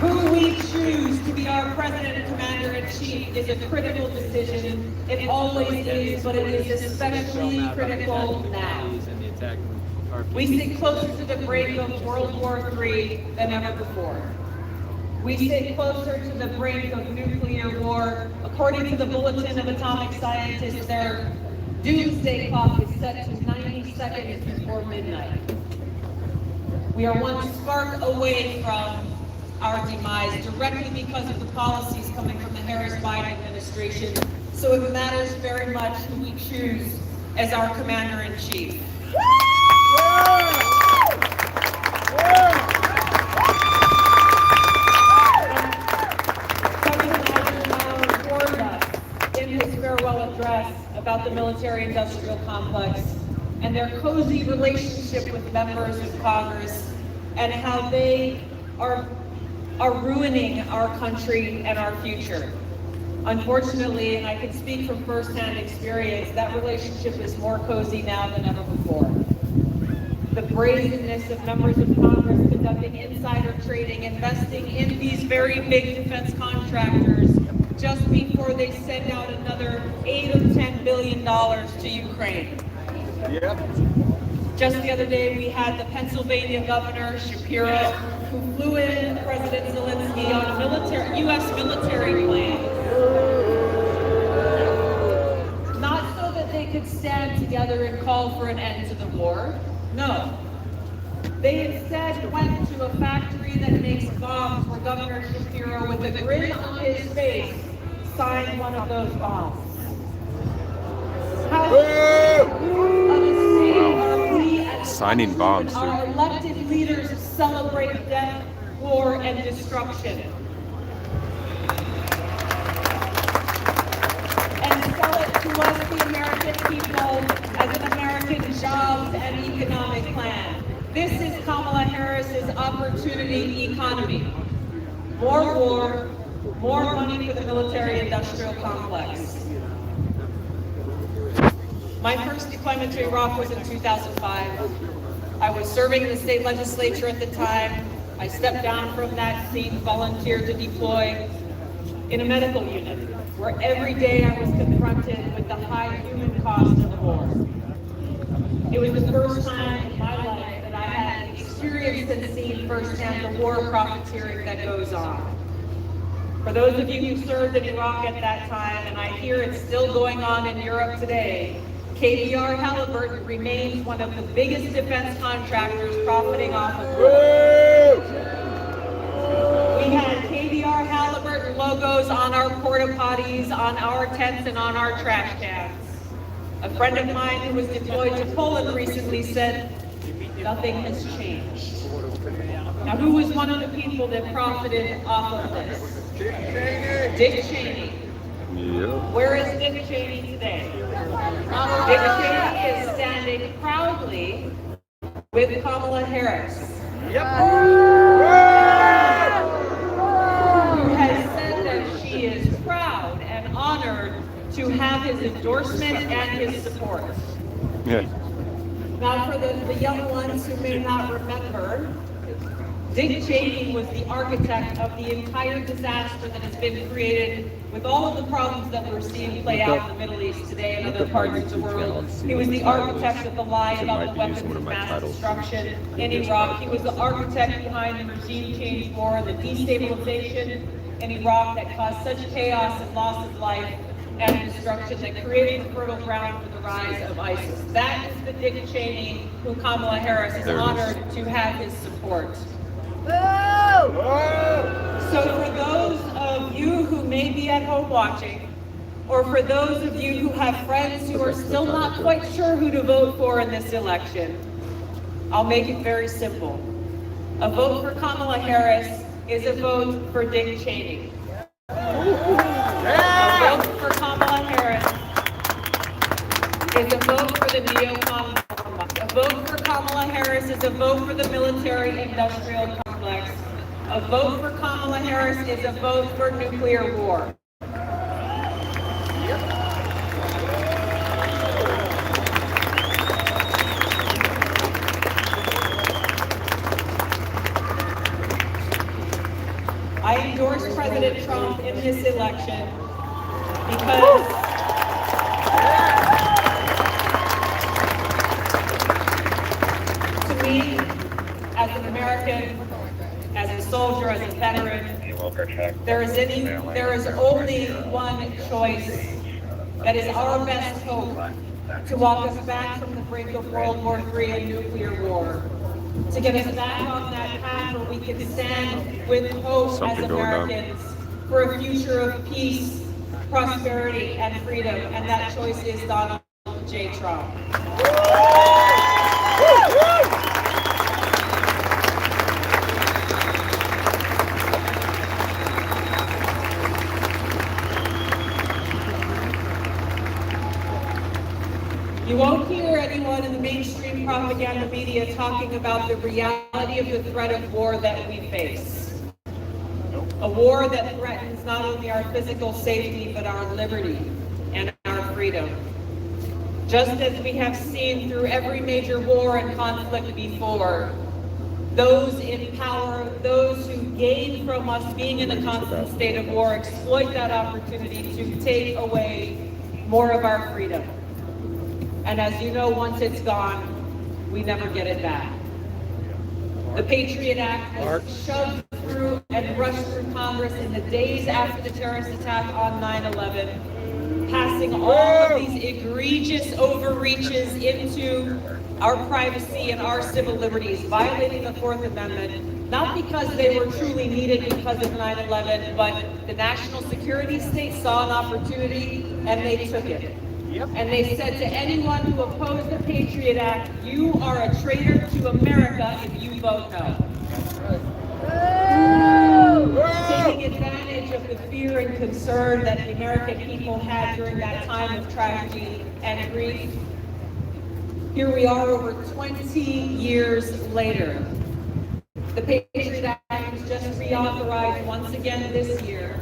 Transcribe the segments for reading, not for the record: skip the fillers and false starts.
Who we choose to be our president and commander-in-chief is a critical decision. It always is, but it is especially critical now. We sit closer to the brink of World War III than ever before. We sit closer to the brink of nuclear war. According to the Bulletin of Atomic Scientists, their doomsday clock is set to 90 seconds before midnight. We are one spark away from our demise directly because of the policies coming from the Harris-Biden administration. So it matters very much who we choose as our commander-in-chief. President Eisenhower warned us in his farewell address about the military-industrial complex and their cozy relationship with members of Congress and how they are ruining our country and our future. Unfortunately, and I can speak from firsthand experience, that relationship is more cozy now than ever before. The brazenness of members of Congress conducting insider trading, investing in these very big defense contractors just before they send out another $8 or $10 billion to Ukraine. Yep. Just the other day, we had the Pennsylvania Governor Shapiro, who flew in President Zelensky on a U.S. military plane. Not so that they could stand together and call for an end to the war. No. They instead went to a factory that makes bombs where Governor Shapiro, with a grin on his face, signed one of those bombs. How signing bombs, our elected leaders celebrate death, war, and destruction. And sell it to us, the American people, as an American jobs and economic plan. This is Kamala Harris's opportunity economy. More war, more money for the military-industrial complex. My first deployment to Iraq was in 2005. I was serving in the state legislature at the time. I stepped down from that seat and volunteered to deploy in a medical unit, where every day I was confronted with the high human cost of the war. It was the first time in my life that I had experienced and seen firsthand the war profiteering that goes on. For those of you who served in Iraq at that time, and I hear it's still going on in Europe today, KBR Halliburton remains one of the biggest defense contractors profiting off of war. We had KBR Halliburton logos on our porta potties, on our tents, and on our trash cans. A friend of mine who was deployed to Poland recently said, nothing has changed. Now, who was one of the people that profited off of this? Dick Cheney. Yep. Where is Dick Cheney today? Dick Cheney is standing proudly with Kamala Harris. Yep. Who has said that she is proud and honored to have his endorsement and his support. Yeah. Now, for the young ones who may not remember, Dick Cheney was the architect of the entire disaster that has been created with all of the problems that we're seeing play out in the Middle East today and other parts of the world. He was the architect of the lie about the weapons of mass destruction in Iraq. He was the architect behind the regime change war, the destabilization in Iraq that caused such chaos and loss of life and destruction that created the fertile ground for the rise of ISIS. That is the Dick Cheney who Kamala Harris is honored to have his support. So for those of you who may be at home watching, or for those of you who have friends who are still not quite sure who to vote for in this election, I'll make it very simple. A vote for Kamala Harris is a vote for Dick Cheney. A vote for Kamala Harris is a vote for the neocon. A vote for Kamala Harris is a vote for the military-industrial complex. A vote for Kamala Harris is a vote for nuclear war. I endorsed President Trump in this election because to me, as an American, as a soldier, as a veteran, there is only one choice that is our best hope to walk us back from the brink of World War III and nuclear war, to get us back on that path where we can stand with hope as Americans for a future of peace, prosperity, and freedom, and that choice is Donald J. Trump. You won't hear anyone in the mainstream propaganda media talking about the reality of the threat of war that we face. A war that threatens not only our physical safety, but our liberty and our freedom. Just as we have seen through every major war and conflict before, those in power, those who gain from us being in a constant state of war, exploit that opportunity to take away more of our freedom. And as you know, once it's gone, we never get it back. The Patriot Act was shoved through and rushed through Congress in the days after the terrorist attack on 9/11, passing all of these egregious overreaches into our privacy and our civil liberties, violating the Fourth Amendment, not because they were truly needed because of 9/11, but the national security state saw an opportunity and they took it. And they said to anyone who opposed the Patriot Act, you are a traitor to America if you vote no. Taking advantage of the fear and concern that the American people had during that time of tragedy and grief, here we are over 20 years later. The Patriot Act was just reauthorized once again this year.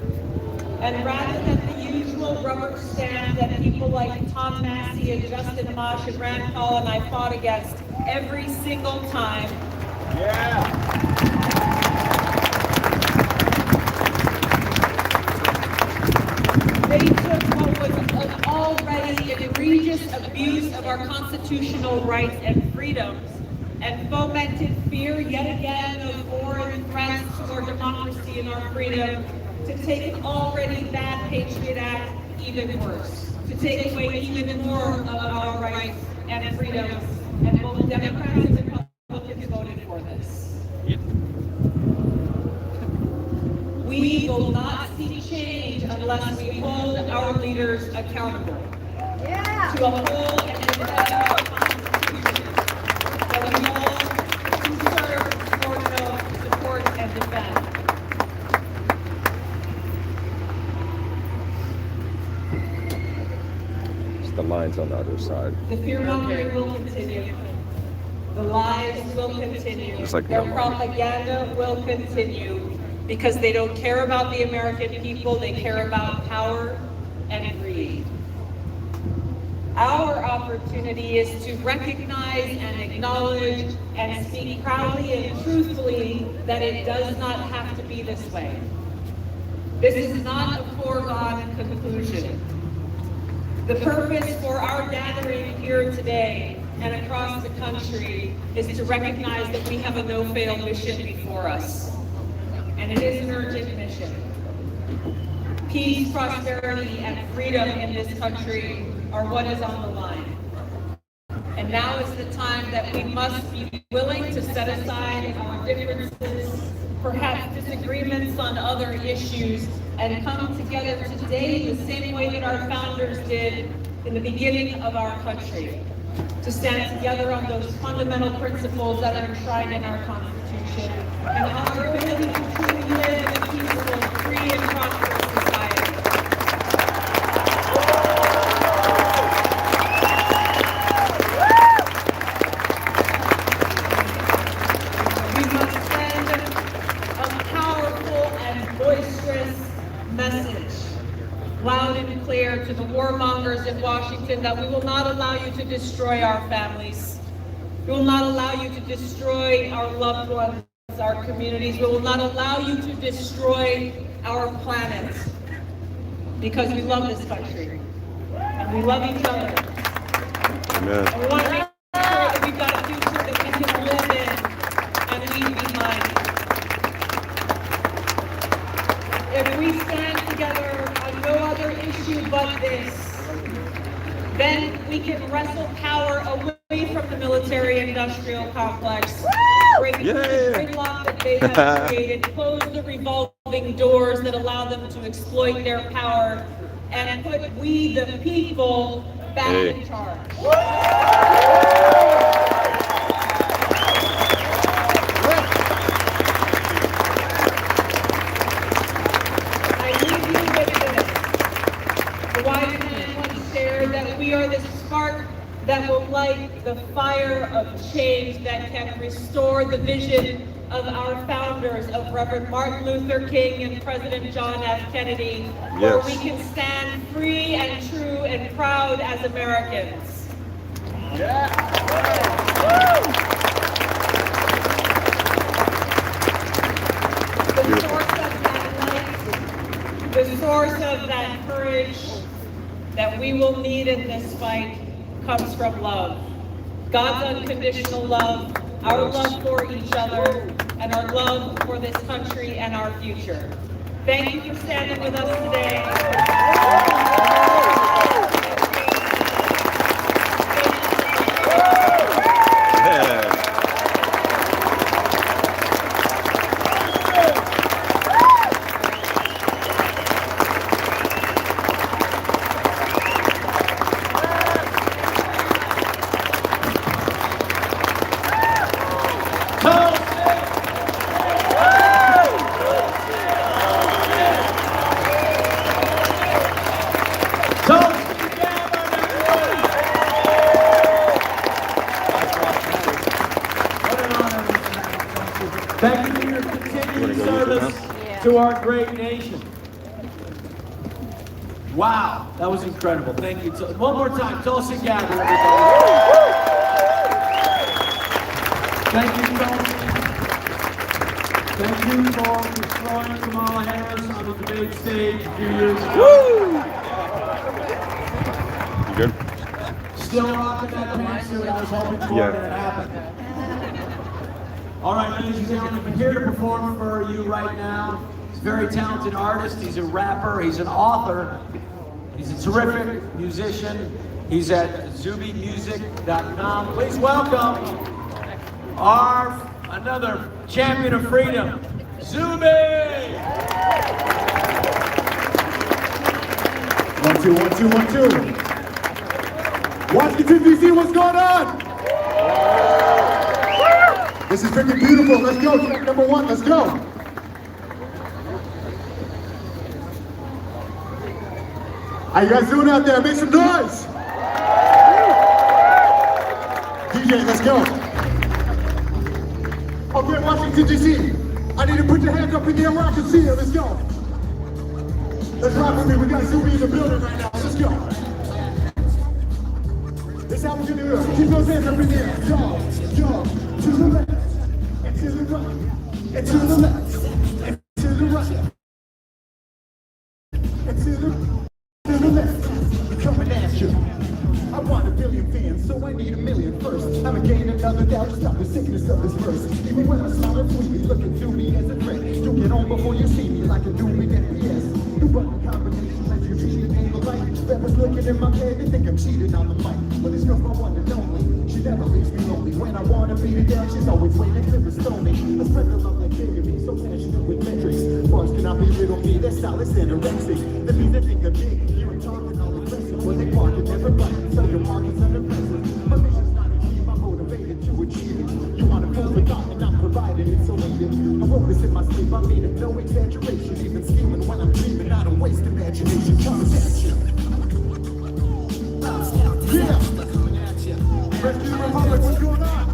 And rather than the usual rubber stamp that people like Tom Massey and Justin Amash and Rand Paul and I fought against every single time, they took what was an already egregious abuse of our constitutional rights and freedoms and fomented fear yet again of foreign threats to our democracy and our freedom, to take an already bad Patriot Act even worse, to take away even more of our rights and freedoms, and both Democrats and Republicans voted for this. We will not see change unless we hold our leaders accountable to a whole and independent Constitution that we all deserve, support, and defend. The lines on the other side. The fear-mongering will continue. The lies will continue. Like their propaganda will continue because they don't care about the American people. They care about power and greed. Our opportunity is to recognize and acknowledge and speak proudly and truthfully that it does not have to be this way. This is not a foregone conclusion. The purpose for our gathering here today and across the country is to recognize that we have a no-fail mission before us. And it is an urgent mission. Peace, prosperity, and freedom in this country are what is on the line. And now is the time that we must be willing to set aside our differences, perhaps disagreements on other issues, and come together today the same way that our founders did in the beginning of our country, to stand together on those fundamental principles that are enshrined in our Constitution and on our ability to truly live in a peaceful, free, and prosperous society. We must send a powerful and boisterous message, loud and clear, to the warmongers in Washington that we will not allow you to destroy our families. We will not allow you to destroy our loved ones our communities. We will not allow you to destroy our planet because we love this country and we love each other. Amen. And we want to make sure that we've got a future that we can live in and leave behind. If we stand together on no other issue but this, then we can wrestle power away from the military-industrial complex, break through the gridlock that they have created, close the revolving doors that allow them to exploit their power, and put we, the people, back in charge. I leave you with this. The wise man once shared that we are the spark that will light the fire of change that can restore the vision of our founders, of Reverend Martin Luther King and President John F. Kennedy, where we can stand free and true and proud as Americans. The source of that light, the source of that courage that we will need in this fight comes from love. God's unconditional love, our love for each other, and our love for this country and our future. Thank you for standing with us today. Thank you for your continued service to our great nation. Wow, that was incredible. Thank you. One more time, Tulsi Gabbard, everybody. Thank you, Tulsi. Thank you for destroying Kamala Harris on the debate stage a few years ago. You good? Still rocking that pantsuit I was hoping for when it happened. All right, ladies and gentlemen, I'm here to perform for you right now. He's a very talented artist. He's a rapper. He's an author. He's a terrific musician. He's at zubymusic.com. Please welcome our another champion of freedom, Zuby! 1, 2, 1, 2, 1, 2. Washington D.C, what's going on? This is freaking beautiful. Let's go. Track number 1. Let's go. How you guys doing out there? Make some noise. DJ, let's go. Okay, Washington D.C. I need to put your hands up in the air where I can see you. Let's go. Let's rock with me. We got Zuby in the building right now. Let's go. This is how we're gonna do it. Keep those hands up in the air. Yo, yo. To the left, and to the right, and to the left, and to the right, and to the left, coming at you. I want 1 billion fans, so I need 1 million first. I'ma gain another doubt to stop the sickness of this verse. Even when I smile and tweet me, looking through me as a threat. You'll get on before you see me like a doom in FPS. The button combination lets you read the name of light. Rappers looking in my head, they think I'm cheating on the mic. But this girl's my one and only. She never leaves me lonely. When I wanna beat her down, she's always waiting to restore me. I spread her love like baby, so passionate with metrics. Bars cannot be little me, they're stylist anorexic. The means they think I'm big, you ain't talking all aggressive. When they park and never bite, so your market's unimpressive. My mission's not achieved, I'm motivated to achieve it. You want a full thought and I'm providing it, so eat it. I wrote this in my sleep, I mean it, no exaggeration. Even scheming when I'm dreaming, I don't waste imagination. Coming at you. Yeah! Rescue the Republic, what's going on?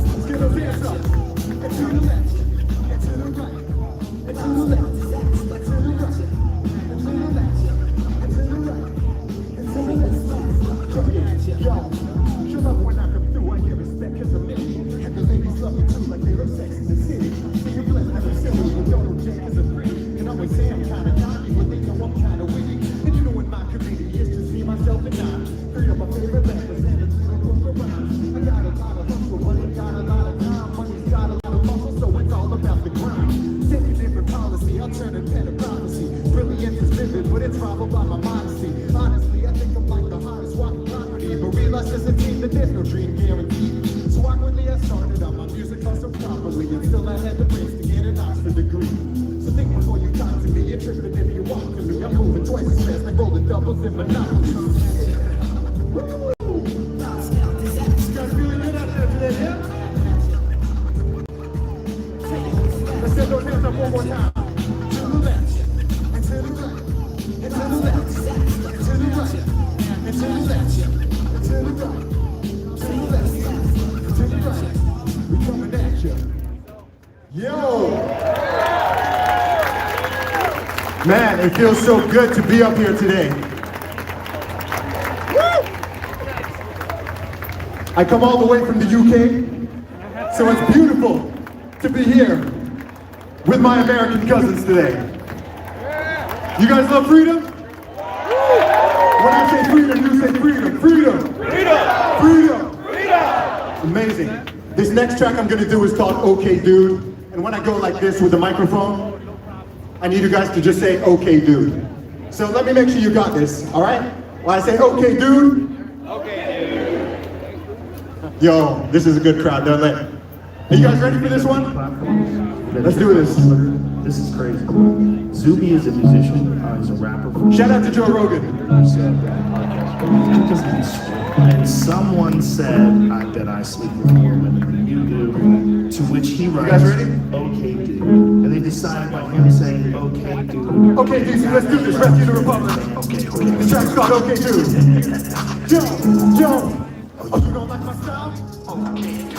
Let's get those hands up. And to the left, and to the right, and to the left, and to the right, and to the left, and to the right, and to the left. Yo, shut up when I come through, I get respect cause I'm me. And the ladies love me doubles and monopolies. Woo! You guys feeling good out there today, yeah? Let's get those hands up one more time. To the left, and to the right, and to the left, and to the right, and to the left, and to the right, to the left, and to the right. We coming at you. Yo! Man, it feels so good to be up here today. Woo! I come all the way from the UK, so it's beautiful to be here with my American cousins today. You guys love freedom? When I say freedom, you say freedom. Freedom! Freedom! Freedom! Freedom! Amazing. This next track I'm gonna do is called Okay Dude. And when I go like this with the microphone, I need you guys to just say, okay, dude. So let me make sure you got this, all right? When I say, okay, dude. Okay, dude. Yo, this is a good crowd, don't let. Are you guys ready for this one? Let's do this. This is crazy. Zuby is a musician, he's a rapper. Shout out to Joe Rogan. And someone said that I sleep with more women than you do, to which he writes, guys ready? Okay, dude. And they decided by him saying, okay, dude. Okay, DC, let's do this. Rescue the Republic. Okay. This track's called Okay, Dude. Yo. Oh, you don't like my style? Okay, dude.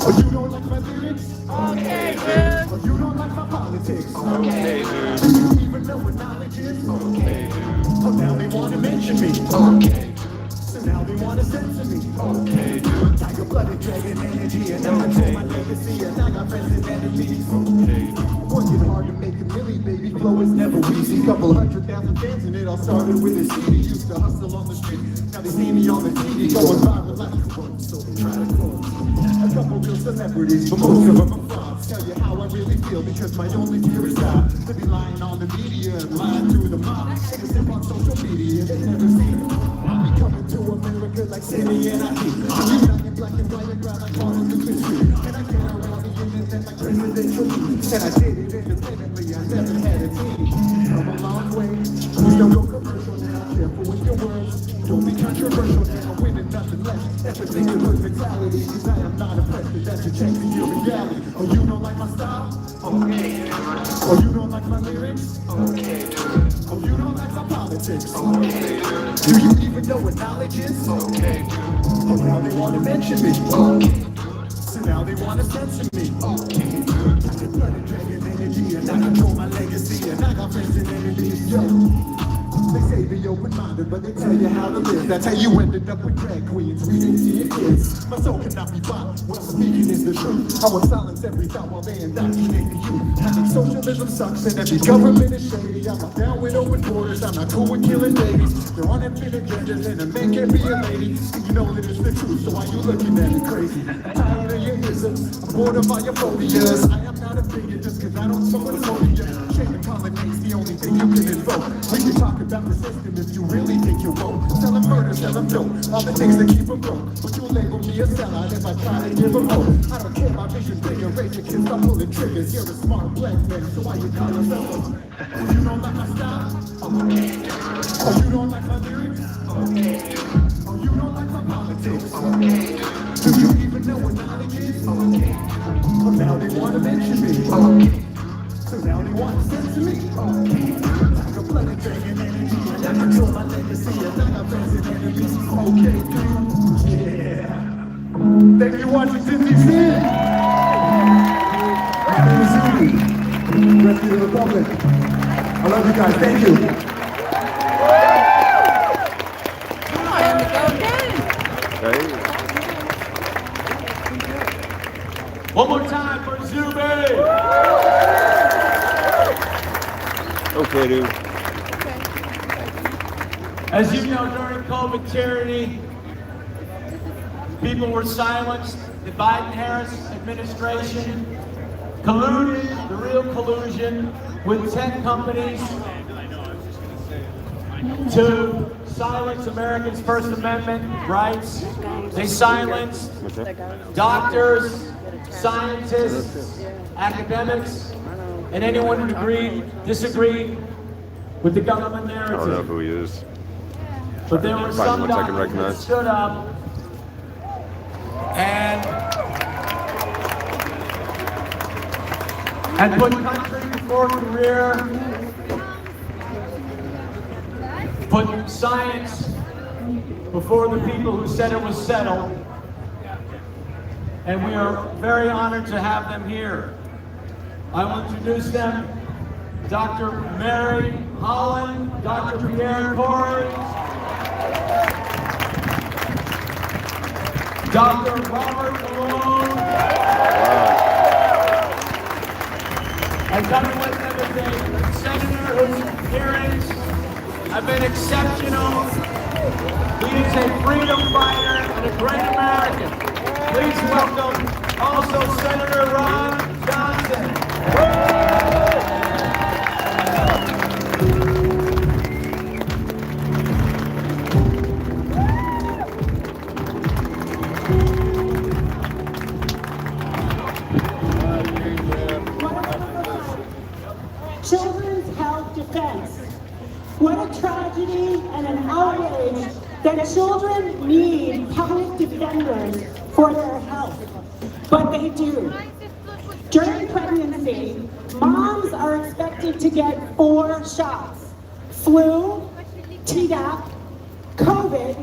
Oh, you don't like my lyrics? Okay, dude. Oh, you don't like my politics? Okay, dude. Do you even know what knowledge is? Okay, dude. Oh, now they want to mention me. Okay, dude. So now they want to censor me. Okay, dude. Tiger blooded dragon energy, and I control my legacy, and I got friends and enemies. Okay, dude. Working hard to make a million, baby. Flow is never easy. Couple 100,000 fans, and it all started with a CD. Used to hustle on the street. Now they see me on the TV, going viral like a one, so they try to close. A couple real celebrities, but most of them are frauds. Tell you how I really feel, because my only fear is God. To be lying on the media and lying to the mob. Niggas step on social media, they never seen it. I'll be coming to America like Sandy and I keep. I'm in black and white and brown like Martin Luther King. And I get around the internet like presidential meetings. And I did it independently, I never had a team. Come a long way, please don't go commercial now. Careful with your words, don't be controversial now. Winning nothing less, everything is versatility. Cause I am not a president, that should change your reality. Oh, you don't like my style? Okay. Oh, you don't like my lyrics? Okay. Oh, you don't like my politics? Okay. Do you even know what knowledge is? Okay. Oh, now they want to mention me. Okay. So now they want to censor me. Okay. I can blood and dragon energy, and I control my legacy, and I got friends and enemies. Yo. They say be open-minded, but they tell you how to live. That's how you ended up with drag queens reading to your kids. My soul cannot be bought. What I'm speaking is the truth. I will silence every thought while they indoctrinate the youth. I think socialism sucks and every government is shady. I'm not down with open borders. I'm not cool with killing babies. They're on infinite agendas and a man can't be a lady. You know that it's the truth, so why you looking at me crazy? I'm tired of your isms. I'm bored of all your phobias. I am not a bigot just cause I don't smoke with phobia. Shame and politics, the only thing you can invoke. We can talk about the system if you really think you're woke. Sell them murder, sell them dope, all the things that keep them broke. But you'll label me a sellout if I try to give them hope. I don't care, my vision's bigger, raise your kids, stop pulling triggers. You're a smart black man, so why you call yourself a... Oh, you don't like my style? Okay. Oh, you don't like my lyrics? Okay. Oh, you don't like my politics? Okay. Do you even know what knowledge is? Okay. Oh, now they want to mention me. Okay. So now they want to censor me. Okay. Like a blooded dragon energy, and I control my legacy, and I got friends and enemies. Okay, dude. Yeah. Thank you, Washington D.C. My name is Zuby. Rescue the Republic. I love you guys. Thank you. Hey. One more time for Zuby. Okay, dude. As you know, during COVID tyranny, people were silenced. The Biden-Harris administration colluded, the real collusion, with tech companies to silence Americans' First Amendment rights. They silenced doctors, scientists, academics, and anyone who disagreed with the government I don't know narrative. who he is. But there were some One second, doctors that recognize. stood up and put country before career, put science before the people who said it was settled. And we are very honored to have them here. I will introduce them. Dr. Mary Holland, Dr. Pierre Corey, Dr. Robert Malone, and coming with them is a senator whose hearings have been exceptional. He is a freedom fighter and a great American. Please welcome also Senator Ron Johnson. Children's Health Defense. What a tragedy and an outrage that children need public defenders for their health. But they do. During pregnancy, moms are expected to get 4 shots: flu, Tdap, COVID,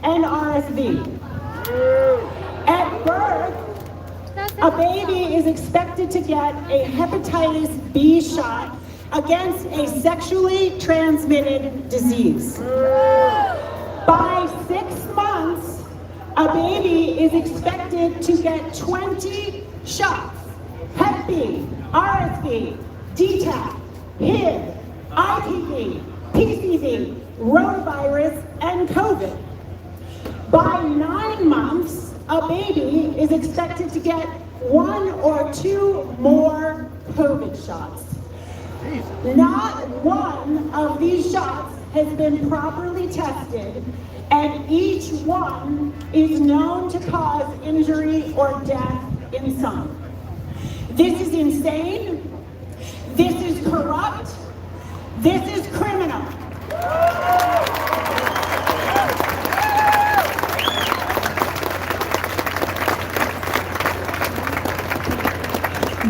and RSV. At birth, a baby is expected to get a hepatitis B shot against a sexually transmitted disease. By 6 months, a baby is expected to get 20 shots: Hep B, RSV, DTaP, HIV, IPV, PCV, rotavirus, and COVID. By 9 months, a baby is expected to get 1 or 2 more COVID shots. Not one of these shots has been properly tested, and each one is known to cause injury or death in some. This is insane. This is corrupt. This is criminal.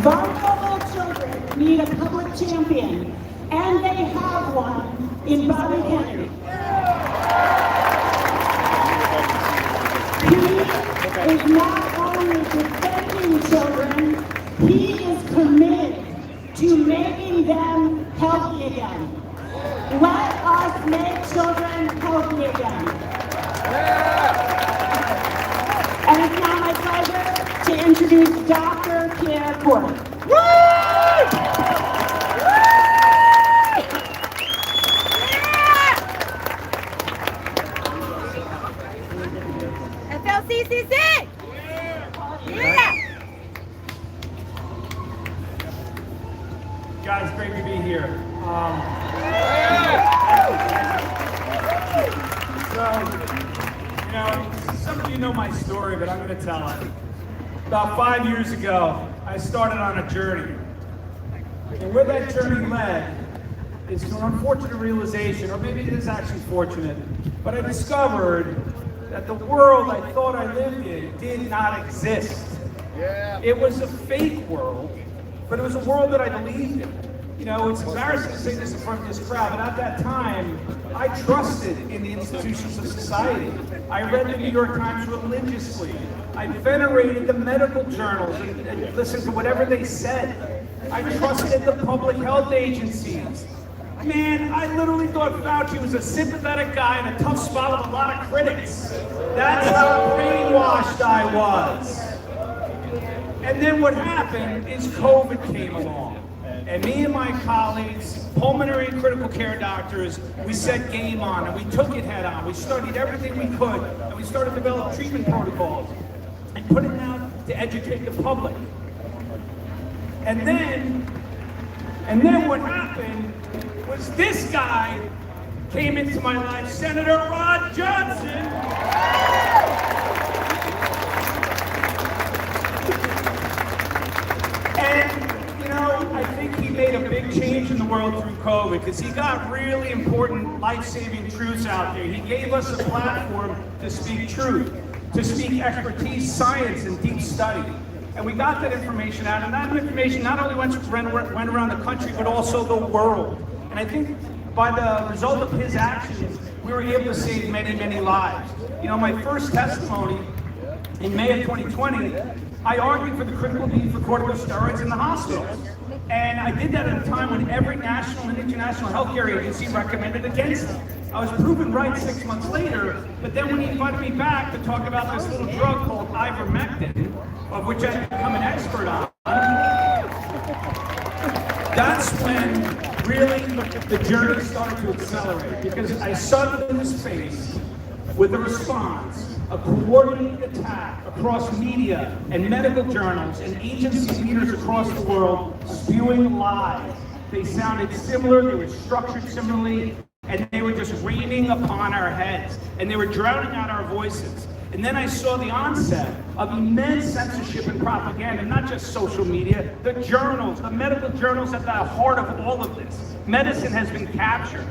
Vulnerable children need a public champion, and they have one in Bobby Kennedy. He is not only defending children, he is committed to making them healthy again. Let us make children healthy again. And it's now my pleasure to introduce Dr. Pierre Corey. FLCCC! Yeah! Guys, great to be here. Some of you know my story, but I'm going to tell it. About 5 years ago, I started on a journey. And where that journey led is to an unfortunate realization, or maybe it is actually fortunate, but I discovered that the world I thought I lived in did not exist. It was a fake world, but it was a world that I believed in. You know, it's embarrassing to say this in front of this crowd, but at that time, I trusted in the institutions of society. I read the New York Times religiously. I venerated the medical journals and listened to whatever they said. I trusted the public health agencies. Man, I literally thought Fauci was a sympathetic guy in a tough spot with a lot of critics. That's how brainwashed I was. And then what happened is COVID came along. And me and my colleagues, pulmonary and critical care doctors, we set game on and we took it head on. We studied everything we could and we started to develop treatment protocols and put it out to educate the public. And then what happened was this guy came into my life, Senator Ron Johnson. And, you know, I think he made a big change in the world through COVID because he got really important life-saving truths out there. He gave us a platform to speak truth, to speak expertise, science, and deep study. And we got that information out, and that information not only went around the country, but also the world. And I think by the result of his actions, we were able to save many, many lives. You know, my first testimony in May of 2020, I argued for the critical need for corticosteroids in the hospitals. And I did that at a time when every national and international healthcare agency recommended against it. I was proven right 6 months later, but then when he invited me back to talk about this little drug called ivermectin, of which I've become an expert on, that's when really the journey started to accelerate, because I saw it in his face with a response, a coordinated attack across media and medical journals and agency leaders across the world spewing lies. They sounded similar, they were structured similarly, and they were just raining upon our heads, and they were drowning out our voices. And then I saw the onset of immense censorship and propaganda, not just social media, the journals, the medical journals at the heart of all of this. Medicine has been captured.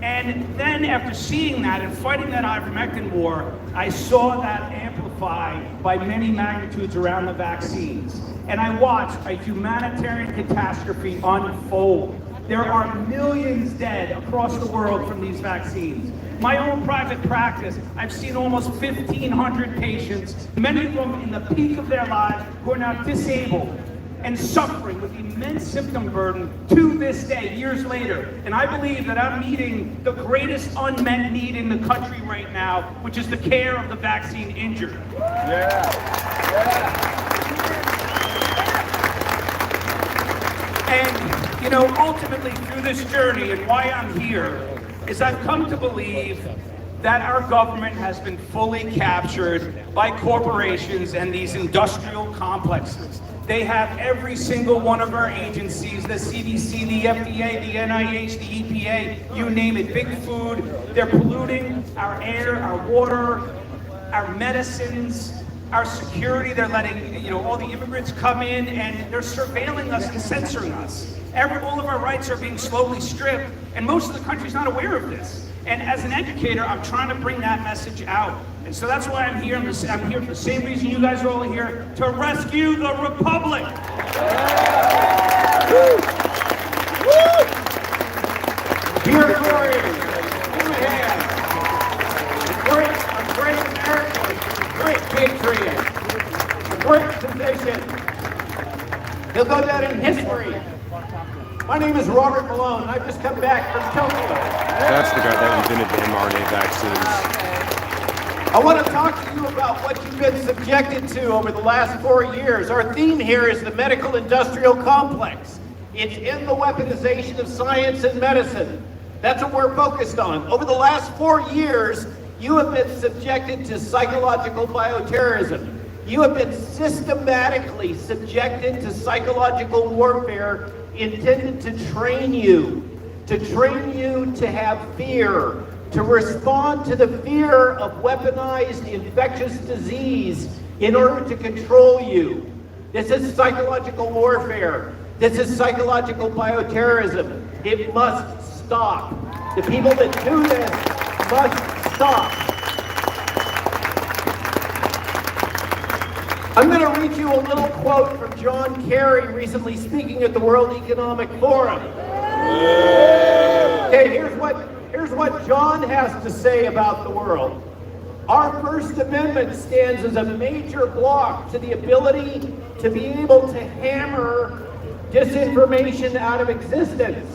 And then after seeing that and fighting that ivermectin war, I saw that amplified by many magnitudes around the vaccines. And I watched a humanitarian catastrophe unfold. There are millions dead across the world from these vaccines. My own private practice, I've seen almost 1,500 patients, many of them in the peak of their lives, who are now disabled and suffering with immense symptom burden to this day, years later. And I believe that I'm meeting the greatest unmet need in the country right now, which is the care of the vaccine injured. And, you know, ultimately through this journey and why I'm here is I've come to believe that our government has been fully captured by corporations and these industrial complexes. They have every single one of our agencies, the CDC, the FDA, the NIH, the EPA, you name it, big food. They're polluting our air, our water, our medicines, our security. They're letting, you know, all the immigrants come in, and they're surveilling us and censoring us. All of our rights are being slowly stripped, and most of the country's not aware of this. And as an educator, I'm trying to bring that message out. And so that's why I'm here. I'm here for the same reason you guys are all here, to rescue the Republic. Here for you. Give a hand. A great American, a great patriot, a great physician. He'll go down in history. My name is Robert Malone, and I've just come back from Tokyo. That's the guy that invented the mRNA vaccines. I want to talk to you about what you've been subjected to over the last 4 years. Our theme here is the medical industrial complex. It's in the weaponization of science and medicine. That's what we're focused on. Over the last 4 years, you have been subjected to psychological bioterrorism. You have been systematically subjected to psychological warfare intended to train you to have fear, to respond to the fear of weaponized infectious disease in order to control you. This is psychological warfare. This is psychological bioterrorism. It must stop. The people that do this must stop. I'm going to read you a little quote from John Kerry recently speaking at the World Economic Forum. Okay, here's what John has to say about the world. Our First Amendment stands as a major block to the ability to be able to hammer disinformation out of existence.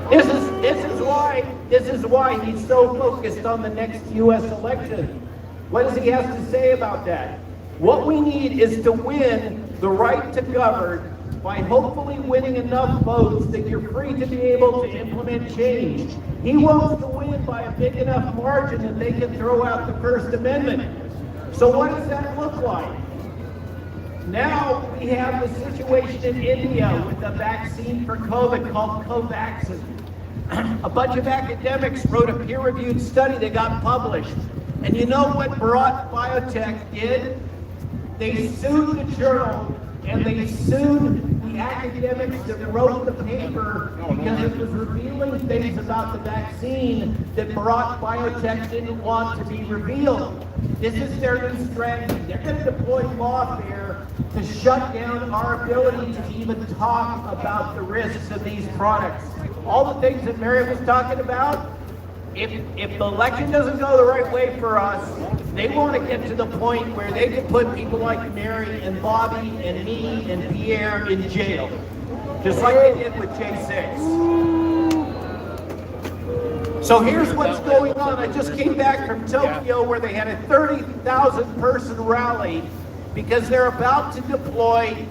This is why he's so focused on the next U.S. election. What does he have to say about that? What we need is to win the right to govern by hopefully winning enough votes that you're free to be able to implement change. He wants to win by a big enough margin that they can throw out the First Amendment. So what does that look like? Now we have the situation in India with the vaccine for COVID called Covaxin. A bunch of academics wrote a peer-reviewed study that got published. And you know what Bharat Biotech did? They sued the journal, and they sued the the academics that wrote the paper because it was revealing things about the vaccine that Barack Biotech didn't want to be revealed. This is their new strategy. They're going to deploy lawfare to shut down our ability to even talk about the risks of these products. All the things that Mary was talking about, if the election doesn't go the right way for us, they want to get to the point where they can put people like Mary and Bobby and me and Pierre in jail, just like they did with J6. So here's what's going on. I just came back from Tokyo where they had a 30,000 person rally because they're about to deploy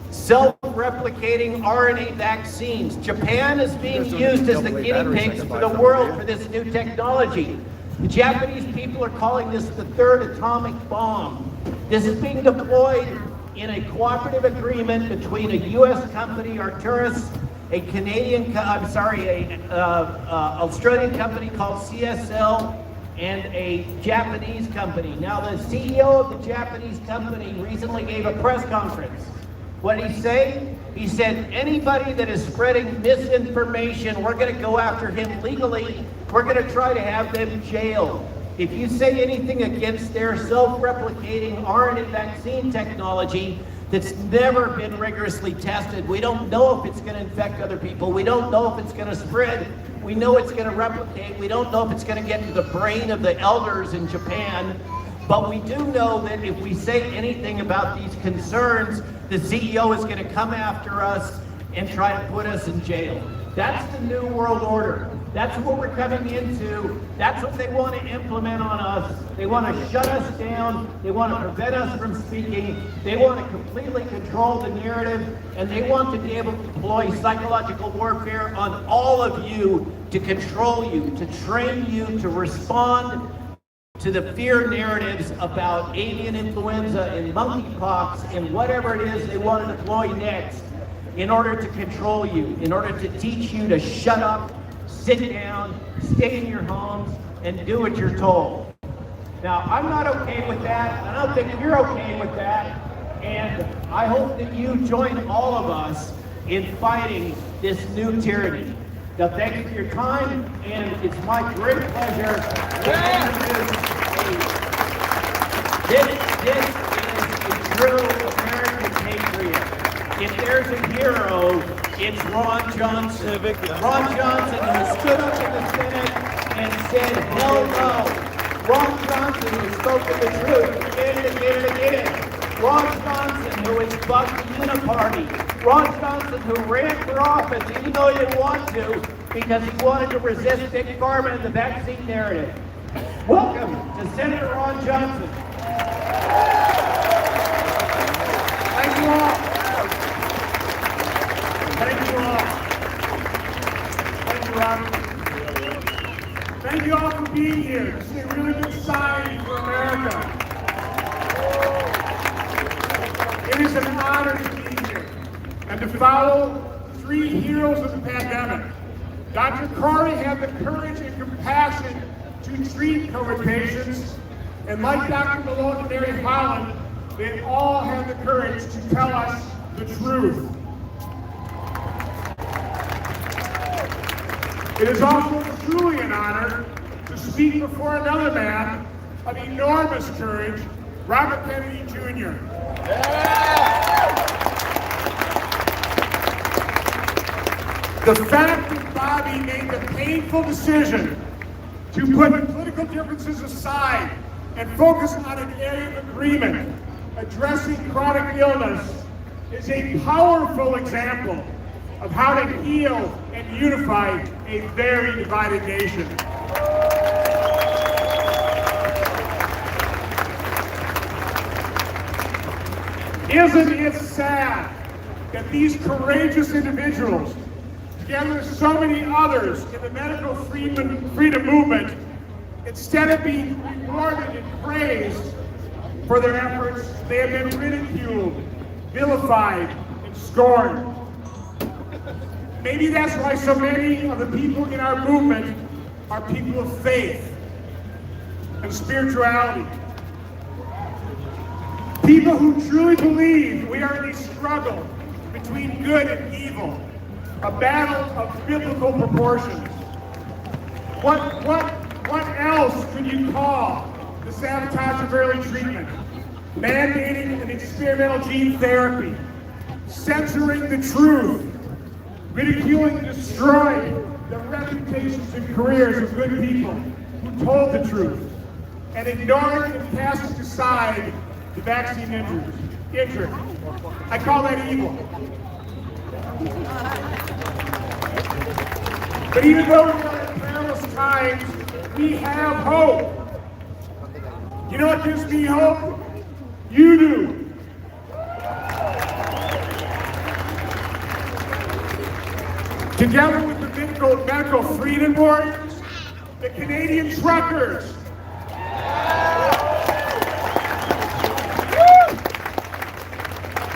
self-replicating RNA vaccines. Japan is being used as the guinea pigs for the world for this new technology. The Japanese people are calling this the third atomic bomb. This is being deployed in a cooperative agreement between a U.S. company, Arcturus, a Australian company called CSL, and a Japanese company. Now, the CEO of the Japanese company recently gave a press conference. What did he say? He said, anybody that is spreading misinformation, we're going to go after him legally. We're going to try to have them jailed. If you say anything against their self-replicating RNA vaccine technology that's never been rigorously tested, we don't know if it's going to infect other people. We don't know if it's going to spread. We know it's going to replicate. We don't know if it's going to get to the brain of the elders in Japan. But we do know that if we say anything about these concerns, the CEO is going to come after us and try to put us in jail. That's the new world order. That's what we're coming into. That's what they want to implement on us. They want to shut us down. They want to prevent us from speaking. They want to completely control the narrative, and they want to be able to deploy psychological warfare on all of you to control you, to train you to respond to the fear narratives about avian influenza and monkeypox and whatever it is they want to deploy next in order to control you, in order to teach you to shut up, sit down, stay in your homes, and do what you're told. Now, I'm not okay with that. I don't think you're okay with that. And I hope that you join all of us in fighting this new tyranny. Now, thank you for your time, and it's my great pleasure to introduce this is a true American patriot. If there's a hero, it's Ron Johnson. Ron Johnson, who stood up in the Senate and said, hell no. Ron Johnson, who spoke the truth again and again and again. Ron Johnson, who has bucked the Uniparty. Ron Johnson, who ran for office even though he didn't want to because he wanted to resist Big Pharma and the vaccine narrative. Welcome to Senator Ron Johnson. Thank you all. Thank you all. Thank you, Robert. Thank you all for being here. This is a really good sign for America. It is an honor to be here and to follow three heroes of the pandemic. Dr. Corey had the courage and compassion to treat COVID patients, and like Dr. Malone and Mary Holland, they all had the courage to tell us the truth. It is also truly an honor to speak before another man of enormous courage, Robert Kennedy Jr. The fact that Bobby made the painful decision to put political differences aside and focus on an area of agreement addressing chronic illness is a powerful example of how to heal and unify a very divided nation. Isn't it sad that these courageous individuals, together with so many others in the medical freedom movement, instead of being rewarded and praised for their efforts, they have been ridiculed, vilified, and scorned. Maybe that's why so many of the people in our movement are people of faith and spirituality. People who truly believe we are in a struggle between good and evil, a battle of biblical proportions. What else could you call the sabotage of early treatment? Mandating an experimental gene therapy, censoring the truth, ridiculing and destroying the reputations and careers of good people who told the truth, and ignoring and casting aside the vaccine injured. I call that evil. But even though we're in perilous times, we have hope. You know what gives me hope? You do. Together with the medical freedom warriors, the Canadian truckers,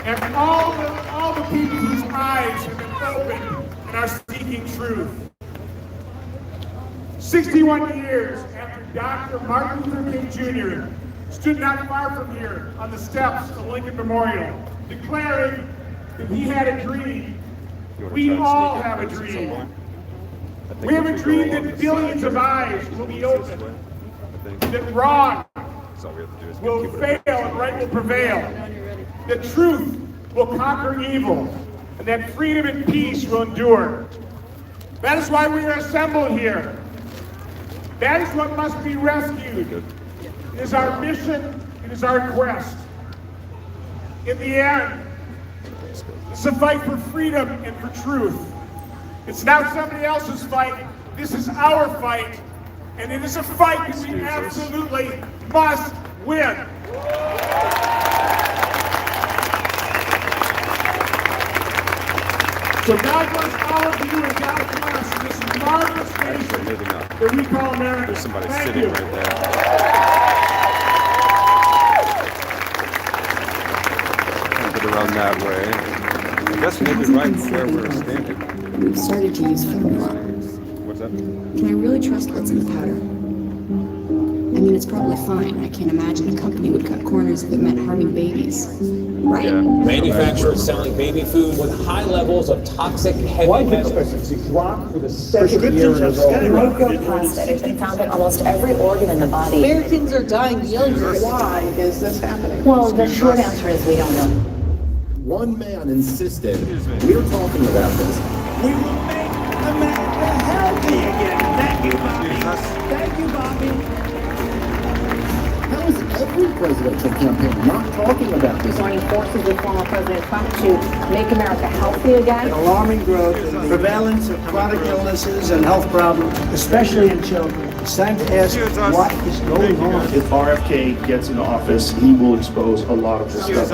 and all the people whose eyes have been opened and are seeking truth. 61 years after Dr. Martin Luther King Jr. stood not far from here on the steps of Lincoln Memorial, declaring that he had a dream. We all have a dream. We have a dream that billions of eyes will be opened, that wrong will fail and right will prevail, that truth will conquer evil, and that freedom and peace will endure. That is why we are assembled here. That is what must be rescued. It is our mission, it is our quest. In the end, it's a fight for freedom and for truth. It's not somebody else's fight, this is our fight. And it is a fight that we absolutely must win. So God bless all of you and God bless this marvelous nation that we call America. There's somebody Thank sitting you. right there. Can't get around that way. I guess maybe right where we're standing. We've started to use food water. What's that? Can I really trust what's in the powder? I mean, it's probably fine. I can't imagine a company would cut corners if it meant harming babies. Right? Yeah. Manufacturers selling baby food with high levels of toxic heavy metals. Dropped for the second year in a row. Microplastic has been found in almost every organ in the body. Americans are dying younger. Why is this happening? Well, the short answer is we don't know. One man insisted we were talking about this. We will make America healthy again. Thank you, Bobby. Thank you, Bobby. How is every presidential campaign not talking about this? Joining forces with former President Trump to make America healthy again. Alarming growth in the prevalence of chronic illnesses and health problems, especially in children. It's time to ask what is going on. If RFK gets in office, he will expose a lot of this stuff.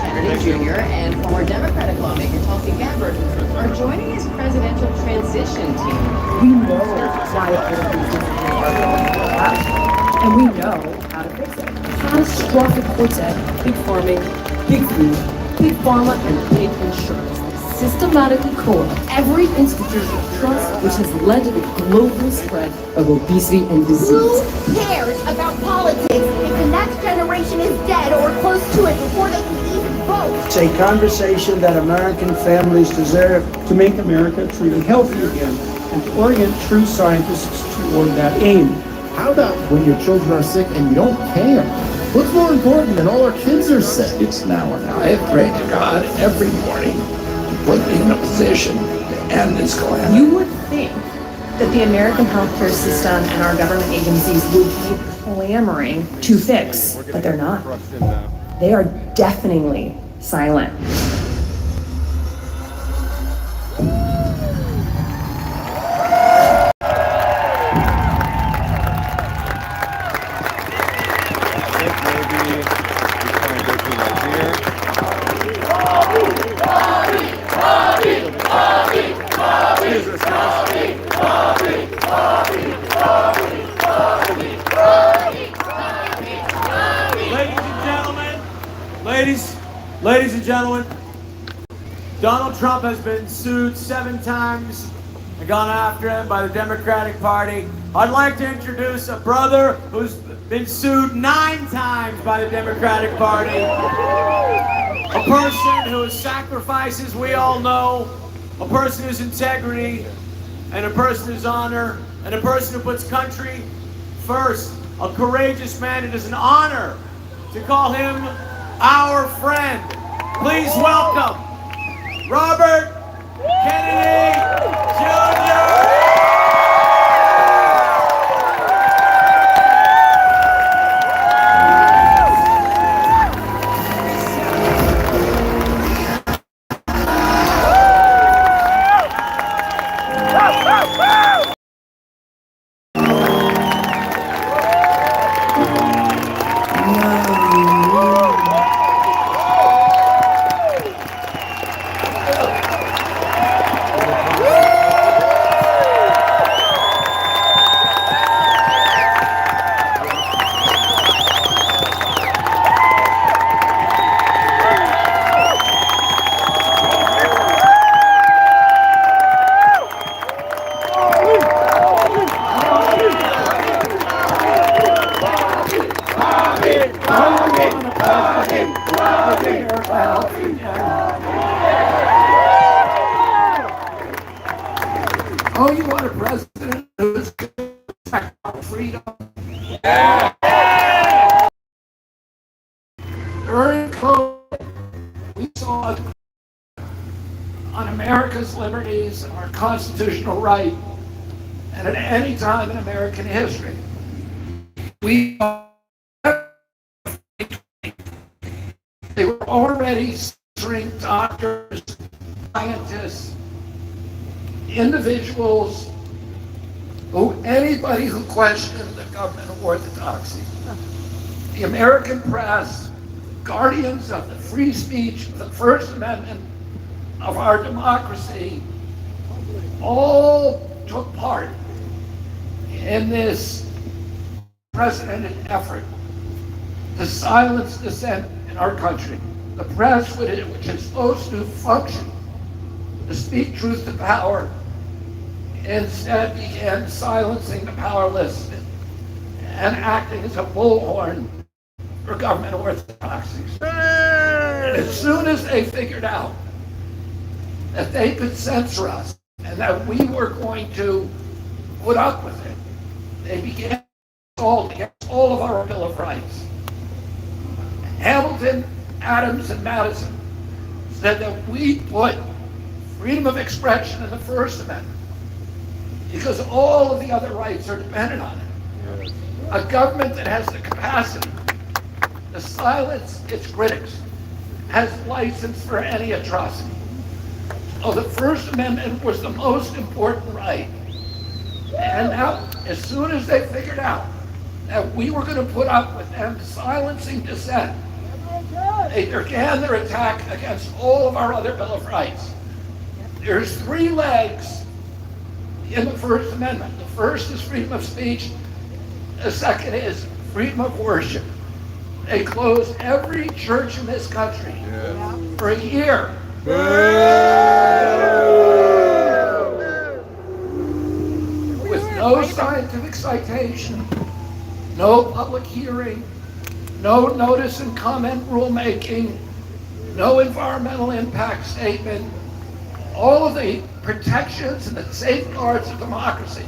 Kennedy Jr. and former Democratic lawmaker Tulsi Gabbard are joining his presidential transition team. We know why it and we know how to fix it. Catastrophic quartet, big farming, big food, big pharma, and big insurance. Systematically core every institution of trust, which has led to the global spread of obesity and disease. Who cares about politics if the next generation is dead or close to it before they can even vote? It's a conversation that American families deserve to make America truly healthy again and to orient true scientists toward that aim. How about when your children are sick and you don't care? What's more important than all our kids are sick? It's now or now. I pray to God every morning to put me in a position to end this calamity. You would think that the American healthcare system and our government agencies would be clamoring to fix, but they're not. They are deafeningly silent. Ladies and gentlemen, Donald Trump has been sued 7 times and gone after him by the Democratic Party. I'd like to introduce a brother who's been sued 9 times by the Democratic Party. A person whose sacrifices we all know, a person whose integrity, and a person whose honor, and a person who puts country first. A courageous man. It is an honor to call him our friend. Please welcome Robert Kennedy Jr. Oh, you want a president who's freedom? During COVID, we saw on America's liberties and our constitutional right, and at any time in American history, they were already censoring doctors, scientists, individuals, anybody who questioned the government orthodoxy. The American press, guardians of the free speech, the First Amendment of our democracy, all took part in this unprecedented effort to silence dissent in our country. The press, which is supposed to function to speak truth to power, instead began silencing the powerless and acting as a bullhorn for government orthodoxy. As soon as they figured out that they could censor us and that we were going to put up with it, they began assault against all of our Bill of Rights. Hamilton, Adams, and Madison said that we put freedom of expression in the First Amendment because all of the other rights are dependent on it. A government that has the capacity to silence its critics has license for any atrocity. So the First Amendment was the most important right. And now, as soon as they figured out that we were going to put up with them silencing dissent, they began their attack against all of our other Bill of Rights. There's three legs in the First Amendment. The first is freedom of speech. The second is freedom of worship. They closed every church in this country for a year. With no scientific citation, no public hearing, no notice and comment rulemaking, no environmental impact statement, all of the protections and the safeguards of democracy.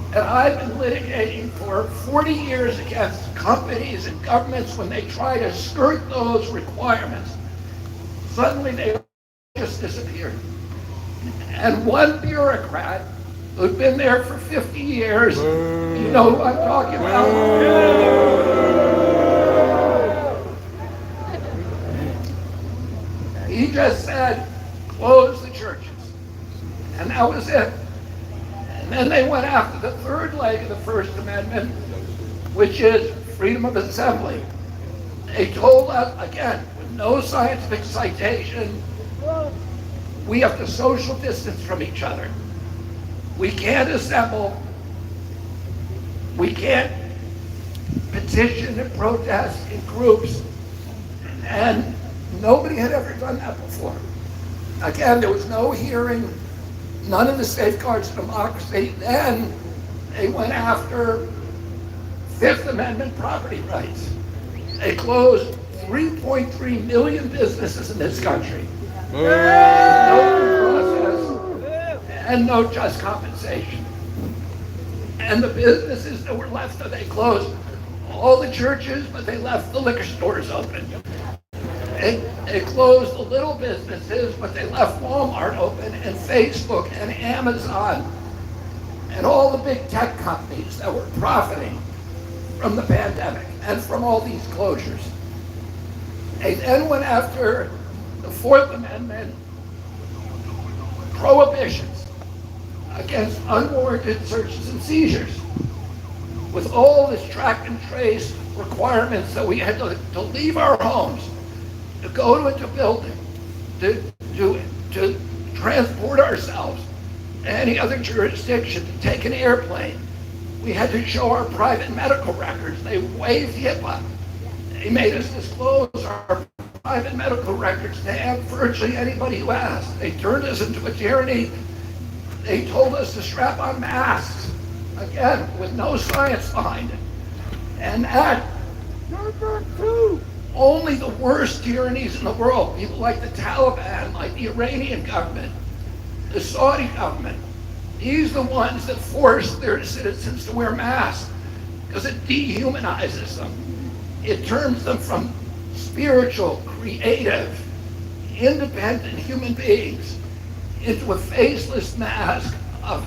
And I've been litigating for 40 years against companies and governments when they try to skirt those requirements. Suddenly they just disappeared. And one bureaucrat who'd been there for 50 years, you know who I'm talking about? He just said, close the churches. And that was it. And then they went after the third leg of the First Amendment, which is freedom of assembly. They told us, again, with no scientific citation, we have to social distance from each other. We can't assemble. We can't petition and protest in groups. And nobody had ever done that before. Again, there was no hearing, none of the safeguards of democracy. Then they went after Fifth Amendment property rights. They closed 3.3 million businesses in this country. No due process and no just compensation. And the businesses that were left, they closed all the churches, but they left the liquor stores open. They closed the little businesses, but they left Walmart open, and Facebook and Amazon and all the big tech companies that were profiting from the pandemic and from all these closures. They then went after the Fourth Amendment prohibitions against unwarranted searches and seizures. With all this track and trace requirements that we had to leave our homes, to go into a building, to transport ourselves to any other jurisdiction, to take an airplane. We had to show our private medical records. They waived HIPAA. They made us disclose our private medical records to virtually anybody who asked. They turned us into a tyranny. They told us to strap on masks, again, with no science behind it. And that, number two, only the worst tyrannies in the world, people like the Taliban, like the Iranian government, the Saudi government, these are the ones that force their citizens to wear masks because it dehumanizes them. It turns them from spiritual, creative, independent human beings into a faceless mask of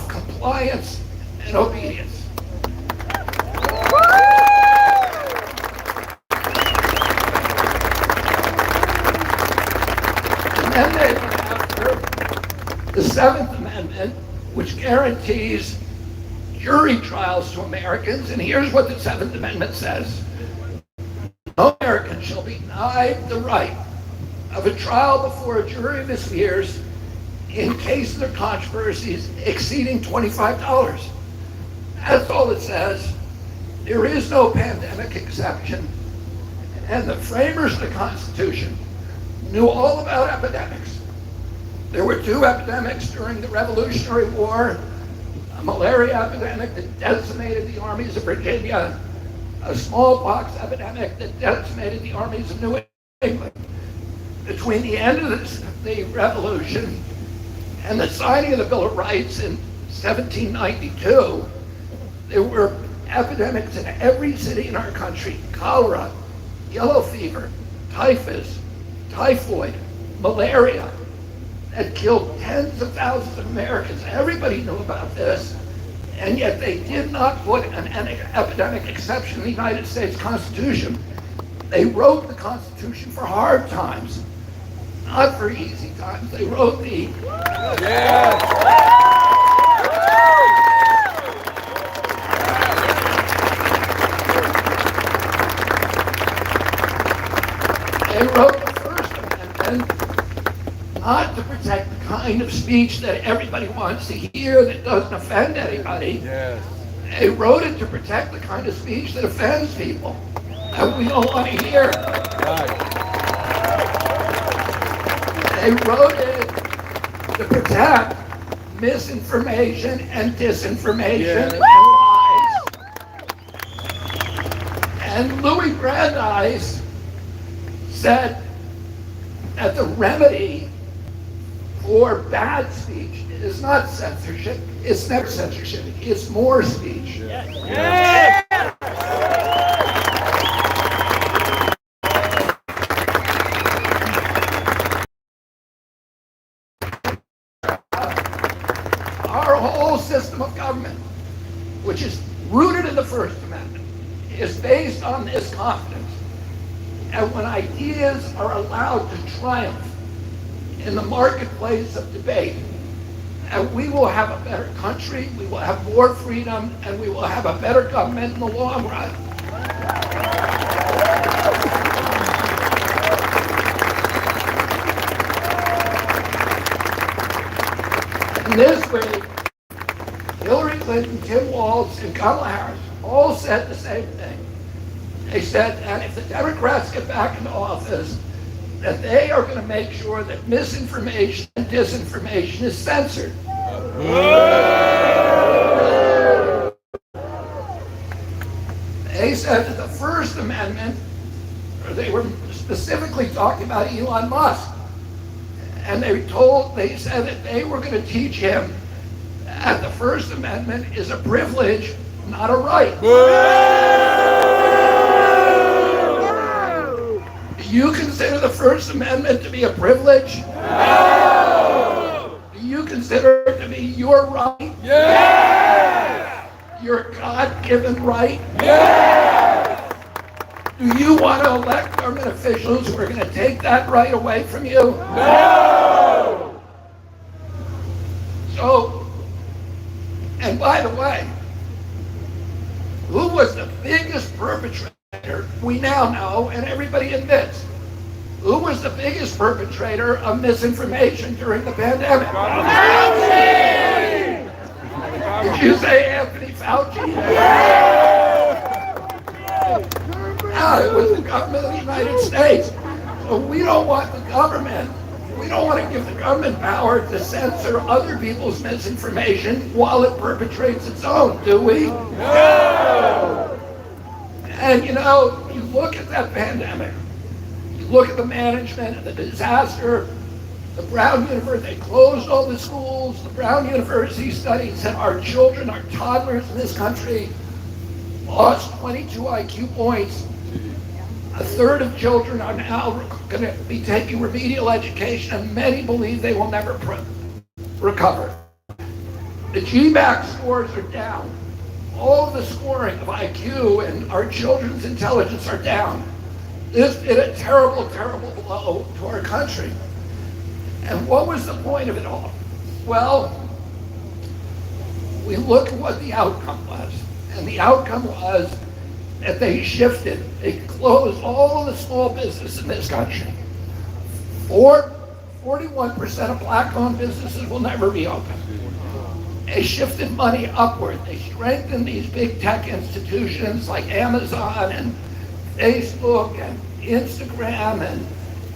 compliance and obedience. And then they went after the Seventh Amendment, which guarantees jury trials to Americans. And here's what the Seventh Amendment says. No American shall be denied the right of a trial before a jury of his peers in cases or controversies exceeding $25. That's all it says. There is no pandemic exception. And the framers of the Constitution knew all about epidemics. There were two epidemics during the Revolutionary War, a malaria epidemic that decimated the armies of Virginia, a smallpox epidemic that decimated the armies of New England. Between the end of the Revolution and the signing of the Bill of Rights in 1792, there were epidemics in every city in our country: cholera, yellow fever, typhus, typhoid, malaria, that killed tens of thousands of Americans. Everybody knew about this, and yet they did not put an epidemic exception in the United States Constitution. They wrote the Constitution for hard times, not for easy times. They wrote the... They wrote the First Amendment not to protect the kind of speech that everybody wants to hear that doesn't offend anybody. Yes. They wrote it to protect the kind of speech that offends people that we don't want to hear. Right. They wrote it to protect misinformation and disinformation and lies. And Louis Brandeis said that the remedy for bad speech is not censorship, it's never censorship, it's more speech. Yeah. Our whole system of government, which is rooted in the First Amendment, is based on this confidence. And when ideas are allowed to triumph in the marketplace of debate, and we will have a better country, we will have more freedom, and we will have a better government in the long run. In this way, Hillary Clinton, Tim Walz, and Kamala Harris all said the same thing. They said that if the Democrats get back into office, that they are going to make sure that misinformation and disinformation is censored. They said that the First Amendment they were specifically talking about Elon Musk. And they said that they were going to teach him that the First Amendment is a privilege, not a right. Do you consider the First Amendment to be a privilege? No! Do you consider it to be your right? Yeah! Your God-given right? Yeah! Do you want to elect government officials who are going to take that right away from you? No! So, and by the way, who was the biggest perpetrator? We now know, and everybody admits, who was the biggest perpetrator of misinformation during the pandemic? Fauci! Did you say Anthony Fauci? No, it was the government of the United States. So we don't want the government, we don't want to give the government power to censor other people's misinformation while it perpetrates its own, do we? No! And you know, you look at that pandemic, you look at the management and the disaster. The Brown University, they closed all the schools. The Brown University studies that our children, our toddlers in this country lost 22 IQ points. A third of children are now going to be taking remedial education, and many believe they will never recover. The GMAT scores are down. All of the scoring of IQ and our children's intelligence are down. This did a terrible, terrible blow to our country. And what was the point of it all? Well, we look at what the outcome was. And the outcome was that they shifted. They closed all of the small business in this country. 41% of black-owned businesses will never reopen. They shifted money upward. They strengthened these big tech institutions like Amazon and Facebook and Instagram and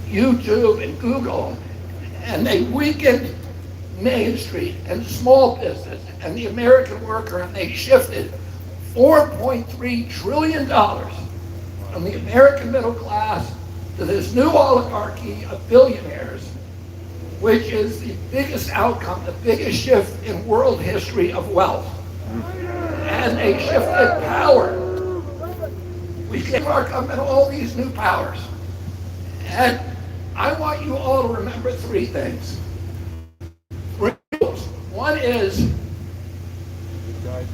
YouTube and Google. And they weakened Main Street and small business and the American worker, and they shifted $4.3 trillion from the American middle class to this new oligarchy of billionaires, which is the biggest outcome, the biggest shift in world history of wealth. And they shifted power. We gave our government all these new powers. And I want you all to remember three things. One is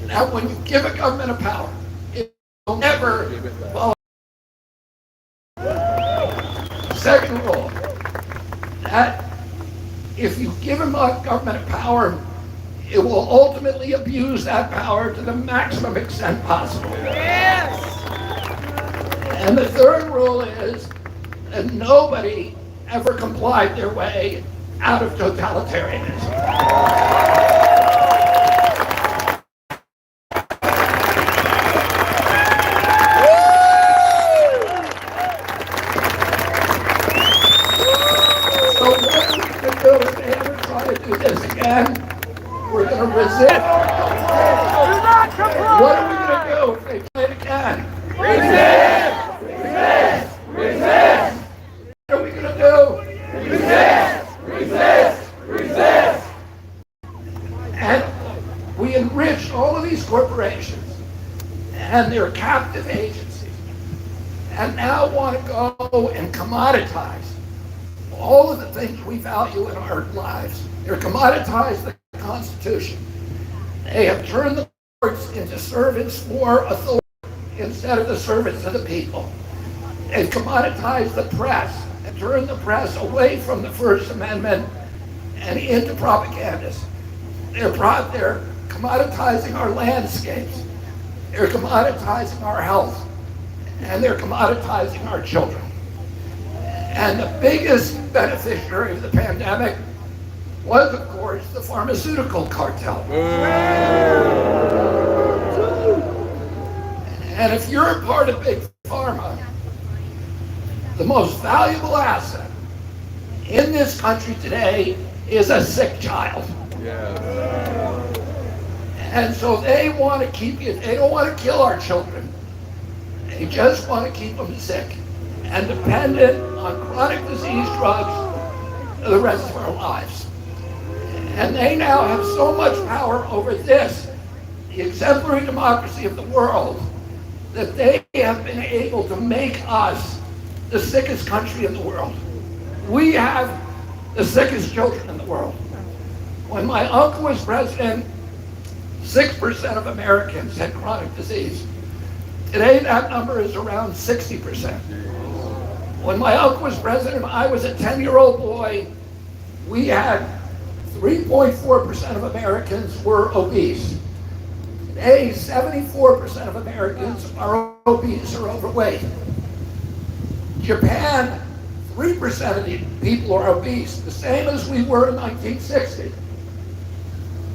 that when you give a government a power, it will never follow. Second rule, that if you give a government a power, it will ultimately abuse that power to the maximum extent possible. Yes! And the third rule is that nobody ever complied their way out of totalitarianism. So what are we going to do if they ever try to do this again? We're going to resist. What are we going to do if they try it again? Resist! Resist! Resist! What are we going to do? Resist! Resist! Resist! And we enriched all of these corporations and their captive agencies, and now want to go and commoditize all of the things we value in our lives. They're commoditized the Constitution. They have turned the courts into servants for authority instead of the servants of the people. They've commoditized the press and turned the press away from the First Amendment and into propagandists. They're commoditizing our landscapes. They're commoditizing our health. And they're commoditizing our children. And the biggest beneficiary of the pandemic was, of course, the pharmaceutical cartel. And if you're a part of Big Pharma, the most valuable asset in this country today is a sick child. And so they want to keep you, they don't want to kill our children. They just want to keep them sick. and dependent on chronic disease drugs for the rest of our lives. And they now have so much power over this, the exemplary democracy of the world, that they have been able to make us the sickest country in the world. We have the sickest children in the world. When my uncle was president, 6% of Americans had chronic disease. Today, that number is around 60%. When my uncle was president, I was a 10-year-old boy. We had 3.4% of Americans were obese. Today, 74% of Americans are obese or overweight. Japan, 3% of the people are obese, the same as we were in 1960.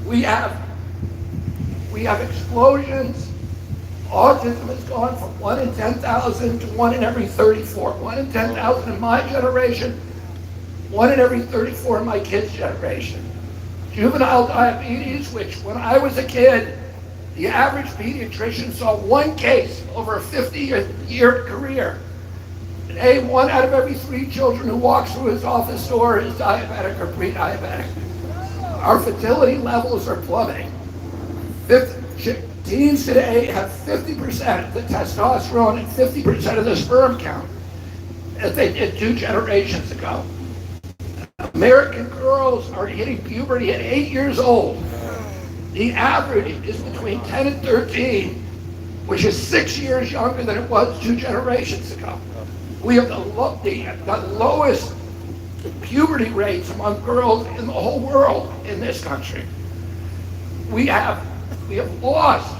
We have explosions. Autism has gone from 1 in 10,000 to 1 in every 34. 1 in 10,000 in my generation, 1 in every 34 in my kids' generation. Juvenile diabetes, which when I was a kid, the average pediatrician saw 1 case over a 50-year career. Today, 1 out of every 3 children who walks through his office door is diabetic or pre-diabetic. Our fertility levels are plummeting. Teens today have 50% of the testosterone and 50% of the sperm count as they did 2 generations ago. American girls are hitting puberty at 8 years old. The average is between 10 and 13, which is 6 years younger than it was 2 generations ago. We have the lowest puberty rates among girls in the whole world in this country. We have lost,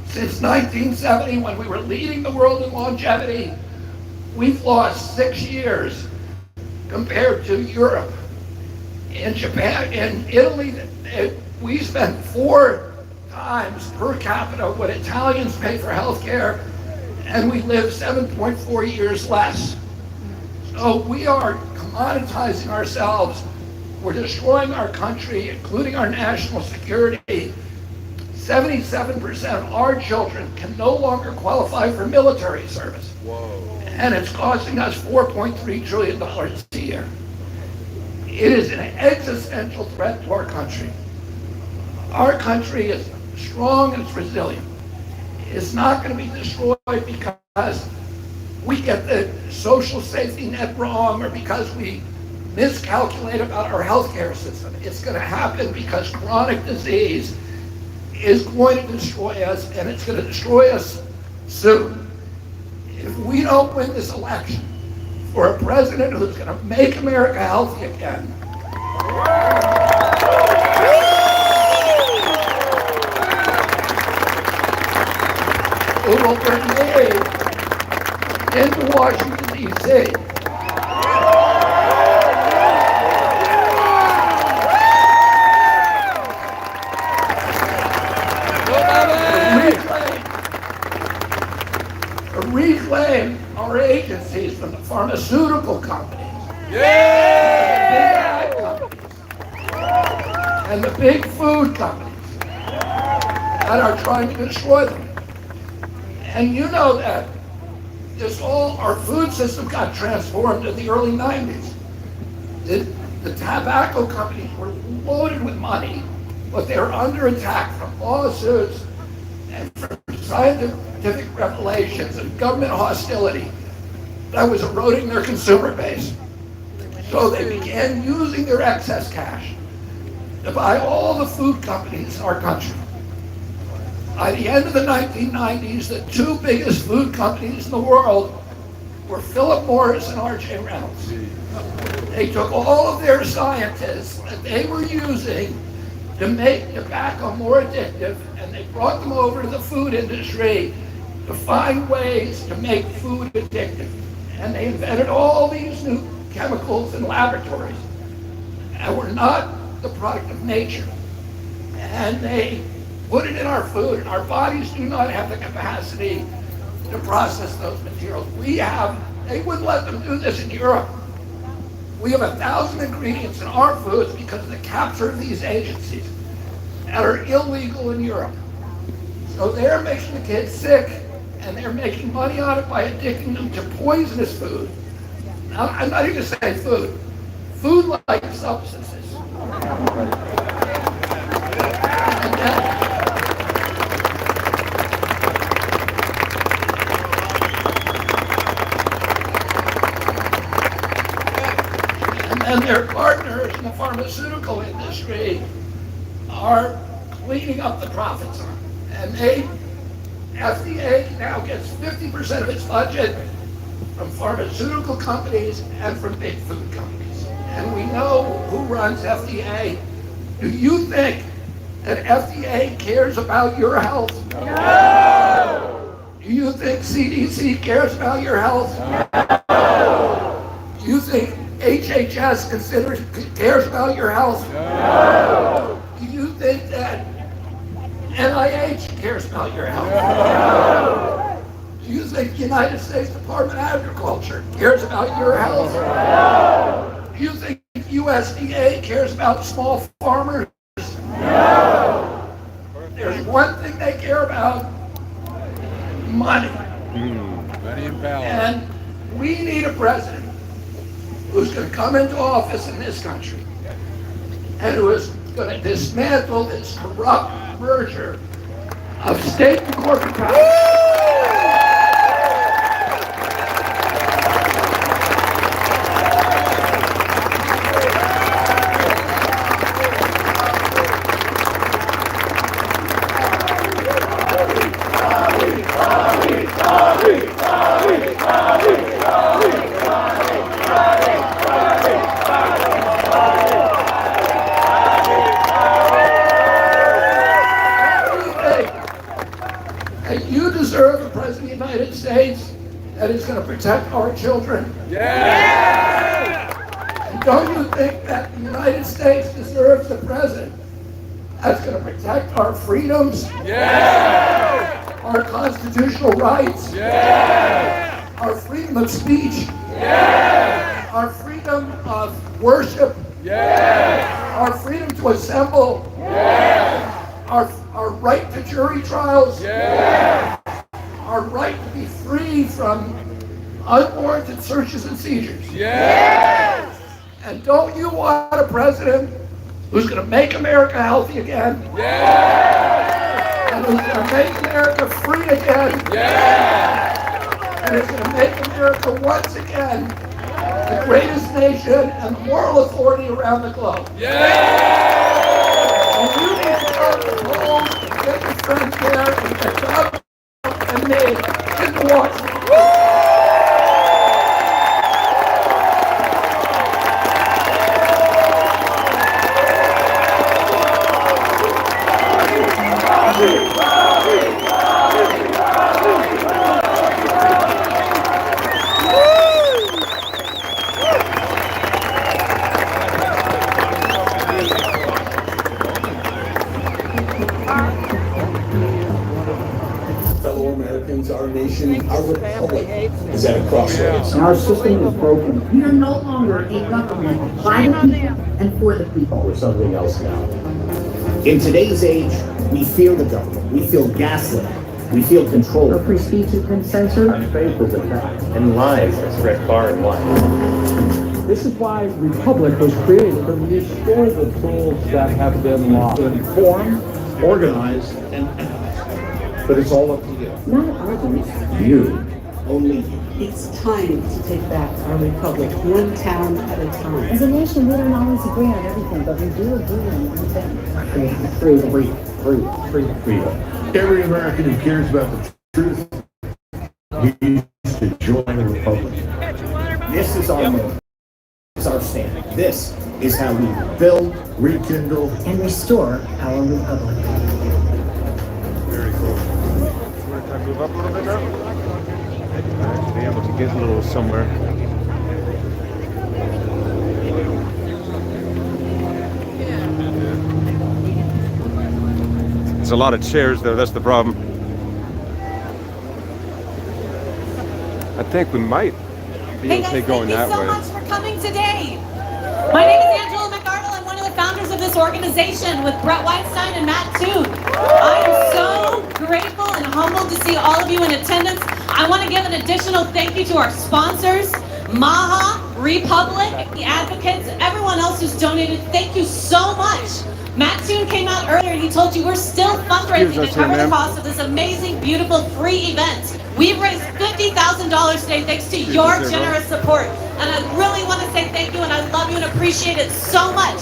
since 1970, when we were leading the world in longevity, we've lost 6 years compared to Europe. In Japan, in Italy, we spend 4 times per capita what Italians pay for healthcare, and we live 7.4 years less. So we are commoditizing ourselves. We're destroying our country, including our national security. 77% of our children can no longer qualify for military service. Whoa. And it's costing us $4.3 trillion a year. It is an existential threat to our country. Our country is strong and it's resilient. It's not going to be destroyed because we get the social safety net wrong or because we miscalculate about our healthcare system. It's going to happen because chronic disease is going to destroy us, and it's going to destroy us soon. If we don't win this election for a president who's going to make America healthy again, who will bring aid into Washington, D.C., reclaim our agencies from the pharmaceutical companies, the big ag companies, and the big food companies that are trying to destroy them. And you know that our food system got transformed in the early 90s. The tobacco companies were loaded with money, but they were under attack from lawsuits and from scientific revelations and government hostility that was eroding their consumer base. So they began using their excess cash to buy all the food companies in our country. By the end of the 1990s, the 2 biggest food companies in the world were Philip Morris and R.J. Reynolds. They took all of their scientists that they were using to make tobacco more addictive, and they brought them over to the food industry to find ways to make food addictive. And they invented all these new chemicals in laboratories that were not the product of nature. And they put it in our food, and our bodies do not have the capacity to process those materials. They wouldn't let them do this in Europe. We have 1,000 ingredients in our foods because of the capture of these agencies that are illegal in Europe. So they're making the kids sick, and they're making money on it by addicting them to poisonous food. Now, I'm not even going to say food. Food-like substances. And their partners in the pharmaceutical industry are cleaning up the profits on it. And FDA now gets 50% of its budget from pharmaceutical companies and from big food companies. And we know who runs FDA. Do you think that FDA cares about your health? No! Do you think CDC cares about your health? No! Do you think HHS cares about your health? No! Do you think that NIH cares about your health? No! Do you think the United States Department of Agriculture cares about your health? No! Do you think USDA cares about small farmers? No! There's one thing they care about: money. Money and power. And we need a president who's going to come into office in this country and who is going to dismantle this corrupt merger of state and corporate power. That is going to protect our children? Yeah! And don't you think that the United States deserves a president that's going to protect our freedoms? Yeah! Our constitutional rights? Yeah! Our freedom of speech? Yeah! Our freedom of worship? Yeah! Our freedom to assemble? Yeah! Our right to jury trials? Yeah! Our right to be free from unwarranted searches and seizures. Yes! And don't you want a president who's going to make America healthy again? Yes! And who's going to make America free again? Yes! And who's going to make America once again the greatest nation and moral authority around the globe? Yes! And you need to go to the polls and get your friends there and get Dharma and me in Washington. Our nation, our republic is at a crossroads. Our system is broken. We are no longer a government by the people and for the people. We're something else now. In today's age, we fear the government. We feel gaslit. We feel control. Our free speech has been censored. Our faith is attacked. And lies are spread far and wide. This is why Republic was created, to restore the tools that have been lost. To inform, organize, and act. But it's all up to you. Not others. You. Only you. It's time to take back our republic, one town at a time. As a nation, we don't always agree on everything, but we do agree on one thing. Freedom. Every American who cares about the truth needs to join the republic. This is our moment. This is our stand. This is how we build, rekindle, and restore our republic. Very cool. Can I move up a little bit now? To be able to get a little somewhere. There's a lot of chairs there, that's the problem. I think we might be okay going that way. Thank you so much for coming today. My name is Angela McArdle. I'm one of the founders of this this organization with Brett Weinstein and Matt Toon. I am so grateful and humbled to see all of you in attendance. I want to give an additional thank you to our sponsors, Maha, Republic, the advocates, everyone else who's donated. Thank you so much. Matt Toon came out earlier and he told you we're still fundraising to cover the cost of this amazing, beautiful, free event. We've raised $50,000 today thanks to your generous support. And I really want to say thank you and I love you and appreciate it so much.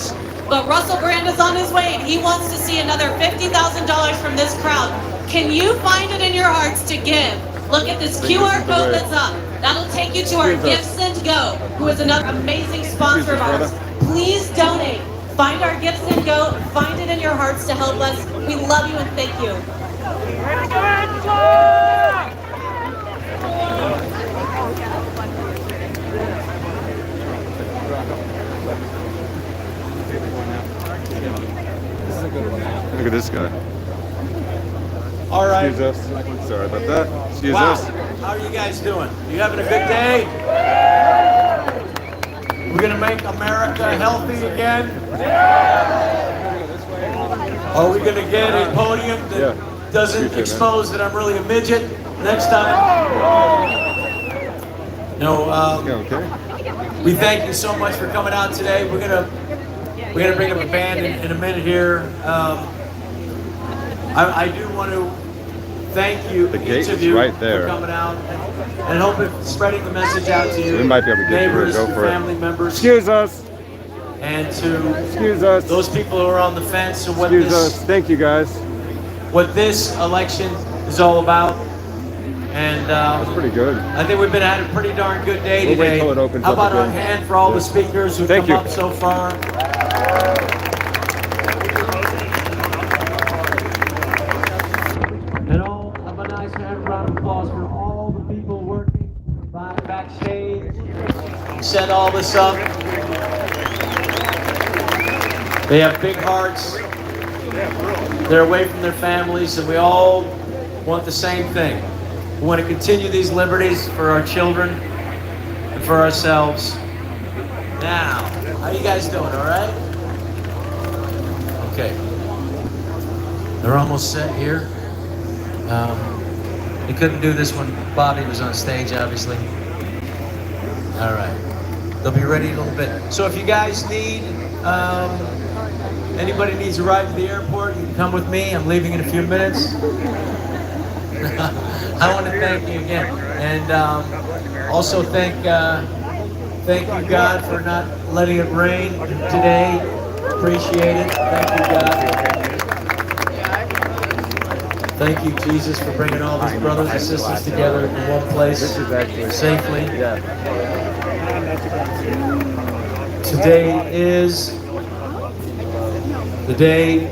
But Russell Brand is on his way and he wants to see another $50,000 from this crowd. Can you find it in your hearts to give? Look at this QR code that's up. That'll take you to our Give, Send, Go, who is another amazing sponsor of ours. Please donate. Find our Give, Send, Go. Find it in your hearts to help us. We love you and thank you. Look at this guy. All right. Excuse us. Sorry about that. Excuse Wow. us. How are you guys doing? You having a good day? We're going to make America healthy again? Are we going to get a podium that doesn't expose that I'm really a midget next time? No. We thank you so much for coming out today. We're gonna bring up a band in a minute here. I do want to thank you, each of you, right there. for coming out and hope it's spreading the message out to you, We might be able to get neighbors, through. Go for family it. members. Excuse us. And to Excuse us. those people who are on the fence of what Excuse this us. Thank you, guys. what this election is all about. And That's pretty good. I think we've been at a pretty darn good day We'll wait today. till it opens How up about a again. hand for all the speakers who've Thank come you. up so far? And all of a nice hand, round of applause for all the people working backstage, set all this up. They have big hearts. They're away from their families, and we all want the same thing. We want to continue these liberties for our children and for ourselves. Now, how you guys doing, all right? Okay. They're almost set here. They couldn't do this when Bobby was on stage, obviously. All right. They'll be ready in a little bit. So if you guys need, anybody needs a ride to the airport, you can come with me. I'm leaving in a few minutes. I want to thank you again, and also thank you, God, for not letting it rain today. Appreciate it. Thank you, God. Thank you, Jesus, for bringing all these brothers and sisters together in one place safely. Today is the day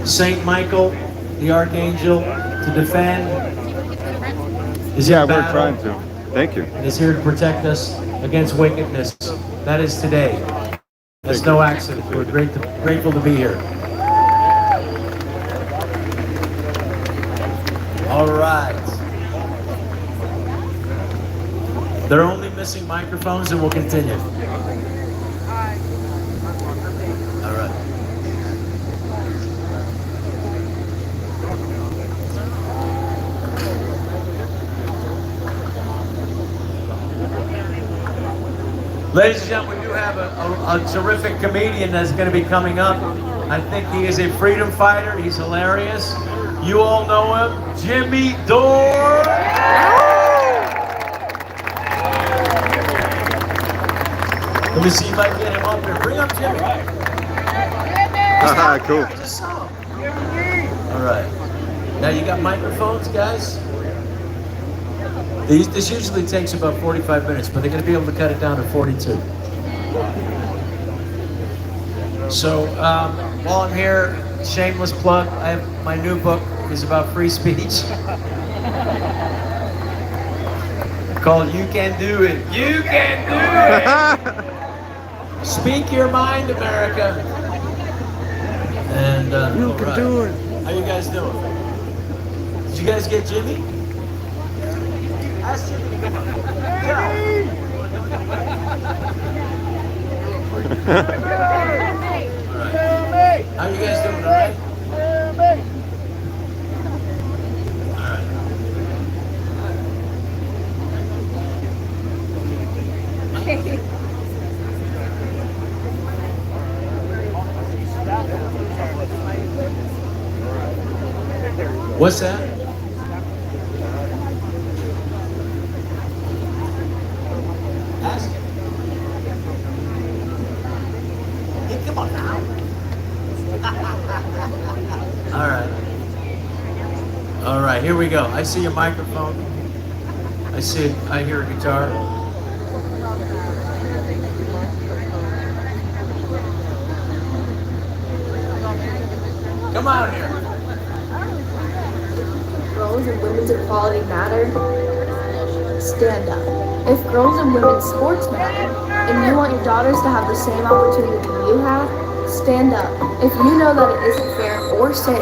Saint Michael, the Archangel, to defend is in We're battle trying to. Thank you. and is here to protect us against wickedness. That is today. That's no accident. We're grateful to be here. All right. They're only missing microphones and we'll continue. All right. Ladies and gentlemen, we do have a terrific comedian that's going to be coming up. I think he is a freedom fighter. He's hilarious. You all know him, Jimmy Dore. Let me see if I can get him up here. Bring up Jimmy. Cool. All right. Now you got microphones, guys? This usually takes about 45 minutes, but they're going to be able to cut it down to 42. So while I'm here, shameless plug, I have my new book is about free speech. Called You Can Do It. You can do it! Speak your mind, America. And you can do it. How you guys doing? Did you guys get Jimmy? Ask Jimmy to come up. Yeah. How you guys doing, all right? What's that? Ask him. Hey, come on now. All right. All right, here we go. I see your microphone. I hear a guitar. Come out here. Girls and women's equality matter, stand up. If girls and women's sports matter, and you want your daughters to have the same opportunity you have, stand up. If you know that it isn't fair or safe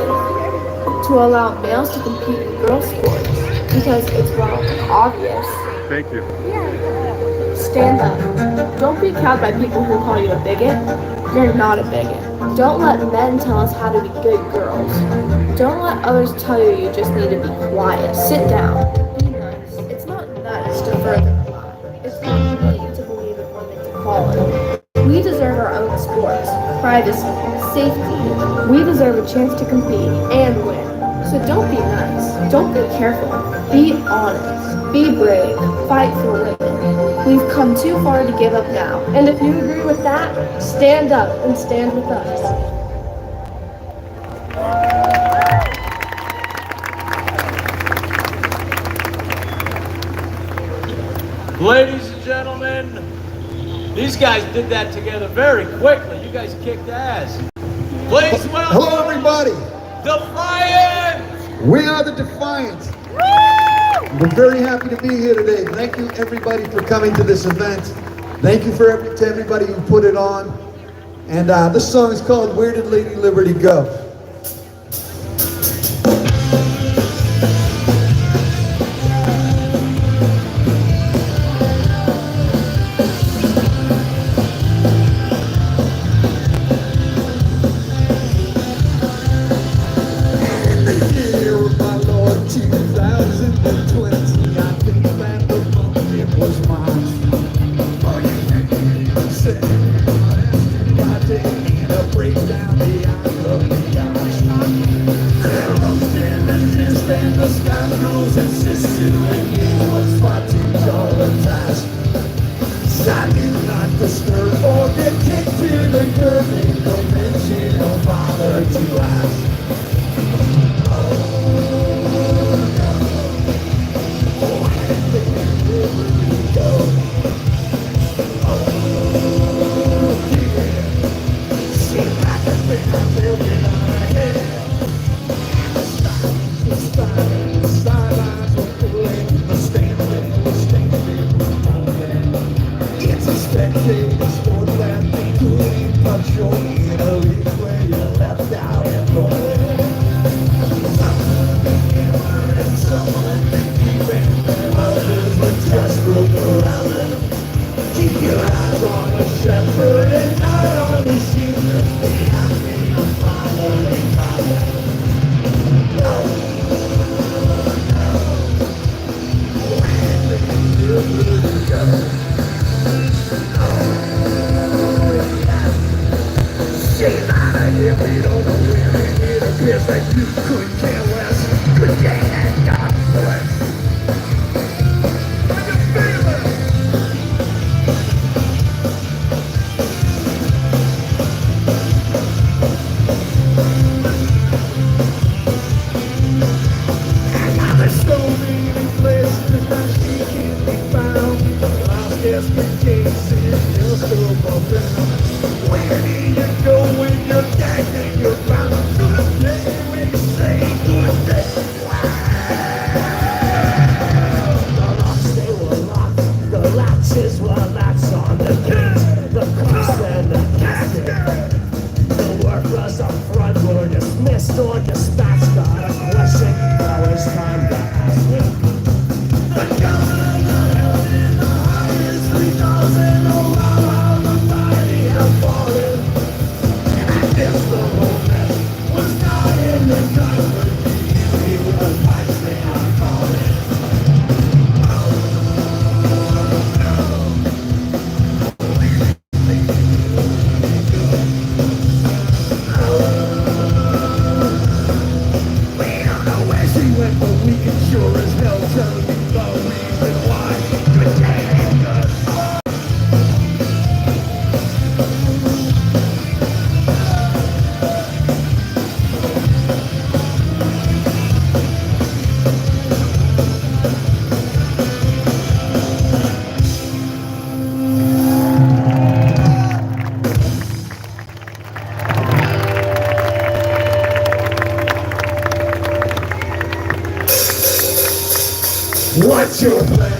to allow males to compete in girls' sports because it's, well, obvious, Thank you. stand up. Don't be cowed by people who call you a bigot. You're not a bigot. Don't let men tell us how to be good girls. Don't let others tell you you just need to be quiet. Sit down. Be nice. It's not nice to further a lie. It's not me to believe in women's equality. We deserve our own sports, privacy, safety. We deserve a chance to compete and win. So don't be nice. Don't be careful. Be honest. Be brave. Fight for women. We've come too far to give up now. And if you agree with that, stand up and stand with us. Ladies and gentlemen, these guys did that together very quickly. You guys kicked ass. Please welcome. Hello, everybody. Defiant. We are the Defiant. We're very happy to be here today. Thank you, everybody, for coming to this event. Thank you to everybody who put it on. And this song is called "Where Did Lady Liberty Go?" It's the moment. What's your plan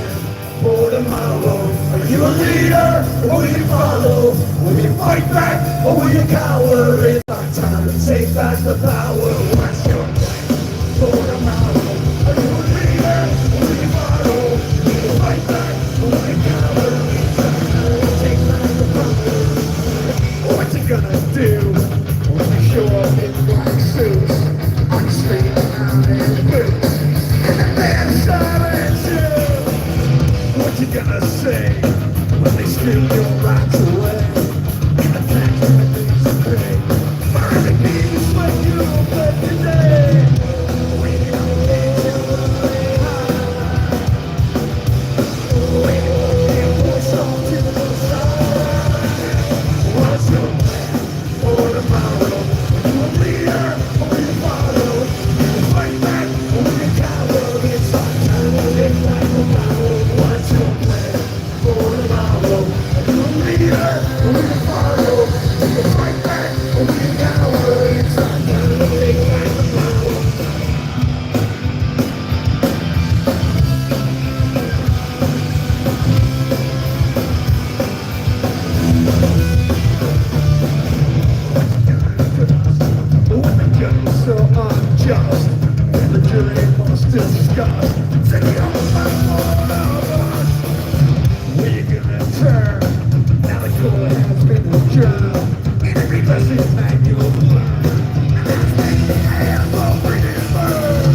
for tomorrow? Are you a leader or will you follow? Will you fight back or will you cower? It's our time to take back the power. What's your plan for tomorrow? Are you a leader or will you follow? Will you fight back or will you cower? It's our time to take back the power. What you gonna do when you show up in black suits on the street out in boots? And the man silence you. What you gonna say when they steal your rights away? In the tax and things you pay, burn the keys when you open today. We don't need you running high. We don't push on to the side. What's your plan for tomorrow? Are you a leader or will you follow? Will you fight back or will you cower? It's our time to take back the power. What's your plan for tomorrow? Are you a leader or will you follow? Will you fight back or will you cower? It's our time to take back the power. When the government's so unjust, and the jury must discuss, taking on the one of us. Where you gonna turn? Now the court has been adjourned. In every lesson that you'll learn, there's many hands over this burn.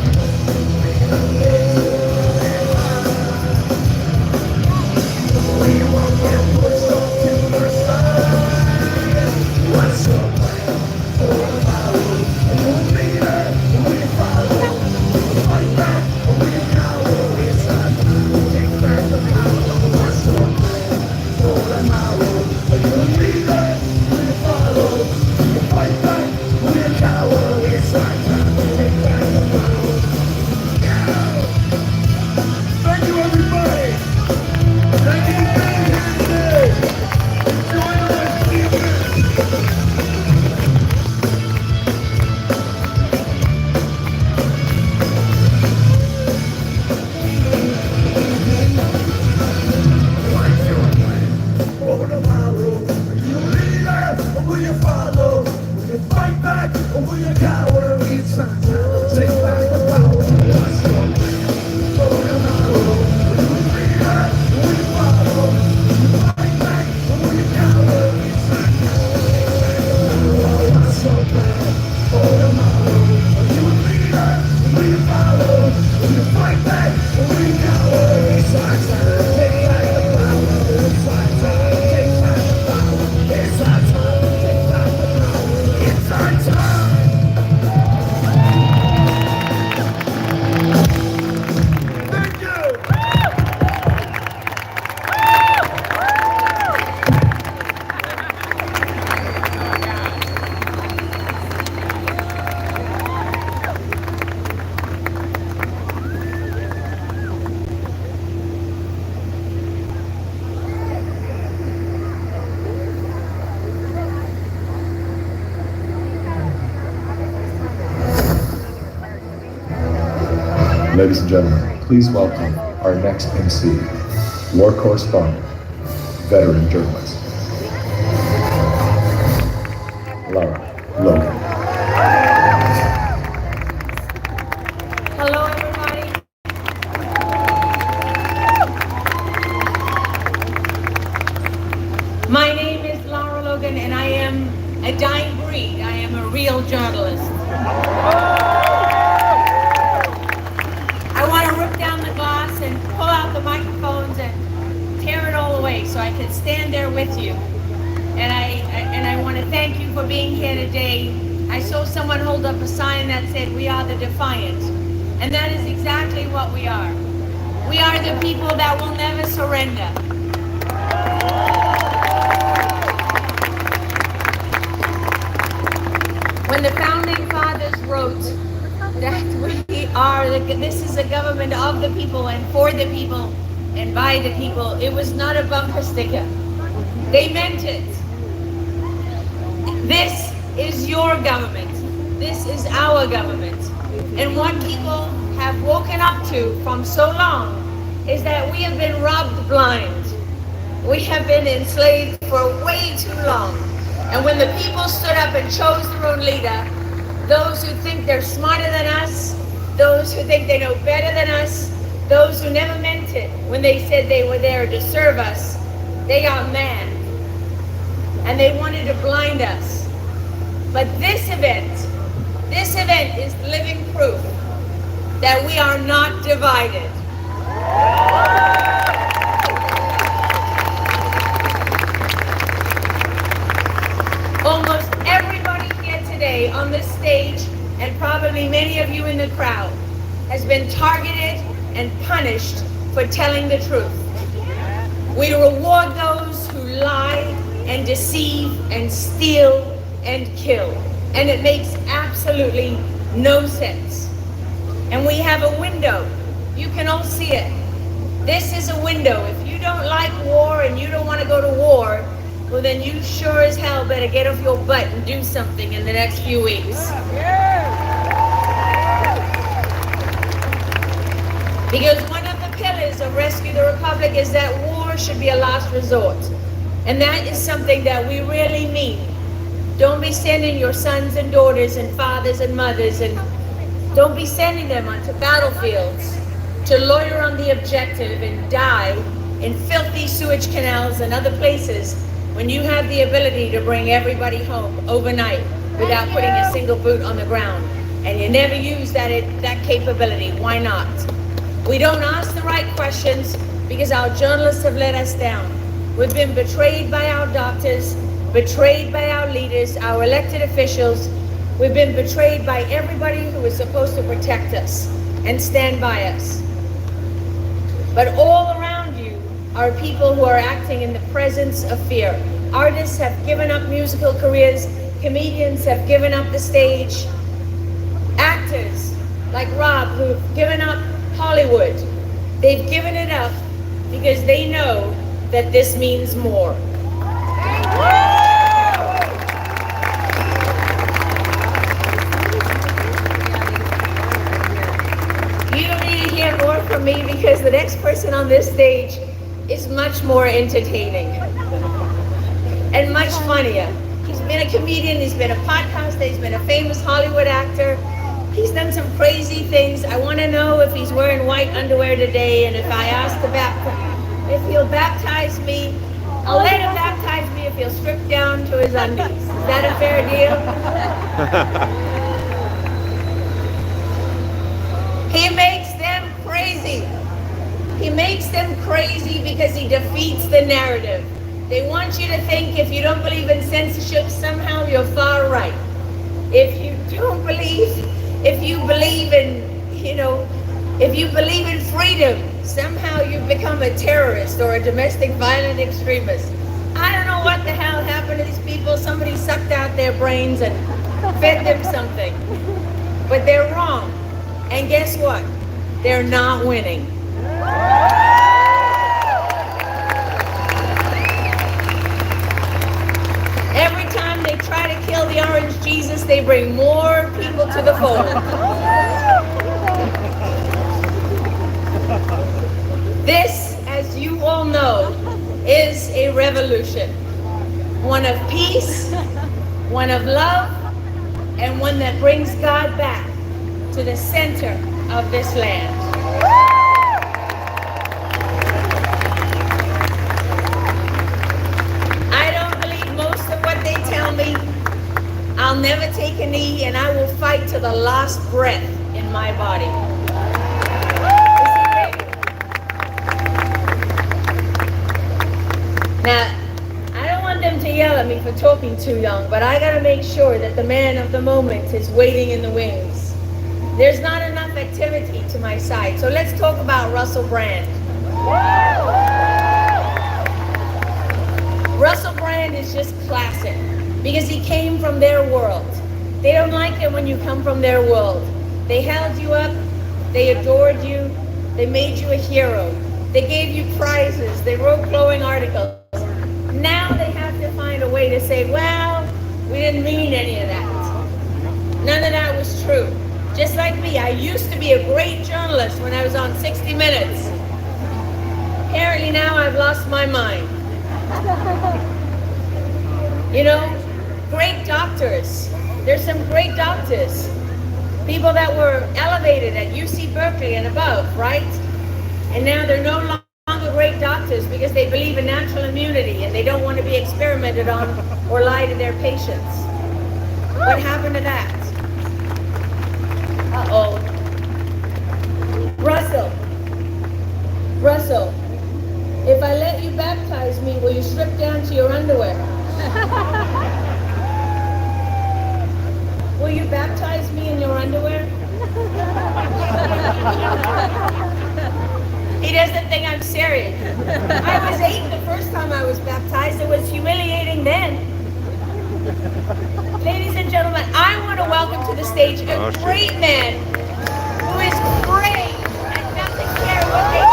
We won't get pushed off to the side. What's your plan for tomorrow? Are you a leader or will you follow? Will you fight back or will you cower? It's our time to take back the power. What's your plan for tomorrow? Are you a leader or will you follow? Will you fight back or will you cower? It's our time to take back the power. Yeah. Thank you, everybody. Thank you for being here today. Enjoy the rest of the event. What's your plan for tomorrow? Are you a leader or will you follow? Will you fight back or will you cower? It's time to take back the power. What's your plan for tomorrow? Are you a leader or will you follow? Will you fight back or will you cower? It's time to take back the power. What's your plan for tomorrow? Are you a leader or will you follow? Will you fight back or will you cower? It's our time to take back the power. It's our time to take back the power. It's our time to take back the power. It's our time. Thank you. Ladies and gentlemen, please welcome our next MC, war correspondent, veteran journalist, Lara Logan. Hello, everybody. My name is Lara Logan, and I am a dying breed. I am a real journalist. I want to rip down the glass and pull out the microphones and tear it all away so I can stand there with you. And I want to thank you for being here today. I saw someone hold up a sign that said, "We are the Defiant." And that is exactly what we are. We are the people that will never surrender. When the founding fathers wrote that this is a government of the people and for the people and by the people, it was not a bumper sticker. They meant it. This is your government. This is our government. And what people have woken up to from so long is that we have been robbed blind. We have been enslaved for way too long. And when the people stood up and chose their own leader, those who think they're smarter than us, those who think they know better than us, those who never meant it when they said they were there to serve us, they are mad. And they wanted to blind us. But this event is living proof that we are not divided. Almost everybody here today on this stage, and probably many of you in the crowd, has been targeted and punished for telling the truth. We reward those who lie and deceive and steal and kill. And it makes absolutely no sense. And we have a window. You can all see it. This is a window. If you don't like war and you don't want to go to war, well then you sure as hell better get off your butt and do something in the next few weeks. Because one of the pillars of Rescue the Republic is that war should be a last resort. And that is something that we really mean. Don't be sending your sons and daughters and fathers and mothers, and don't be sending them onto battlefields to loiter on the objective and die in filthy sewage canals and other places when you have the ability to bring everybody home overnight without putting a single boot on the ground. And you never use that capability. Why not? We don't ask the right questions because our journalists have let us down. We've been betrayed by our doctors, betrayed by our leaders, our elected officials. We've been betrayed by everybody who is supposed to protect us and stand by us. But all around you are people who are acting in the presence of fear. Artists have given up musical careers. Comedians have given up the stage. Actors like Rob, who've given up Hollywood, they've given it up because they know that this means more. You don't need to hear more from me because the next person on this stage is much more entertaining and much funnier. He's been a comedian, he's been a podcaster, he's been a famous Hollywood actor. He's done some crazy things. I want to know if he's wearing white underwear today, and if I ask if he'll baptize me, I'll let him baptize me if he'll strip down to his undies. Is that a fair deal? He makes them crazy. He makes them crazy because he defeats the narrative. They want you to think if you don't believe in censorship, somehow you're far right. If you believe in freedom, somehow you become a terrorist or a domestic violent extremist. I don't know what the hell happened to these people. Somebody sucked out their brains and fed them something. But they're wrong. And guess what? They're not winning. Every time they try to kill the orange Jesus, they bring more people to the fold. This, as you all know, is a revolution. One of peace, one of love, and one that brings God back to the center of this land. I don't believe most of what they tell me. I'll never take a knee, and I will fight to the last breath in my body. Now, I don't want them to yell at me for talking too young, but I gotta make sure that the man of the moment is waiting in the wings. There's not enough activity to my side, so let's talk about Russell Brand. Russell Brand is just classic because he came from their world. They don't like it when you come from their world. They held you up, they adored you, they made you a hero. They gave you prizes, they wrote glowing articles. Now they have to find a way to say, well, we didn't mean any of that. None of that was true. Just like me, I used to be a great journalist when I was on 60 Minutes. Apparently now I've lost my mind. You know, great doctors. There's some great doctors. People that were elevated at UC Berkeley and above, right? And now they're no longer great doctors because they believe in natural immunity and they don't want to be experimented on or lie to their patients. What happened to that? Uh-oh. Russell, if I let you baptize me, will you strip down to your underwear? Will you baptize me in your underwear? He doesn't think I'm serious. I was 8 the first time I was baptized. It was humiliating then. Ladies and gentlemen, I want to welcome to the stage a great man who is great and doesn't care what they say.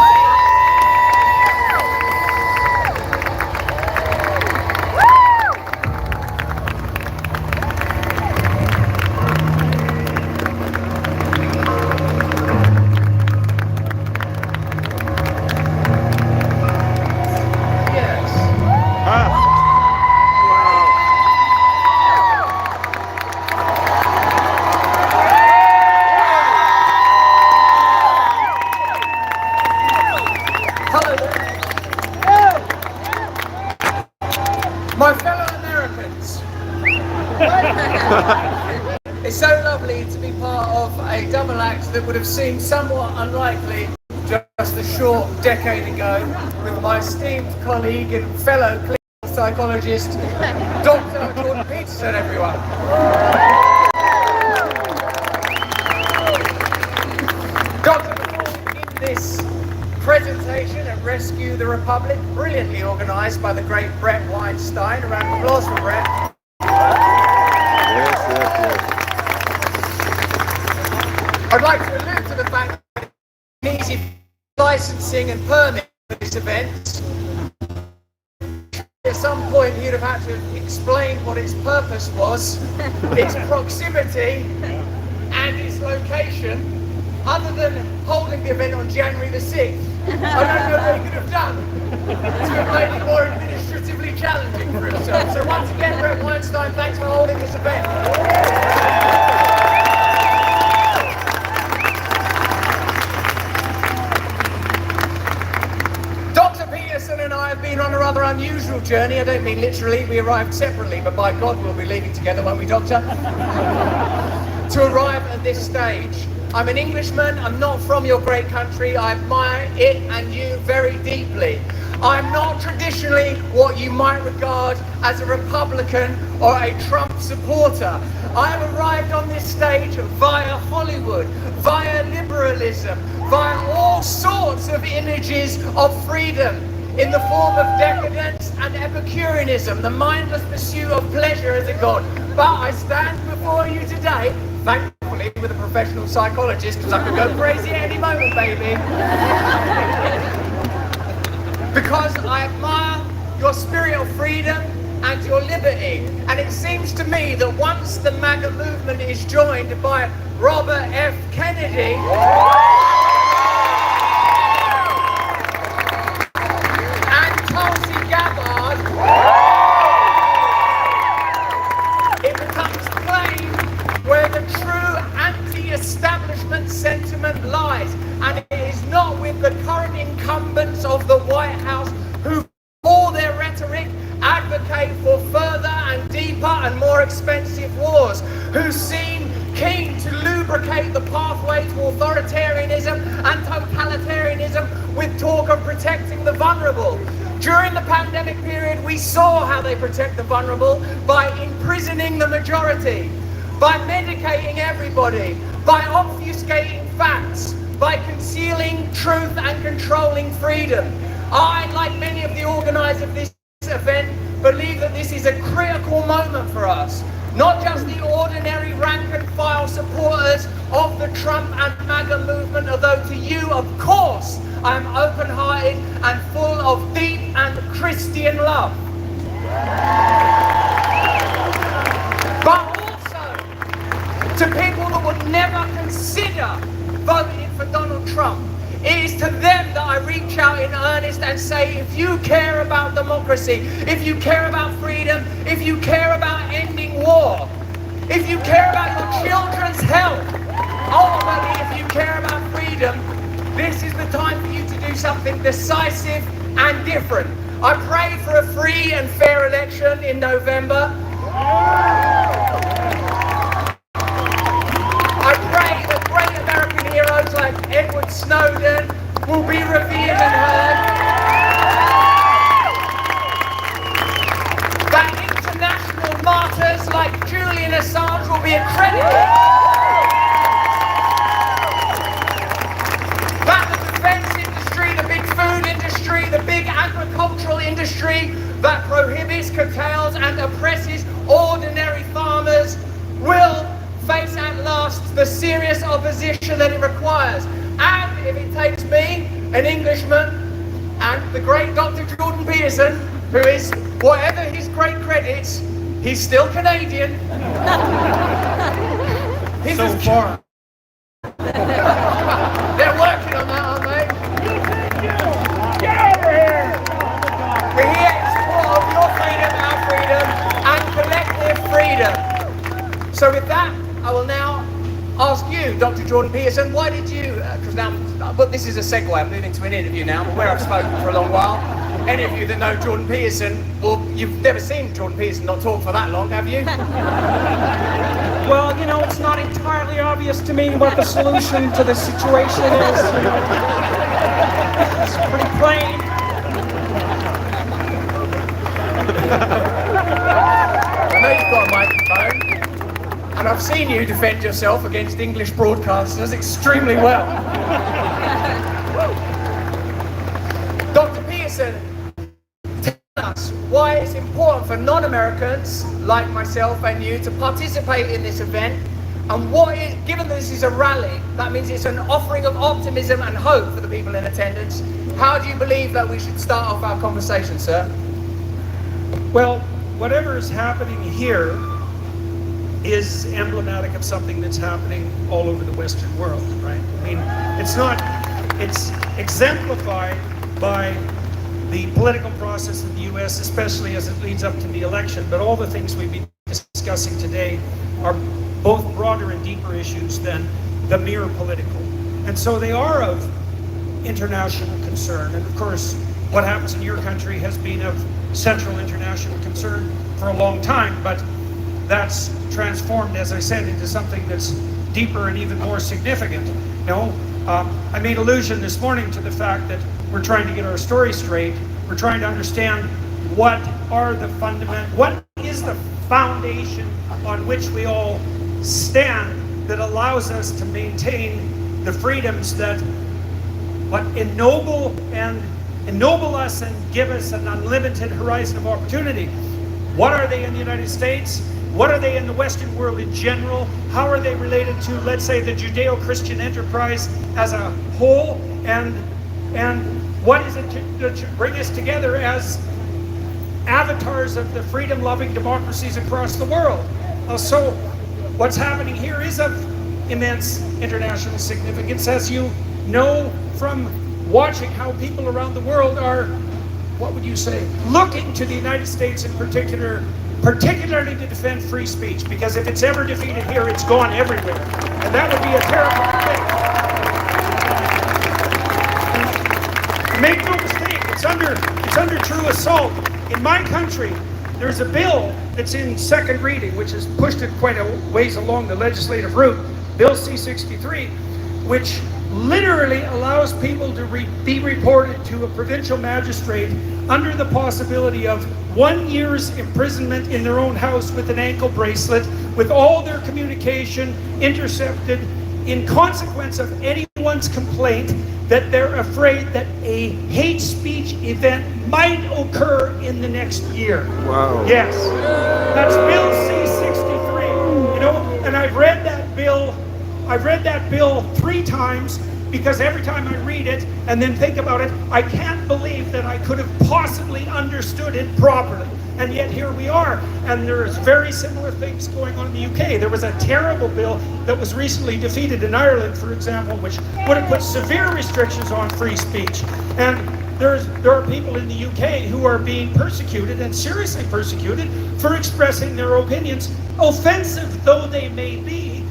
My fellow Americans, it's so lovely to be part of a double act that would have seemed somewhat unlikely just a short decade ago with my esteemed colleague and fellow clinical psychologist, Dr. Jordan Peterson, everyone. Dr. Before we begin this presentation at Rescue the Republic, brilliantly organised by the great Brett Weinstein. A round of applause for Brett. Yes. I'd like to allude to the fact that it's easy licensing and permit for this event. At some point he'd have had to explain what its purpose was, its proximity and its location. Other than holding the event on January the 6th, I don't know what he could have done to have made it more administratively challenging for himself. So once again, Brett Weinstein, thanks for holding this event. Dr. Peterson and I have been on a rather unusual journey. I don't mean literally, we arrived separately, but by God we'll be leaving together, won't we, Doctor? To arrive at this stage. I'm an Englishman, I'm not from your great country, I admire it and you very deeply. I'm not traditionally what you might regard as a Republican or a Trump supporter. I have arrived on this stage via Hollywood, via liberalism, via all sorts of images of freedom in the form of decadence and Epicureanism, the mindless pursuit of pleasure as a god. But I stand before you today, thankfully with a professional psychologist, because I could go crazy at any moment, baby. Because I admire your spirit of freedom and your liberty. And it seems to me that once the MAGA movement is joined by Robert F. Kennedy, and Tulsi Gabbard, it becomes plain where the true anti-establishment sentiment lies. And it is not with the current incumbents of the White House who, for their rhetoric, advocate for further and deeper and more expensive wars, who seem keen to lubricate the pathway to authoritarianism and totalitarianism with talk of protecting the vulnerable. During the pandemic period, we saw how they protect the vulnerable by imprisoning the majority, by medicating everybody, by obfuscating facts, by concealing truth and controlling freedom. I, like many of the organisers of this event, believe that this is a critical moment for us. Not just the ordinary rank and file supporters of the Trump and MAGA movement, although to you, of course, I am open-hearted and full of deep and Christian love. But also to people that would never consider voting for Donald Trump. It is to them that I reach out in earnest and say, if you care about democracy, if you care about freedom, if you care about ending war, if you care about your children's health, ultimately, if you care about freedom, this is the time for you to do something decisive and different. I pray for a free and fair election in November. I pray that great American heroes like Edward Snowden will be revered and heard. That international martyrs like Julian Assange will be accredited. That the defense industry, the big food industry, the big agricultural industry that prohibits, curtails and oppresses ordinary farmers will face at last the serious opposition that it requires. And if it takes me, an Englishman, and the great Dr. Jordan Peterson, who is, whatever his great credits, he's still Canadian. He's so far. They're working on that, aren't they? Get over here! We're here in support of your freedom, our freedom, and collective freedom. So with that, I will now ask you, Dr. Jordan Peterson, why did you, because now, but this is a segue, I'm moving to an interview now, where I've spoken for a long while. Any of you that know Jordan Peterson, well, you've never seen Jordan Peterson not talk for that long, have you? Well, you know, it's not entirely obvious to me what the solution to the situation is. It's pretty plain. I know you've got a microphone. And I've seen you defend yourself against English broadcasters extremely well. Dr. Peterson, tell us why it's important for non-Americans like myself and you to participate in this event, and what is, given that this is a rally, that means it's an offering of optimism and hope for the people in attendance. How do you believe that we should start off our conversation, sir? Well, whatever is happening here is emblematic of something that's happening all over the Western world, right? I mean, it's exemplified by the political process in the US, especially as it leads up to the election, but all the things we've been discussing today are both broader and deeper issues than the mere political. And so they are of international concern. And of course, what happens in your country has been of central international concern for a long time, but that's transformed, as I said, into something that's deeper and even more significant. You know, I made allusion this morning to the fact that we're trying to get our story straight. We're trying to understand what is the foundation on which we all stand that allows us to maintain the freedoms that ennoble us and give us an unlimited horizon of opportunity. What are they in the United States? What are they in the Western world in general? How are they related to, let's say, the Judeo-Christian enterprise as a whole? And what is it to bring us together as avatars of the freedom-loving democracies across the world? So what's happening here is of immense international significance, as you know from watching how people around the world are, what would you say, looking to the United States in particularly to defend free speech, because if it's ever defeated here, it's gone everywhere. And that would be a terrible thing. Make no mistake, it's under true assault. In my country, there's a bill that's in second reading, which has pushed it quite a ways along the legislative route, Bill C-63, which literally allows people to be reported to a provincial magistrate under the possibility of 1 year's imprisonment in their own house with an ankle bracelet, with all their communication intercepted in consequence of anyone's complaint that they're afraid that a hate speech event might occur in the next year. Wow. Yes. That's Bill C-63. You know, and I've read that bill 3 times, because every time I read it and then think about it, I can't believe that I could have possibly understood it properly. And yet here we are, and there's very similar things going on in the UK. There was a terrible bill that was recently defeated in Ireland, for example, which would have put severe restrictions on free speech. And there are people in the UK who are being persecuted, and seriously persecuted, for expressing their opinions, offensive though they may be,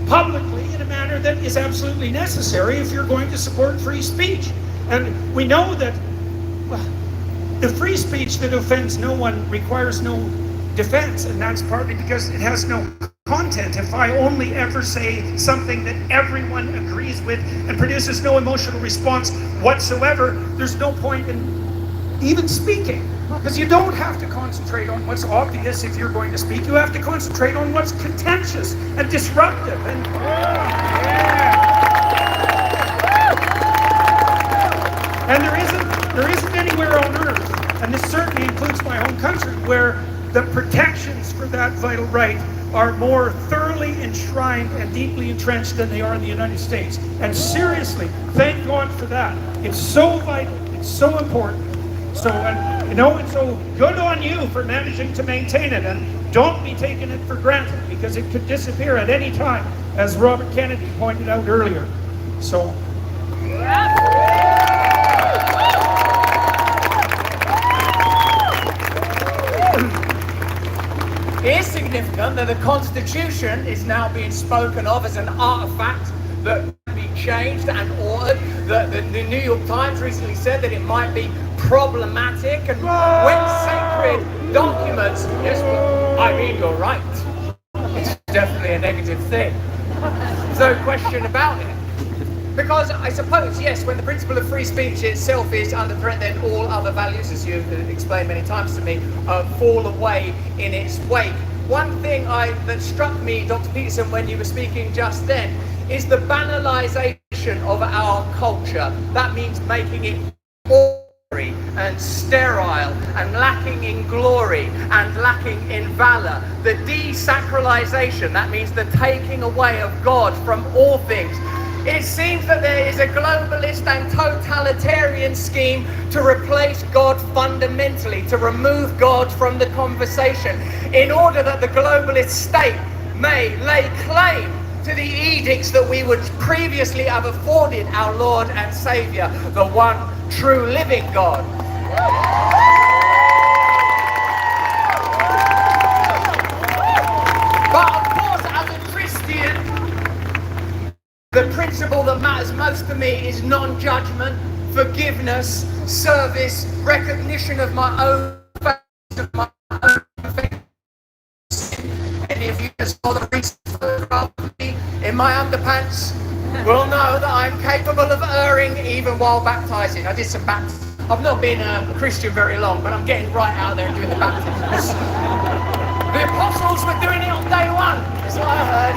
publicly in a manner that is absolutely necessary if you're going to support free speech. And we know that, well, the free speech that offends no one requires no defense, and that's partly because it has no content. If I only ever say something that everyone agrees with and produces no emotional response whatsoever, there's no point in even speaking. Because you don't have to concentrate on what's obvious if you're going to speak. You have to concentrate on what's contentious and disruptive. And there isn't anywhere on earth, and this certainly includes my home country, where the protections for that vital right are more thoroughly enshrined and deeply entrenched than they are in the United States. And seriously, thank God for that. It's so vital, it's so important. So, and so good on you for managing to maintain it, and don't be taking it for granted, because it could disappear at any time, as Robert Kennedy pointed out earlier. So. It is significant that the Constitution is now being spoken of as an artifact that can be changed and altered. The New York Times recently said that it might be problematic, and when sacred documents, yes, I mean, you're right. It's definitely a negative thing. There's no question about it. Because I suppose, yes, when the principle of free speech itself is under threat, then all other values, as you've explained many times to me, fall away in its wake. One thing that struck me, Dr. Peterson, when you were speaking just then, is the banalization of our culture. That means making it ordinary and sterile and lacking in glory and lacking in valor. The desacralization, that means the taking away of God from all things. It seems that there is a globalist and totalitarian scheme to replace God fundamentally, to remove God from the conversation, in order that the globalist state may lay claim to the edicts that we would previously have afforded our Lord and Savior, the one true living God. But of course, as a Christian, the principle that matters most to me is non-judgment, forgiveness, service, recognition of my own faith, of my own faith. Any of you just saw the recent photograph of me in my underpants will know that I'm capable of erring even while baptizing. I did some baptism. I've not been a Christian very long, but I'm getting right out there and doing the baptisms. The apostles were doing it on day one, that's what I heard.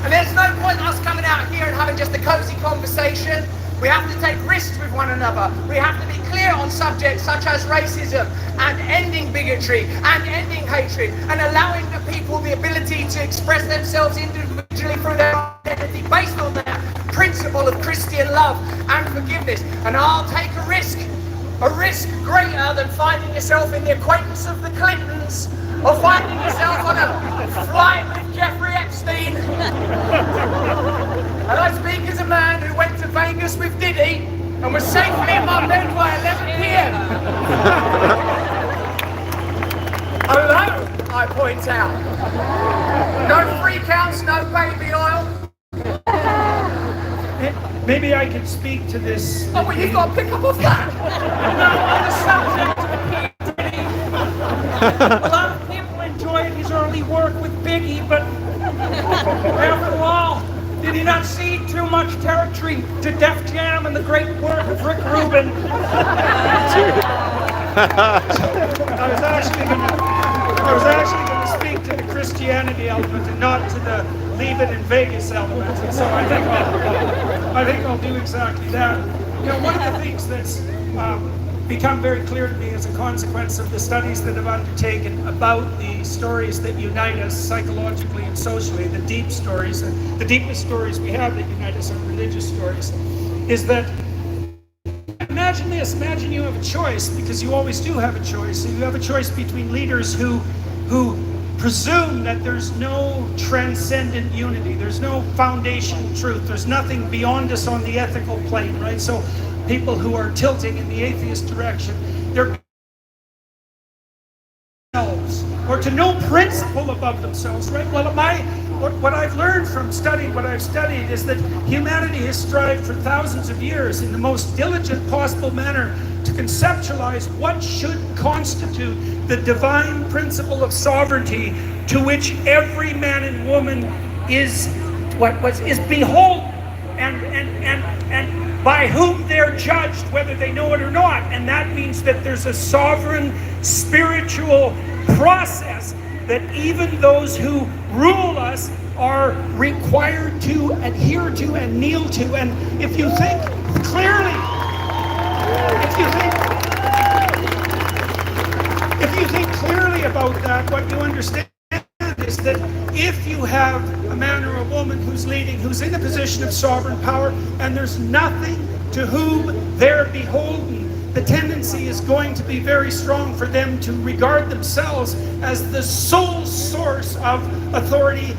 And there's no point us coming out here and having just a cozy conversation. We have to take risks with one another. We have to be clear on subjects such as racism and ending bigotry and ending hatred and allowing the people the ability to express themselves individually through their identity based on their principle of Christian love and forgiveness. And I'll take a risk greater than finding yourself in the acquaintance of the Clintons or finding yourself on a flight with Jeffrey Epstein. And I speak as a man who went to Vegas with Diddy and was safely in my bed by 11 p.m. Alone, I point out. No freakouts, no baby oil. Maybe I could speak to this. Oh, well, you've got to pick up off that. No, on the subject of a lot of people enjoyed his early work with Biggie, but after all, did he not cede too much territory to Def Jam and the great work of Rick Rubin? I was actually going to speak to the Christianity element and not to the leave it in Vegas element, and so I think I'll do exactly that. You know, one of the things that's become very clear to me as a consequence of the studies that I've undertaken about the stories that unite us psychologically and socially, the deep stories, and the deepest stories we have that unite us are religious stories, is that imagine this, imagine you have a choice, because you always do have a choice. So you have a choice between leaders who presume that there's no transcendent unity, there's no foundational truth, there's nothing beyond us on the ethical plane, right? So people who are tilting in the atheist direction, they're or to no principle above themselves, right? Well, what I've learned from studying what I've studied is that humanity has strived for thousands of years in the most diligent possible manner to conceptualize what should constitute the divine principle of sovereignty to which every man and woman is beholden and by whom they're judged, whether they know it or not. And that means that there's a sovereign spiritual process that even those who rule us are required to adhere to and kneel to. And if you think clearly, if you think clearly about that, what you understand is that if you have a man or a woman who's leading, who's in a position of sovereign power, and there's nothing to whom they're beholden, the tendency is going to be very strong for them to regard themselves as the sole source of authority,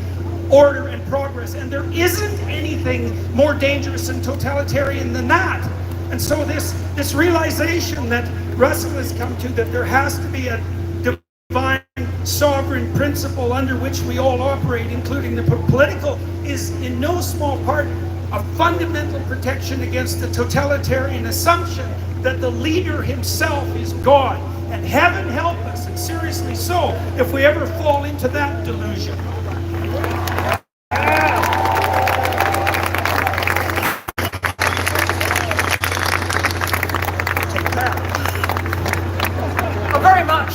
order, and progress. And there isn't anything more dangerous and totalitarian than that. And so this realization that Russell has come to, that there has to be a divine sovereign principle under which we all operate, including the political, is in no small part a fundamental protection against the totalitarian assumption that the leader himself is God. And heaven help us, and seriously so, if we ever fall into that delusion. I'm very much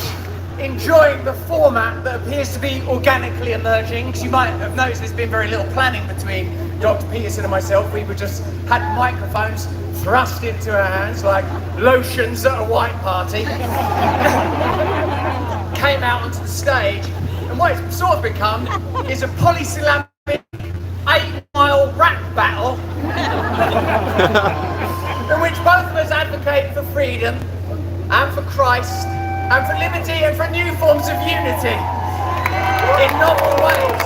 enjoying the format that appears to be organically emerging, because you might have noticed there's been very little planning between Dr. Peterson and myself. We just had microphones thrust into our hands like lotions at a white party. Came out onto the stage, and what it's sort of become is a polysyllabic 8-mile rap battle in which both of us advocate for freedom and for Christ and for liberty and for new forms of unity in novel ways,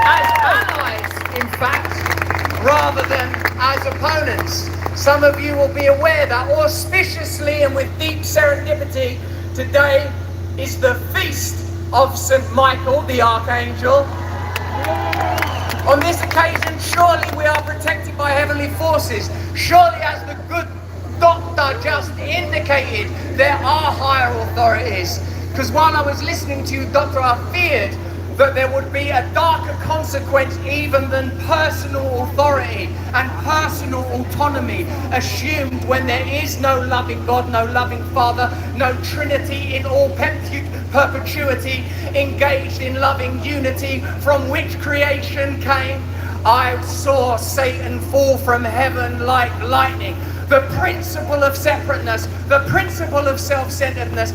as allies, in fact, rather than as opponents. Some of you will be aware that auspiciously and with deep serendipity, today is the feast of St. Michael, the Archangel. On this occasion, surely we are protected by heavenly forces. Surely, as the good doctor just indicated, there are higher authorities. Because while I was listening to you, Doctor, I feared that there would be a darker consequence even than personal authority and personal autonomy assumed when there is no loving God, no loving Father, no Trinity in all perpetuity, engaged in loving unity from which creation came. I saw Satan fall from heaven like lightning. The principle of separateness, the principle of self-centeredness,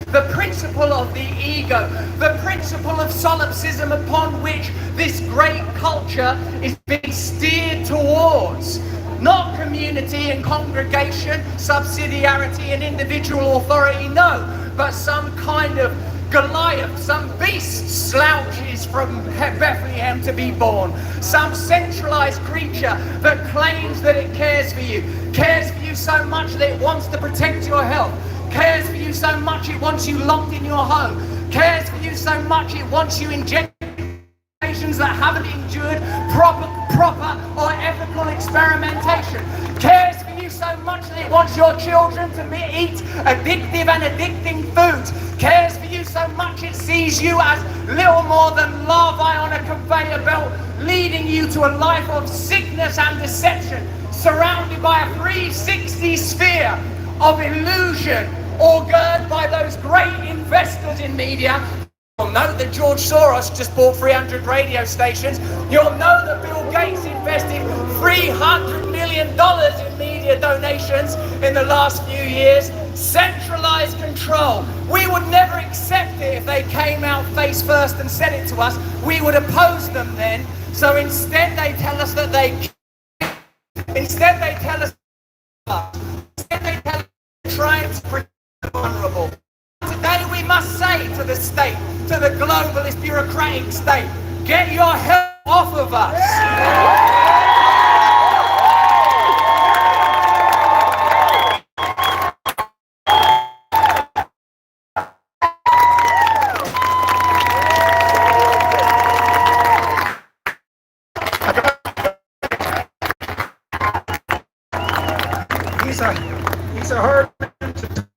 the principle of the ego, the principle of solipsism upon which this great culture is being steered towards. Not community and congregation, subsidiarity and individual authority, no, but some kind of Goliath, some beast slouches from Bethlehem to be born. Some centralized creature that claims that it cares for you so much that it wants to protect your health, cares for you so much it wants you locked in your home, cares for you so much it wants you injected that haven't endured proper or ethical experimentation, cares for you so much that it wants your children to eat addictive and addicting foods, cares for you so much it sees you as little more than larvae on a conveyor belt, leading you to a life of sickness and deception, surrounded by a 360 sphere of illusion, augured by those great investors in media. You'll know that George Soros just bought 300 radio stations. You'll know that Bill Gates invested $300 million in media media donations in the last few years. Centralized control. We would never accept it if they came out face first and said it to us. We would oppose them then. So instead they tell us that instead they tell us trying to protect the vulnerable. Today we must say to the state, to the globalist bureaucratic state, get your help off of us. He's a hard man to talk.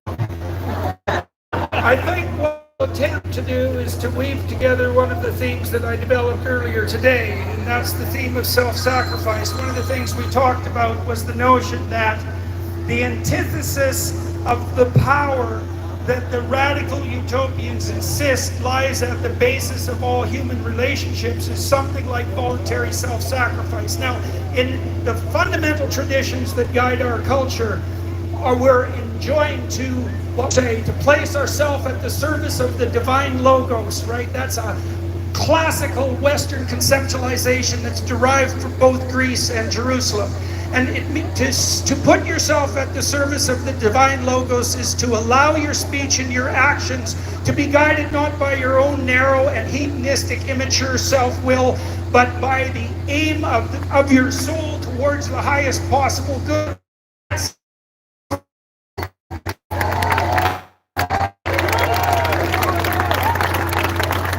I think what we'll attempt to do is to weave together one of the themes that I developed earlier today, and that's the theme of self-sacrifice. One of the things we talked about was the notion that the antithesis of the power that the radical utopians insist lies at the basis of all human relationships is something like voluntary self-sacrifice. Now, in the fundamental traditions that guide our culture, we're enjoined to place ourselves at the service of the divine logos, right? That's a classical Western conceptualization that's derived from both Greece and Jerusalem. And to put yourself at the service of the divine logos is to allow your speech and your actions to be guided not by your own narrow and hedonistic, immature self-will, but by the aim of your soul towards the highest possible good.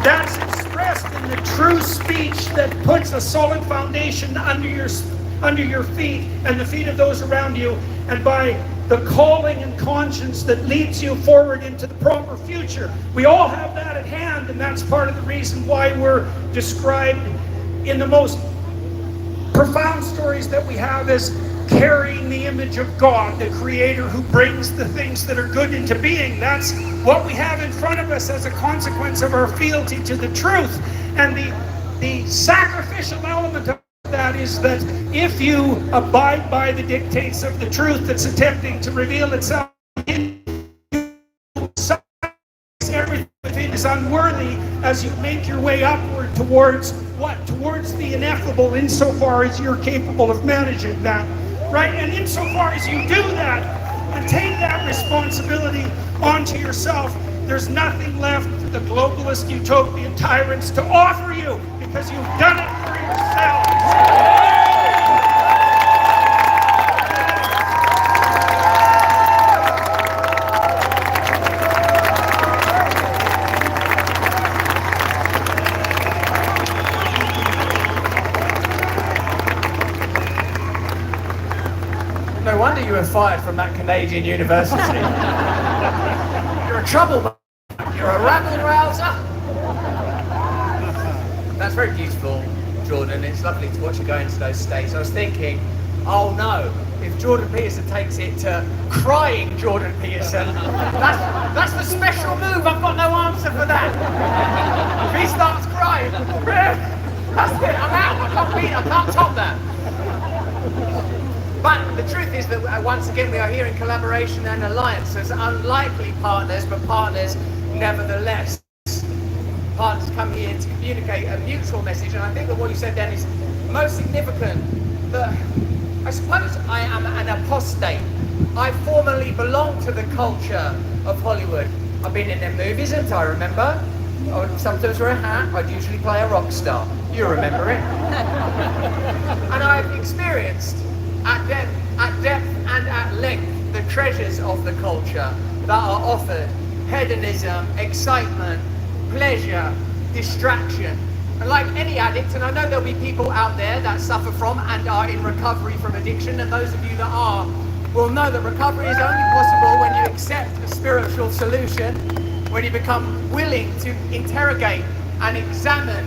That's expressed in the true speech that puts a solid foundation under your feet and the feet of those around you, and by the calling and conscience that leads you forward into the proper future. We all have that at hand, and that's part of the reason why we're described in the most profound stories that we have as carrying the image of God, the Creator who brings the things that are good into being. That's what we have in front of us as a consequence of our fealty to the truth. And the sacrificial element of that is that if you abide by the dictates of the truth that's attempting to reveal itself in you, everything within is unworthy as you make your way upward towards what? Towards the ineffable, insofar as you're capable of managing that, right? And insofar as you do that and take that responsibility onto yourself, there's nothing left for the globalist utopian tyrants to offer you, because you've done it for yourselves. No wonder you were fired from that Canadian university. You're a troublemaker. You're a rabble rouser. That's very beautiful, Jordan. It's lovely to watch you go into those states. I was thinking, oh no, if Jordan Peterson takes it to crying Jordan Peterson, that's the special move. I've got no answer for that. If he starts crying, that's it, I'm out. I can't top that. But the truth is that once again we are here in collaboration and alliance as unlikely partners, but partners nevertheless. Partners come here to communicate a mutual message, and I think that what you said then is most significant. That I suppose I am an apostate. I formerly belonged to the culture of Hollywood. I've been in their movies, and I remember. I would sometimes wear a hat. I'd usually play a rock star. You remember it. And I've experienced at depth and at length the treasures of the culture that are offered: hedonism, excitement, pleasure, distraction. And like any addict, and I know there'll be people out there that suffer from and are in recovery from addiction, and those of you that are will know that recovery is only possible when you accept a spiritual solution, when you become willing to interrogate and examine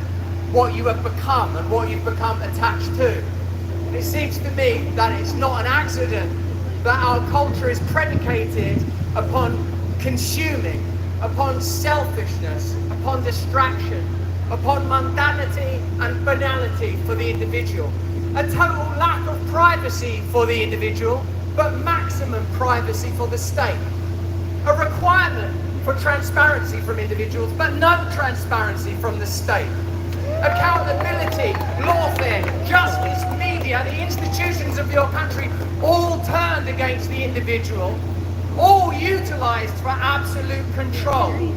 what you have become and what you've become attached to. And it seems to me that it's not an accident that our culture is predicated upon consuming, upon selfishness, upon distraction, upon mundanity and banality for the individual, a total lack of privacy for the individual, but maximum privacy for the state. A requirement for transparency from individuals, but no transparency from the state. Accountability, lawfare, justice, media, the institutions of your country, all turned against the individual, all utilized for absolute control.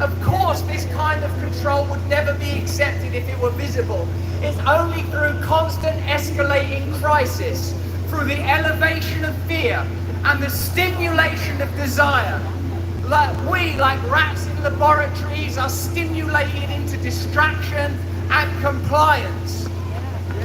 Of course, this kind of control would never be accepted if it were visible. It's only through constant escalating crisis, through the elevation of fear and the stimulation of desire, like rats in laboratories, are stimulated into distraction and compliance.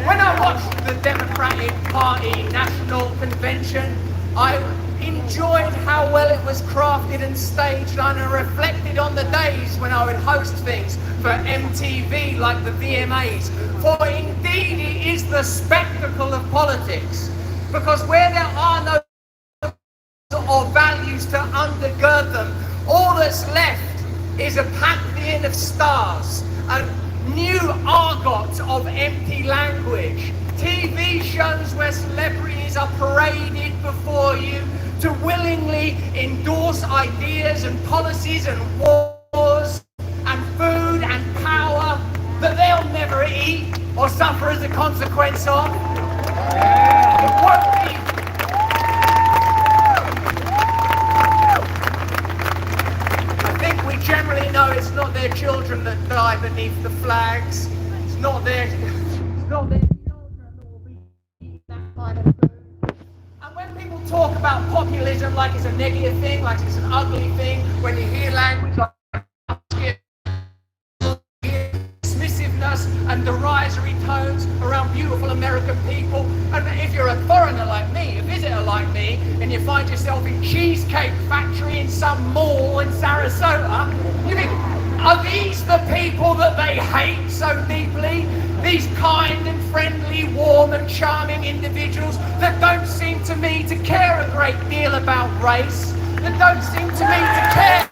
When I watched the Democratic Party National Convention, I enjoyed how well it was crafted and staged, and I reflected on the days when I would host things for MTV like the VMAs. For indeed it is the spectacle of politics, because where there are no or values to undergird them, all that's left is a pantheon of stars, a new argot of empty language. TV shows where celebrities are paraded before you to willingly endorse ideas and policies and wars and food and power that they'll never eat or suffer as a consequence of. Generally know it's not their children that die beneath the flags. It's not their children that will be eating that kind of food. And when people talk about populism like it's a negative thing, like it's an ugly thing, when you hear language like dismissiveness and derisory tones around beautiful American people, and if you're a foreigner like me, a visitor like me, and you find yourself in Cheesecake Factory in some mall in Sarasota, you think, are these the people that they hate so deeply? These kind and friendly, warm and charming individuals that don't seem to me to care a great deal about race, that don't seem to me to care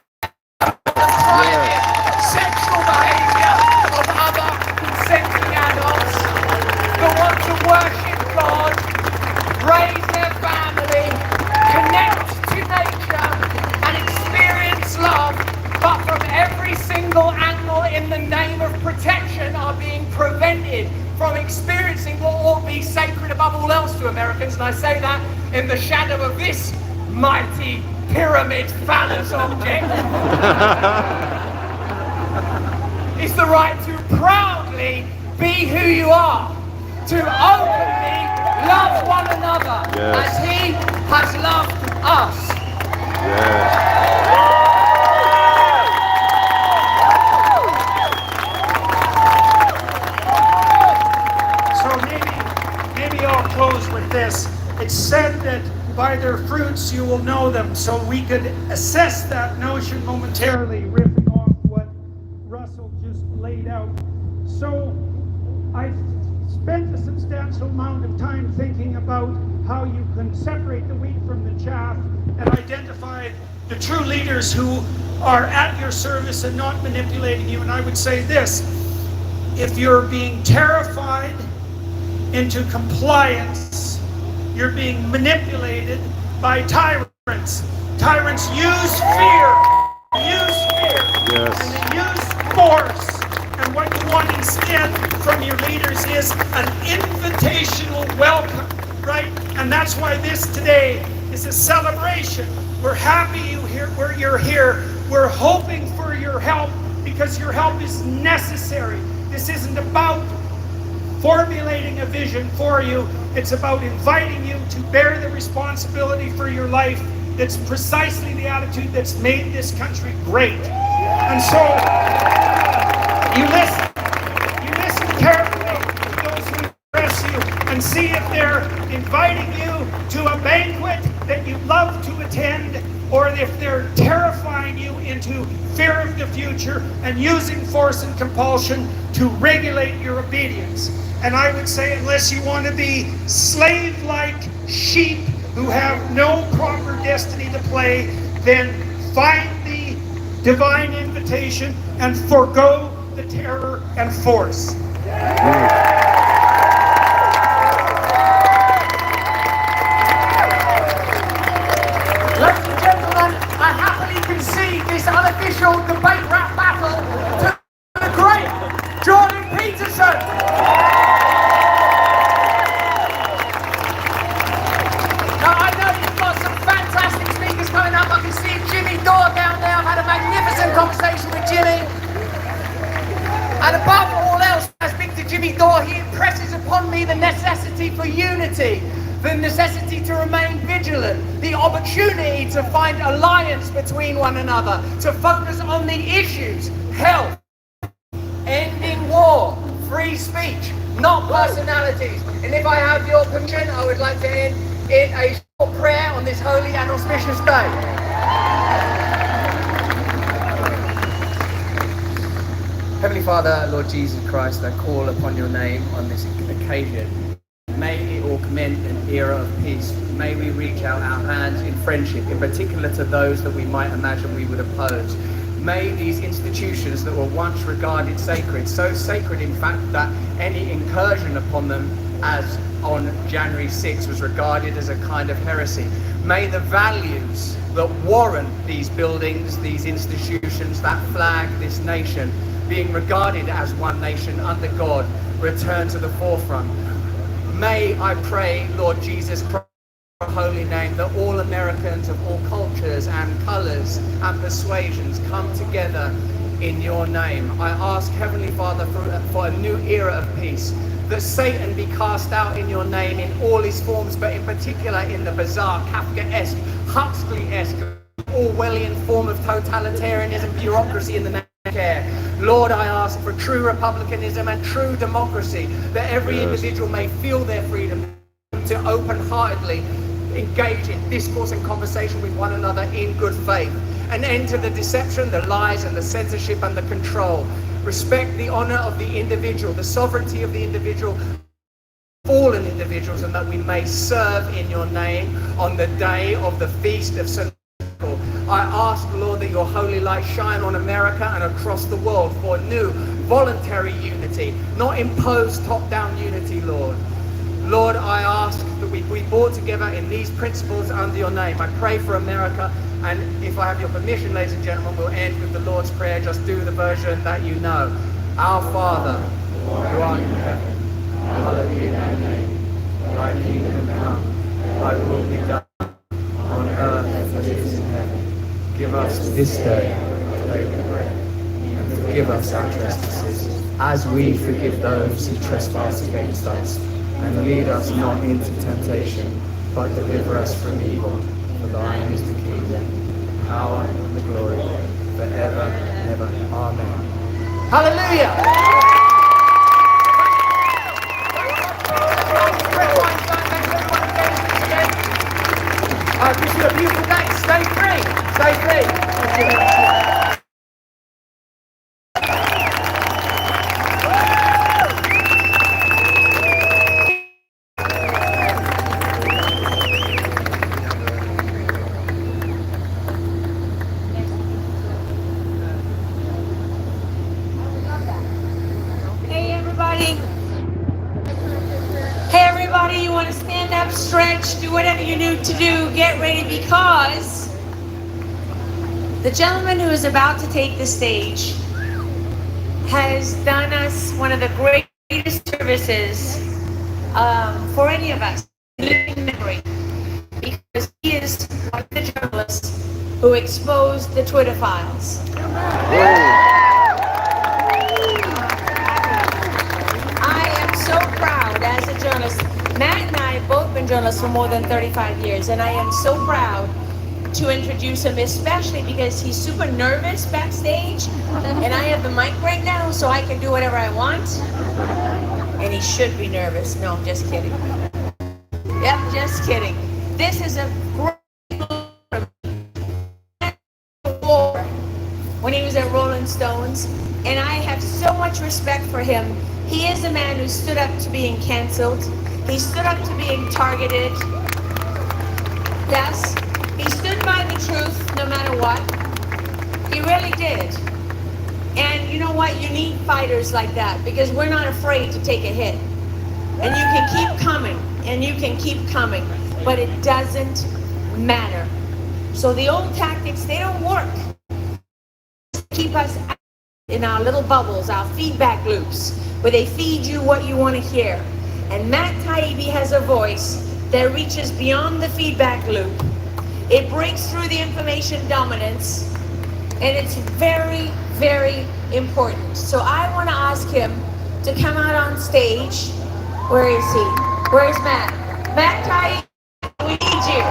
about the private sexual behavior of other consenting adults, that want to worship God, raise their family, connect to nature and experience love, but from every single angle in the name of protection are being prevented from experiencing what ought to be sacred above all else to Americans. And I say that in the shadow of this mighty pyramid phallus object. It's the right to proudly be who you are, to openly love one another as he has loved us. So maybe I'll close with this. It's said that by their fruits you will know them. So we could assess that notion momentarily, riffing off what Russell just laid out. So I spent a substantial amount of time thinking about how you can separate the wheat from the chaff and identify the true leaders who are at your service and not manipulating you. And I would say this: if you're being terrified into compliance, you're being manipulated by tyrants. Tyrants use fear, and they use force. And what you want instead from your leaders is an invitational welcome, right? And that's why this today is a celebration. We're happy you're here. We're hoping for your help because your help is necessary. This isn't about formulating a vision for you. It's about inviting you to bear the responsibility for your life. That's precisely the attitude that's made this country great. And so you listen carefully to those who address you and see if they're inviting you to a banquet that you love to attend, or if they're terrifying you into fear of the future and using force and compulsion to regulate your obedience. And I would say, unless you want to be slave-like sheep who have no proper destiny to play, then find the divine invitation and forgo the terror and force. official debate rap battle to the great Jordan Peterson. Now I know you've got some fantastic speakers coming up. I can see Jimmy Dore down there. I've had a magnificent conversation with Jimmy. And above all else, when I speak to Jimmy Dore, he impresses upon me the necessity for unity, the necessity to remain vigilant, the opportunity to find alliance between one another, to focus on the issues: health, ending war, free speech, not personalities. And if I have your permission, I would like to end in a short prayer on this holy and auspicious day. Heavenly Father, Lord Jesus Christ, I call upon your name on this occasion. May it augment an era of peace. May we reach out our hands in friendship, in particular to those that we might imagine we would oppose. May these institutions that were once regarded sacred, so sacred in fact that any incursion upon them, as on January 6, was regarded as a kind of heresy. May the values that warrant these buildings, these institutions, that flag, this nation, being regarded as one nation under God, return to the forefront. May I pray, Lord Jesus Christ, in your holy name, that all Americans of all cultures and colours and persuasions come together in your name. I ask, Heavenly Father, for a new era of peace, that Satan be cast out in your name in all his forms, but in particular in the bizarre, Kafkaesque, Huxley-esque, Orwellian form of totalitarianism, bureaucracy in the name of care. Lord, I ask for true republicanism and true democracy, that every individual may feel their freedom to open-heartedly engage in discourse and conversation with one another in good faith, and end to the deception, the lies, and the censorship and the control. Respect the honor of the individual, the sovereignty of the individual, fallen individuals, and that we may serve in your name on the day of the feast of St. I ask, Lord, that your holy light shine on America and across the world for new voluntary unity, not imposed top-down unity, Lord. Lord, I ask that we be brought together in these principles under your name. I pray for America, and if I have your permission, ladies and gentlemen, we'll end with the Lord's Prayer. Just do the version that you know. Our Father, who art in heaven, hallowed be thy name. Thy kingdom come, thy will be done on earth as it is in heaven. Give us this day our daily bread, and forgive us our trespasses, as we forgive those who trespass against us. And lead us not into temptation, but deliver us from evil. For thine is the kingdom, the power, and the glory, forever and ever. Amen. Hallelujah! I wish you a beautiful day. Stay free. Stay free. Hey everybody, you want to stand up, stretch, do whatever you need to do, get ready, because the gentleman who is about to take the stage has done us one of the greatest services for any of us in living memory, because he is one of the journalists who exposed the Twitter files. So proud as a journalist. Matt and I have both been journalists for more than 35 years, and I am so proud to introduce him, especially because he's super nervous backstage, and I have the mic right now, so I can do whatever I want, and he should be nervous. No, I'm just kidding. Yep, just kidding. This is a great war when he was at Rolling Stones, and I have so much respect for him. He is a man who stood up to being canceled. He stood up to being targeted. Yes, he stood by the truth no matter what. He really did. And you know what? You need fighters like that, because we're not afraid to take a hit. And you can keep coming, and you can keep coming, but it doesn't matter. So the old tactics, they don't work. keep us in our little bubbles, our feedback loops, where they feed you what you want to hear. And Matt Taibbi has a voice that reaches beyond the feedback loop. It breaks through the information dominance, and it's very, very important. So I want to ask him to come out on stage. Where is he? Where's Matt? Matt Taibbi, we need you.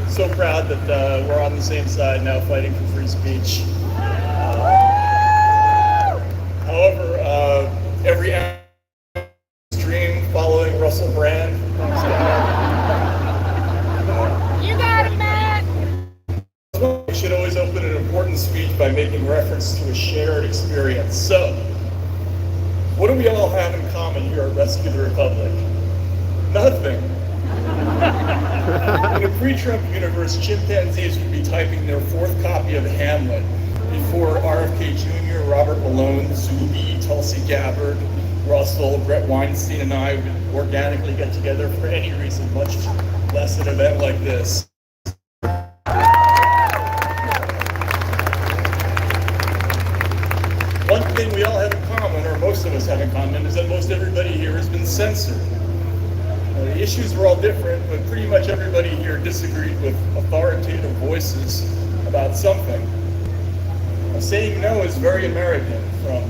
So proud that we're on the same side now fighting for free speech. However, every stream following Russell Brand comes down. You got it, Matt! We should always open an important speech by making reference to a shared experience. So, what do we all have in common here at Rescue the Republic? Nothing. In a pre-Trump universe, chimpanzees would be typing their fourth copy of Hamlet before RFK Jr., Robert Malone, Zuby, Tulsi Gabbard, Russell, Brett Weinstein, and I would organically get together for any reason, much less an event like this. One thing we all have in common, or most of us have in common, is that most everybody here has been censored. The issues were all different, but pretty much everybody here disagreed with authoritative voices about something. Saying no is very American, from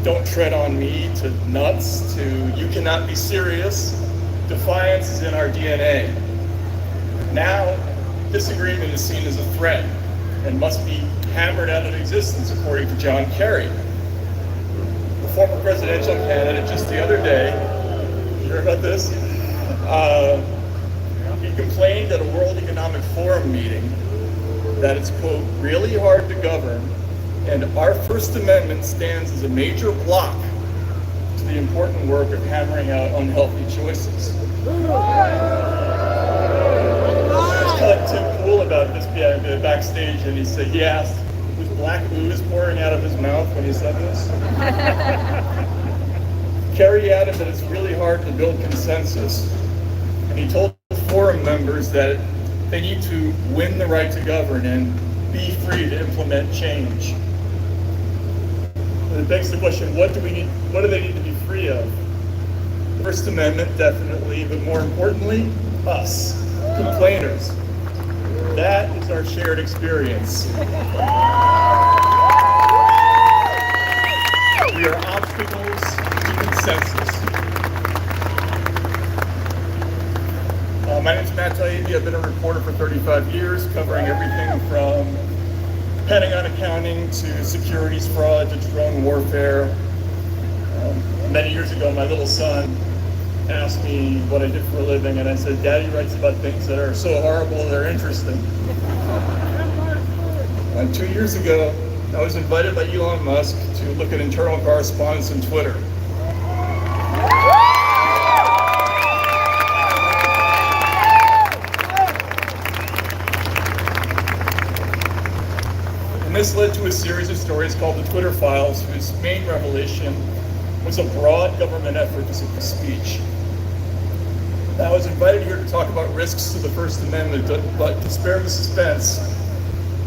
don't tread on me to nuts to you cannot be serious. Defiance is in our DNA. Now, disagreement is seen as a threat and must be hammered out of existence, according to John Kerry, the former presidential candidate. Just the other day, you heard about this? He complained at a World Economic Forum meeting that it's, quote, really hard to govern, and our First Amendment stands as a major block to the important work of hammering out unhealthy choices. I was telling Tim Pool about this backstage, and he asked, was black ooze pouring out of his mouth when he said this? Kerry added that it's really hard to build consensus. And he told the forum members that they need to win the right to govern and be free to implement change. And it begs the question, what do they need to be free of? First Amendment, definitely, but more importantly, us, complainers. That is our shared experience. We are obstacles to consensus. My name is Matt Taibbi. I've been a reporter for 35 years, covering everything from Pentagon accounting to securities fraud to drone warfare. Many years ago, my little son asked me what I did for a living, and I said, Daddy writes about things that are so horrible they're interesting. And 2 years ago, I was invited by Elon Musk to look at internal correspondence on Twitter. And this led to a series of stories called the Twitter Files, whose main revelation was a broad government effort to suppress speech. Now, I was invited here to talk about risks to the First Amendment, but to spare the suspense,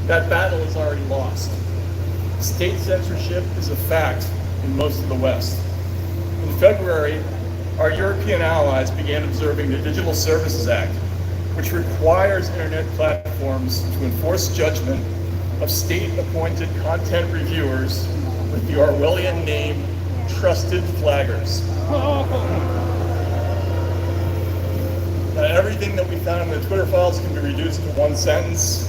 that battle is already lost. State censorship is a fact in most of the West. In February, our European allies began observing the Digital Services Act, which requires internet platforms to enforce judgment of state-appointed content reviewers with the Orwellian name, trusted flaggers. Now, everything that we found in the Twitter files can be reduced to one sentence: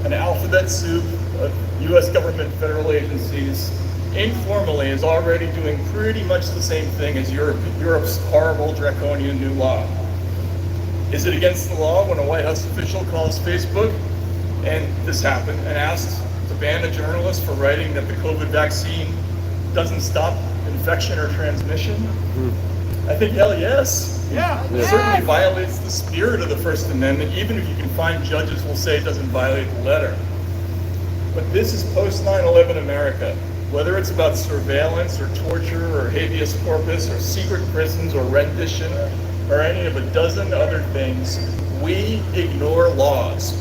an alphabet soup of U.S. government federal agencies informally is already doing pretty much the same thing as Europe's horrible draconian new law. Is it against the law when a White House official calls Facebook, and this happened, and asked to ban a journalist for writing that the COVID vaccine doesn't stop infection or transmission? I think hell yes. Yeah. It certainly violates the spirit of the First Amendment, even if you can find judges will say it doesn't violate the letter. But this is post 9/11 America. Whether it's about surveillance or torture or habeas corpus or secret prisons or rendition or any of a dozen other things, we ignore laws.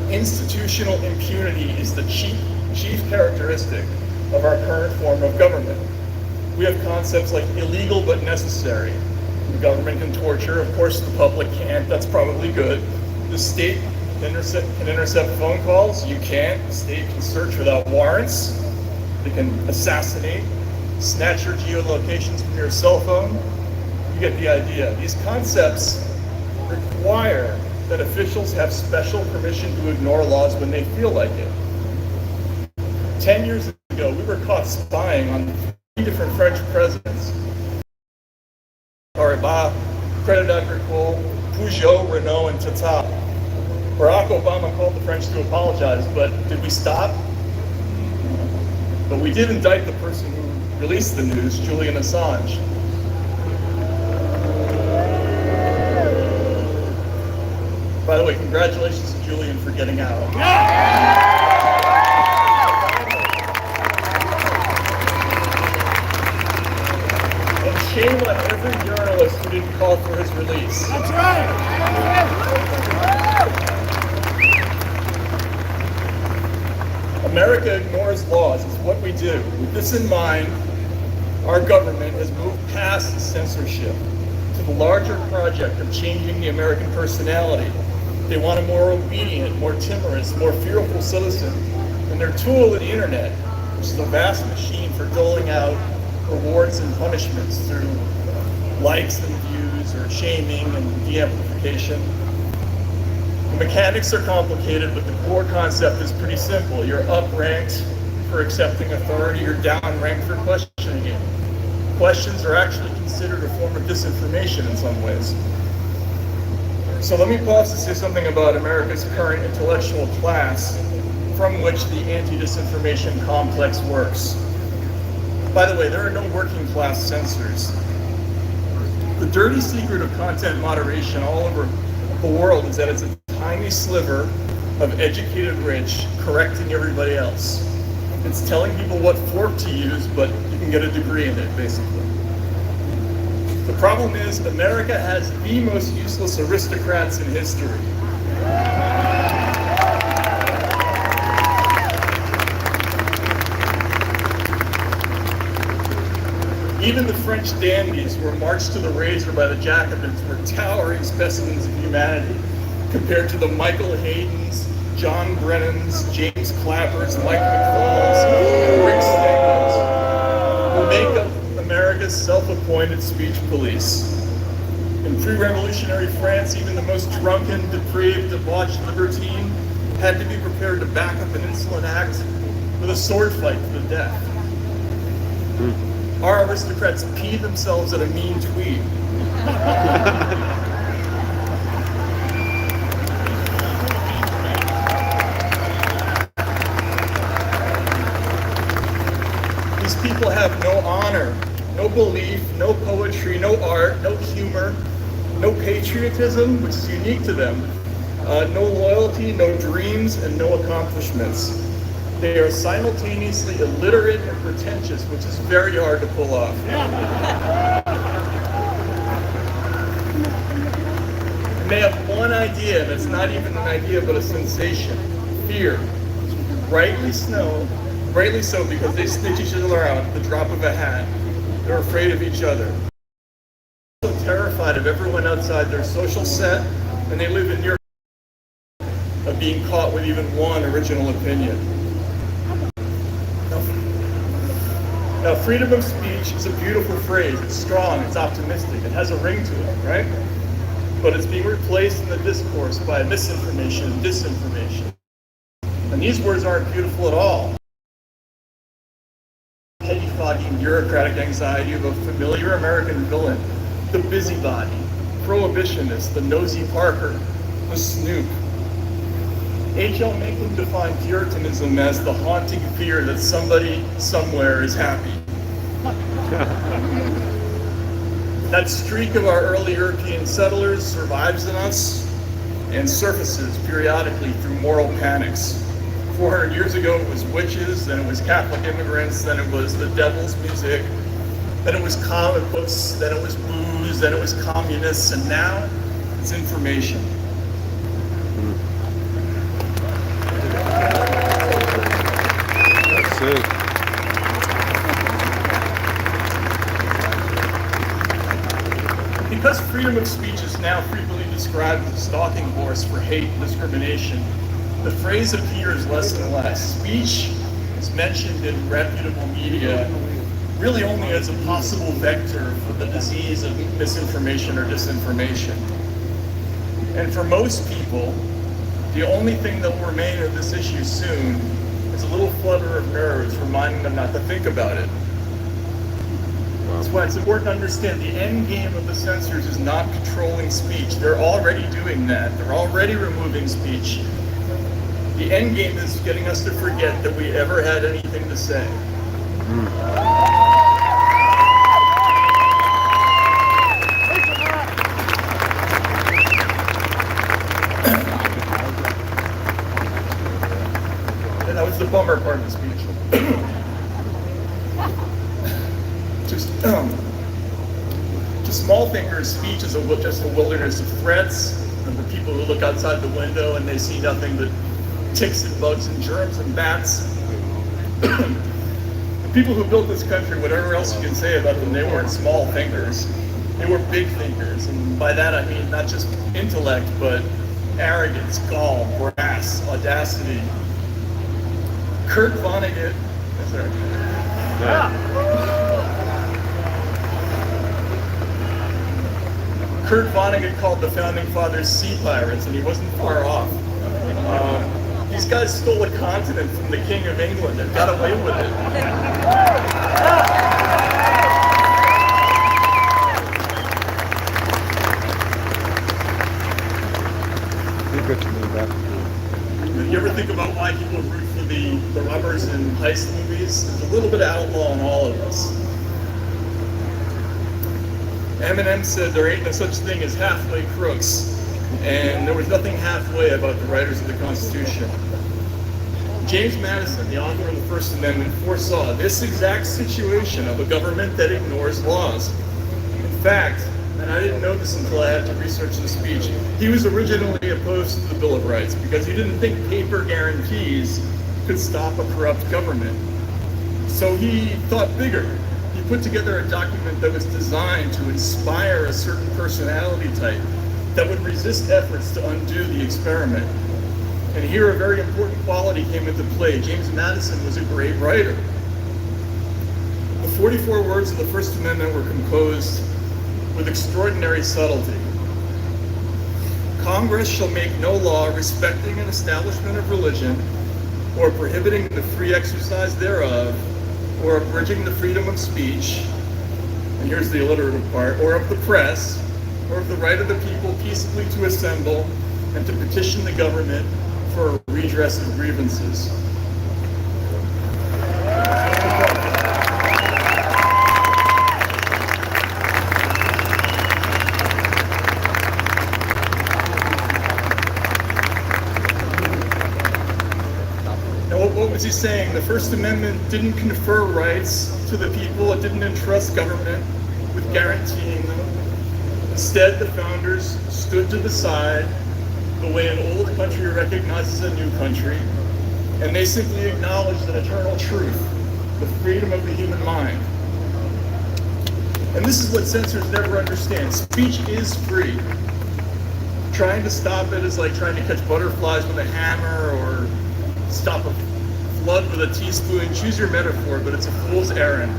Institutional impunity is the chief characteristic of our current form of government. We have concepts like illegal but necessary. The government can torture, of course the public can't, that's probably good. The state can intercept phone calls, you can't. The state can search without warrants. They can assassinate, snatch your geolocations from your cell phone. You get the idea. These concepts require that officials have special permission to ignore laws when they feel like it. 10 years ago, we were caught spying on 3 different French presidents. Paribas, Crédit Agricole, Peugeot, Renault, and Total. Barack Obama called the French to apologize, but did we stop? But we did indict the person who released the news, Julian Assange. By the way, congratulations to Julian for getting out. And shame on every journalist who didn't call for his release. That's right. America ignores laws. It's what we do. With this in mind, our government has moved past censorship to the larger project of changing the American personality. They want a more obedient, more timorous, more fearful citizen. And their tool, the internet, which is a vast machine for doling out rewards and punishments through likes and views or shaming and de-amplification. The mechanics are complicated, but the core concept is pretty simple. You're up-ranked for accepting authority, you're down-ranked for questioning it. Questions are actually considered a form of disinformation in some ways. So let me pause to say something about America's current intellectual class from which the anti-disinformation complex works. By the way, there are no working class censors. The dirty secret of content moderation all over the world is that it's a tiny sliver of educated rich correcting everybody else. It's telling people what fork to use, but you can get a degree in it, basically. The problem is America has the most useless aristocrats in history. Even the French dandies who were marched to the razor by the Jacobins were towering specimens of humanity compared to the Michael Haydens, John Brennans, James Clappers, Mike McFalls, and Rick Stengels, who make up America's self-appointed speech police. In pre-revolutionary France, even the most drunken, depraved, debauched libertine had to be prepared to back up an insolent act with a sword fight to the death. Our aristocrats pee themselves at a mean tweet. These people have no honor, no belief, no poetry, no art, no humor, no patriotism, which is unique to them, no loyalty, no dreams, and no accomplishments. They are simultaneously illiterate and pretentious, which is very hard to pull off. And they have one idea, and it's not even an idea, but a sensation: fear. Rightly so, because they stitch each other out at the drop of a hat. They're afraid of each other. They're so terrified of everyone outside their social set, and they live in near of being caught with even one original opinion. Now, freedom of speech is a beautiful phrase. It's strong, it's optimistic, it has a ring to it, right? But it's being replaced in the discourse by misinformation and disinformation. And these words aren't beautiful at all. Pettifogging bureaucratic anxiety of a familiar American villain, the busybody, prohibitionist, the nosy Parker, the snoop. H.L. Mencken defined Puritanism as the haunting fear that somebody somewhere is happy. That streak of our early European settlers survives in us and surfaces periodically through moral panics. 400 years ago it was witches, then it was Catholic immigrants, then it was the devil's music, then it was comic books, then it was booze, then it was communists, and now it's information. That's it. Because freedom of speech is now frequently described as a stalking horse for hate and discrimination, the phrase appears less and less. Speech is mentioned in reputable media really only as a possible vector for the disease of misinformation or disinformation. And for most people, the only thing that will remain of this issue soon is a little flutter of nerves reminding them not to think about it. That's why it's important to understand the end game of the censors is not controlling speech. They're already doing that. They're already removing speech. The end game is getting us to forget that we ever had anything to say. And that was the bummer part of the speech. To small thinkers, speech is just a wilderness of threats, and the people who look outside the window and they see nothing but ticks and bugs and germs and bats. The people who built this country, whatever else you can say about them, they weren't small thinkers. They were big thinkers, and by that I mean not just intellect, but arrogance, gall, brass, audacity. Kurt Vonnegut, Kurt Vonnegut called the Founding Fathers sea pirates, and he wasn't far off. These guys stole a continent from the King of England and got away with it. Good to know that. You ever think about why people root for the robbers in heist movies? There's a little bit of outlaw in all of us. Eminem said there ain't no such thing as halfway crooks, and there was nothing halfway about the writers of the Constitution. James Madison, the author of the First Amendment, foresaw this exact situation of a government that ignores laws. In fact, and I didn't know this until I had to research the speech, he was originally opposed to the Bill of Rights because he didn't think paper guarantees could stop a corrupt government. So he thought bigger. He put together a document that was designed to inspire a certain personality type that would resist efforts to undo the experiment. And here a very important quality came into play. James Madison was a great writer. The 44 words of the First Amendment were composed with extraordinary subtlety. Congress shall make no law respecting an establishment of religion, or prohibiting the free exercise thereof, or abridging the freedom of speech, and here's the alliterative part, or of the press, or of the right of the people peaceably to assemble and to petition the government for redress of grievances. What was he saying? The First Amendment didn't confer rights to the people. It didn't entrust government with guaranteeing them. Instead, the founders stood to the side the way an old country recognizes a new country, and they simply acknowledged an eternal truth, the freedom of the human mind. And this is what censors never understand. Speech is free. Trying to stop it is like trying to catch butterflies with a hammer or stop a flood with a teaspoon. Choose your metaphor, but it's a fool's errand.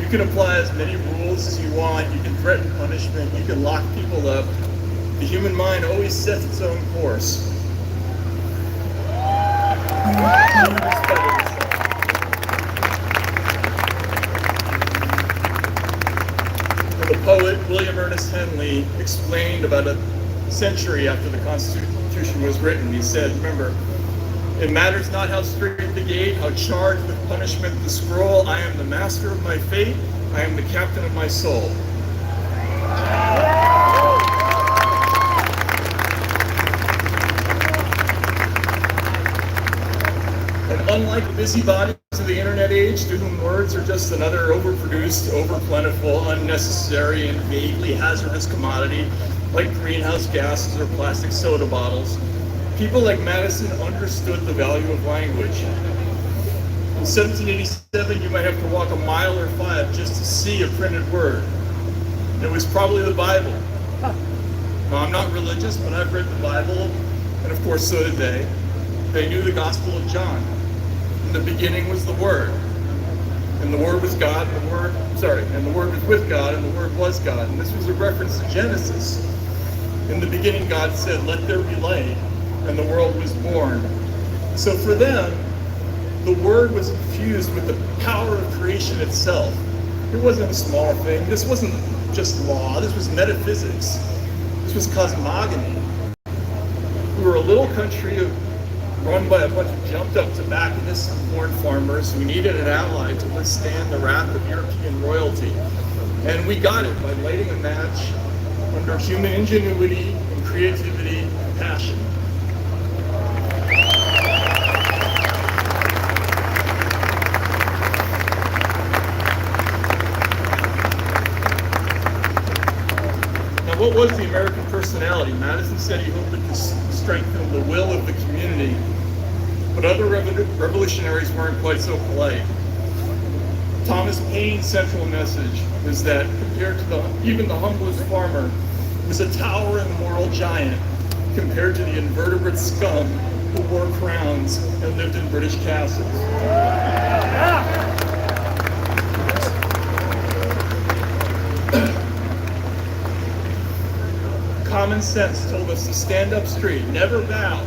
You can apply as many rules as you want. You can threaten punishment. You can lock people up. The human mind always sets its own course. The poet William Ernest Henley explained about a century after the Constitution was written. He said, remember, it matters not how straight the gate, how charged with punishment the scroll. I am the master of my fate, I am the captain of my soul. And unlike the busybodies of the internet age, to whom words are just another overproduced, overplentiful, unnecessary, and vaguely hazardous commodity, like greenhouse gases or plastic soda bottles, people like Madison understood the value of language. In 1787, you might have to walk a mile or 5 just to see a printed word. It was probably the Bible. Now, I'm not religious, but I've read the Bible, and of course so did they. They knew the Gospel of John. In the beginning was the Word. And the Word was God, and the Word was with God, and the Word was God. And this was a reference to Genesis. In the beginning, God said, "Let there be light," and the world was born. So for them, the Word was infused with the power of creation itself. It wasn't a small thing. This wasn't just law. This was metaphysics. This was cosmogony. We were a little country run by a bunch of jumped-up tobacconists and corn farmers who needed an ally to withstand the wrath of European royalty. And we got it by lighting a match under human ingenuity and creativity and passion. What was the American personality? Madison said he hoped it could strengthen the will of the community, but other revolutionaries weren't quite so polite. Thomas Paine's central message was that compared to even the humblest farmer was a towering moral giant compared to the invertebrate scum who wore crowns and lived in British castles. Common sense told us to stand up straight, never bow,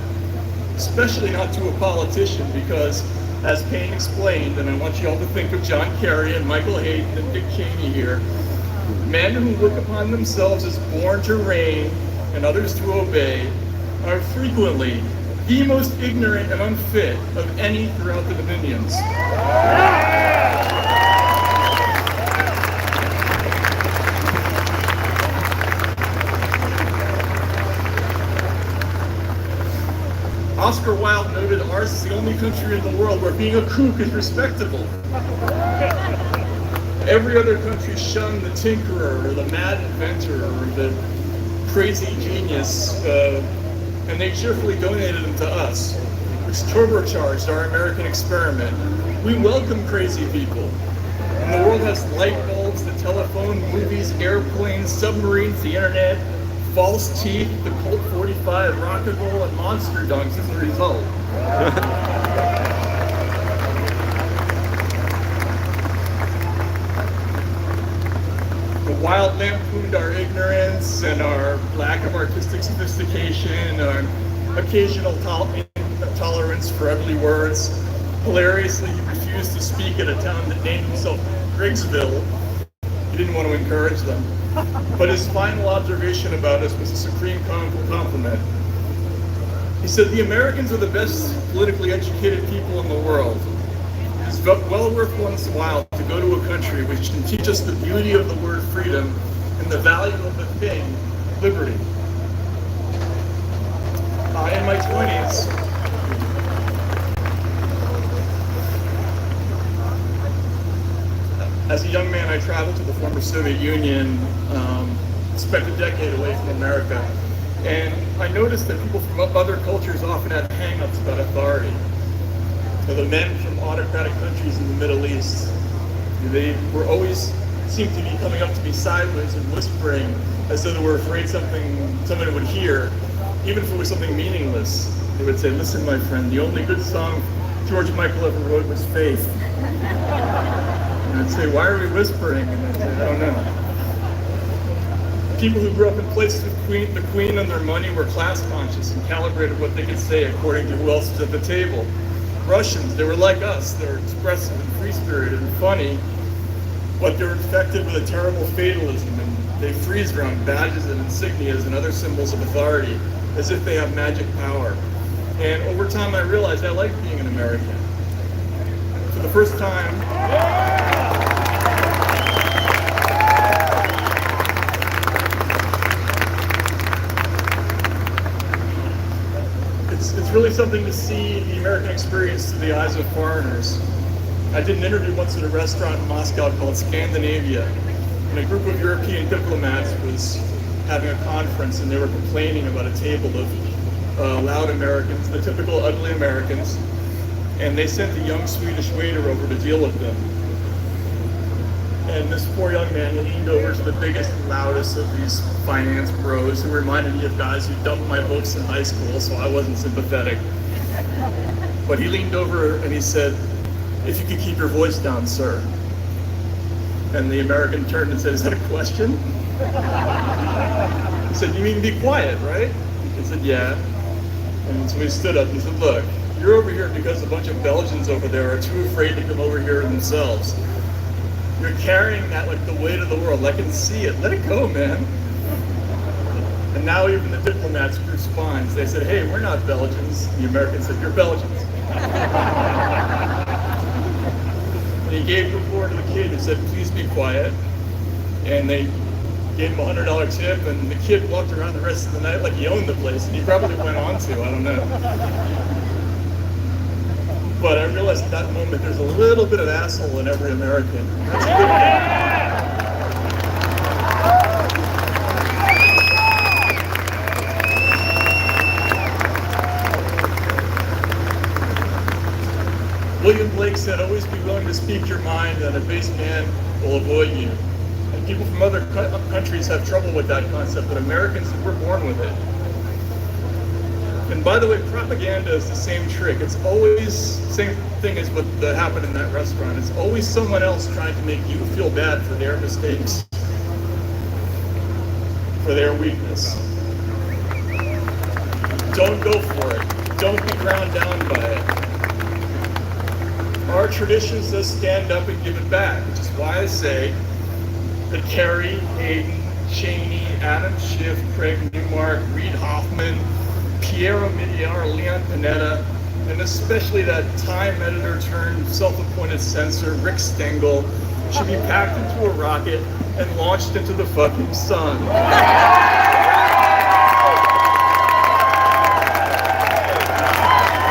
especially not to a politician, because, as Paine explained, and I want you all to think of John Kerry and Michael Hayden and Dick Cheney here, men who look upon themselves as born to reign and others to obey are frequently the most ignorant and unfit of any throughout the dominions. Oscar Wilde noted ours is the only country in the world where being a kook is respectable. Every other country shunned the tinkerer or the mad inventor or the crazy genius, and they cheerfully donated them to us, which turbocharged our American experiment. We welcome crazy people. And the world has light bulbs, the telephone, movies, airplanes, submarines, the internet, false teeth, the Colt 45, rocketball, and monster dunks as a result. The Wild lampooned our ignorance and our lack of artistic sophistication, our occasional tolerance for ugly words. Hilariously, he refused to speak at a town that named himself Griggsville. He didn't want to encourage them. But his final observation about us was a supreme compliment. He said, "The Americans are the best politically educated people in the world. It's well worth one's while to go to a country which can teach us the beauty of the word freedom and the value of the thing, liberty." In my 20s, as a young man, I traveled to the former Soviet Union, spent a decade away from America, and I noticed that people from other cultures often had hang-ups about authority. So the men from autocratic countries in the Middle East, they were always seemed to be coming up to me sideways and whispering as though they were afraid someone would hear, even if it was something meaningless. They would say, "Listen, my friend, the only good song George Michael ever wrote was Faith." And I'd say, "Why are we whispering?" And I'd say, "I don't know." People who grew up in places with the Queen and their money were class conscious and calibrated what they could say according to who else was at the table. Russians, they were like us. They were expressive and free-spirited and funny, but they were infected with a terrible fatalism, and they freeze around badges and insignias and other symbols of authority as if they have magic power. And over time, I realized I liked being an American. For the first time, really something to see the American experience through the eyes of foreigners. I did an interview once at a restaurant in Moscow called Scandinavia, and a group of European diplomats was having a conference, and they were complaining about a table of loud Americans, the typical ugly Americans, and they sent the young Swedish waiter over to deal with them. And this poor young man leaned over to the biggest, loudest of these finance bros, who reminded me of guys who dumped my books in high school, so I wasn't sympathetic. But he leaned over and he said, "If you could keep your voice down, sir." And the American turned and said, "Is that a question?" He said, "You mean be quiet, right?" He said, "Yeah." And so he stood up and he said, "Look, you're over here because a bunch of Belgians over there are too afraid to come over here themselves. You're carrying that like the weight of the world. I can see it. Let it go, man." And now even the diplomats grew spines. They said, "Hey, we're not Belgians." The Americans said, "You're Belgians." And he gave the floor to the kid and said, "Please be quiet." And they gave him a $100 tip, and the kid walked around the rest of the night like he owned the place, and he probably went on to, I don't know. But I realized at that moment there's a little bit of asshole in every American. That's a good thing. William Blake said, "Always be willing to speak your mind, and a base man will avoid you." And people from other countries have trouble with that concept, but Americans were born with it. And by the way, propaganda is the same trick. It's always the same thing as what happened in that restaurant. It's always someone else trying to make you feel bad for their mistakes, for their weakness. Don't go for it. Don't be ground down by it. Our tradition says stand up and give it back, which is why I say that Kerry, Hayden, Cheney, Adam Schiff, Craig Newmark, Reid Hoffman, Piero Migliar, Leon Panetta, and especially that Time editor turned self-appointed censor, Rick Stengel, should be packed into a rocket and launched into the fucking sun.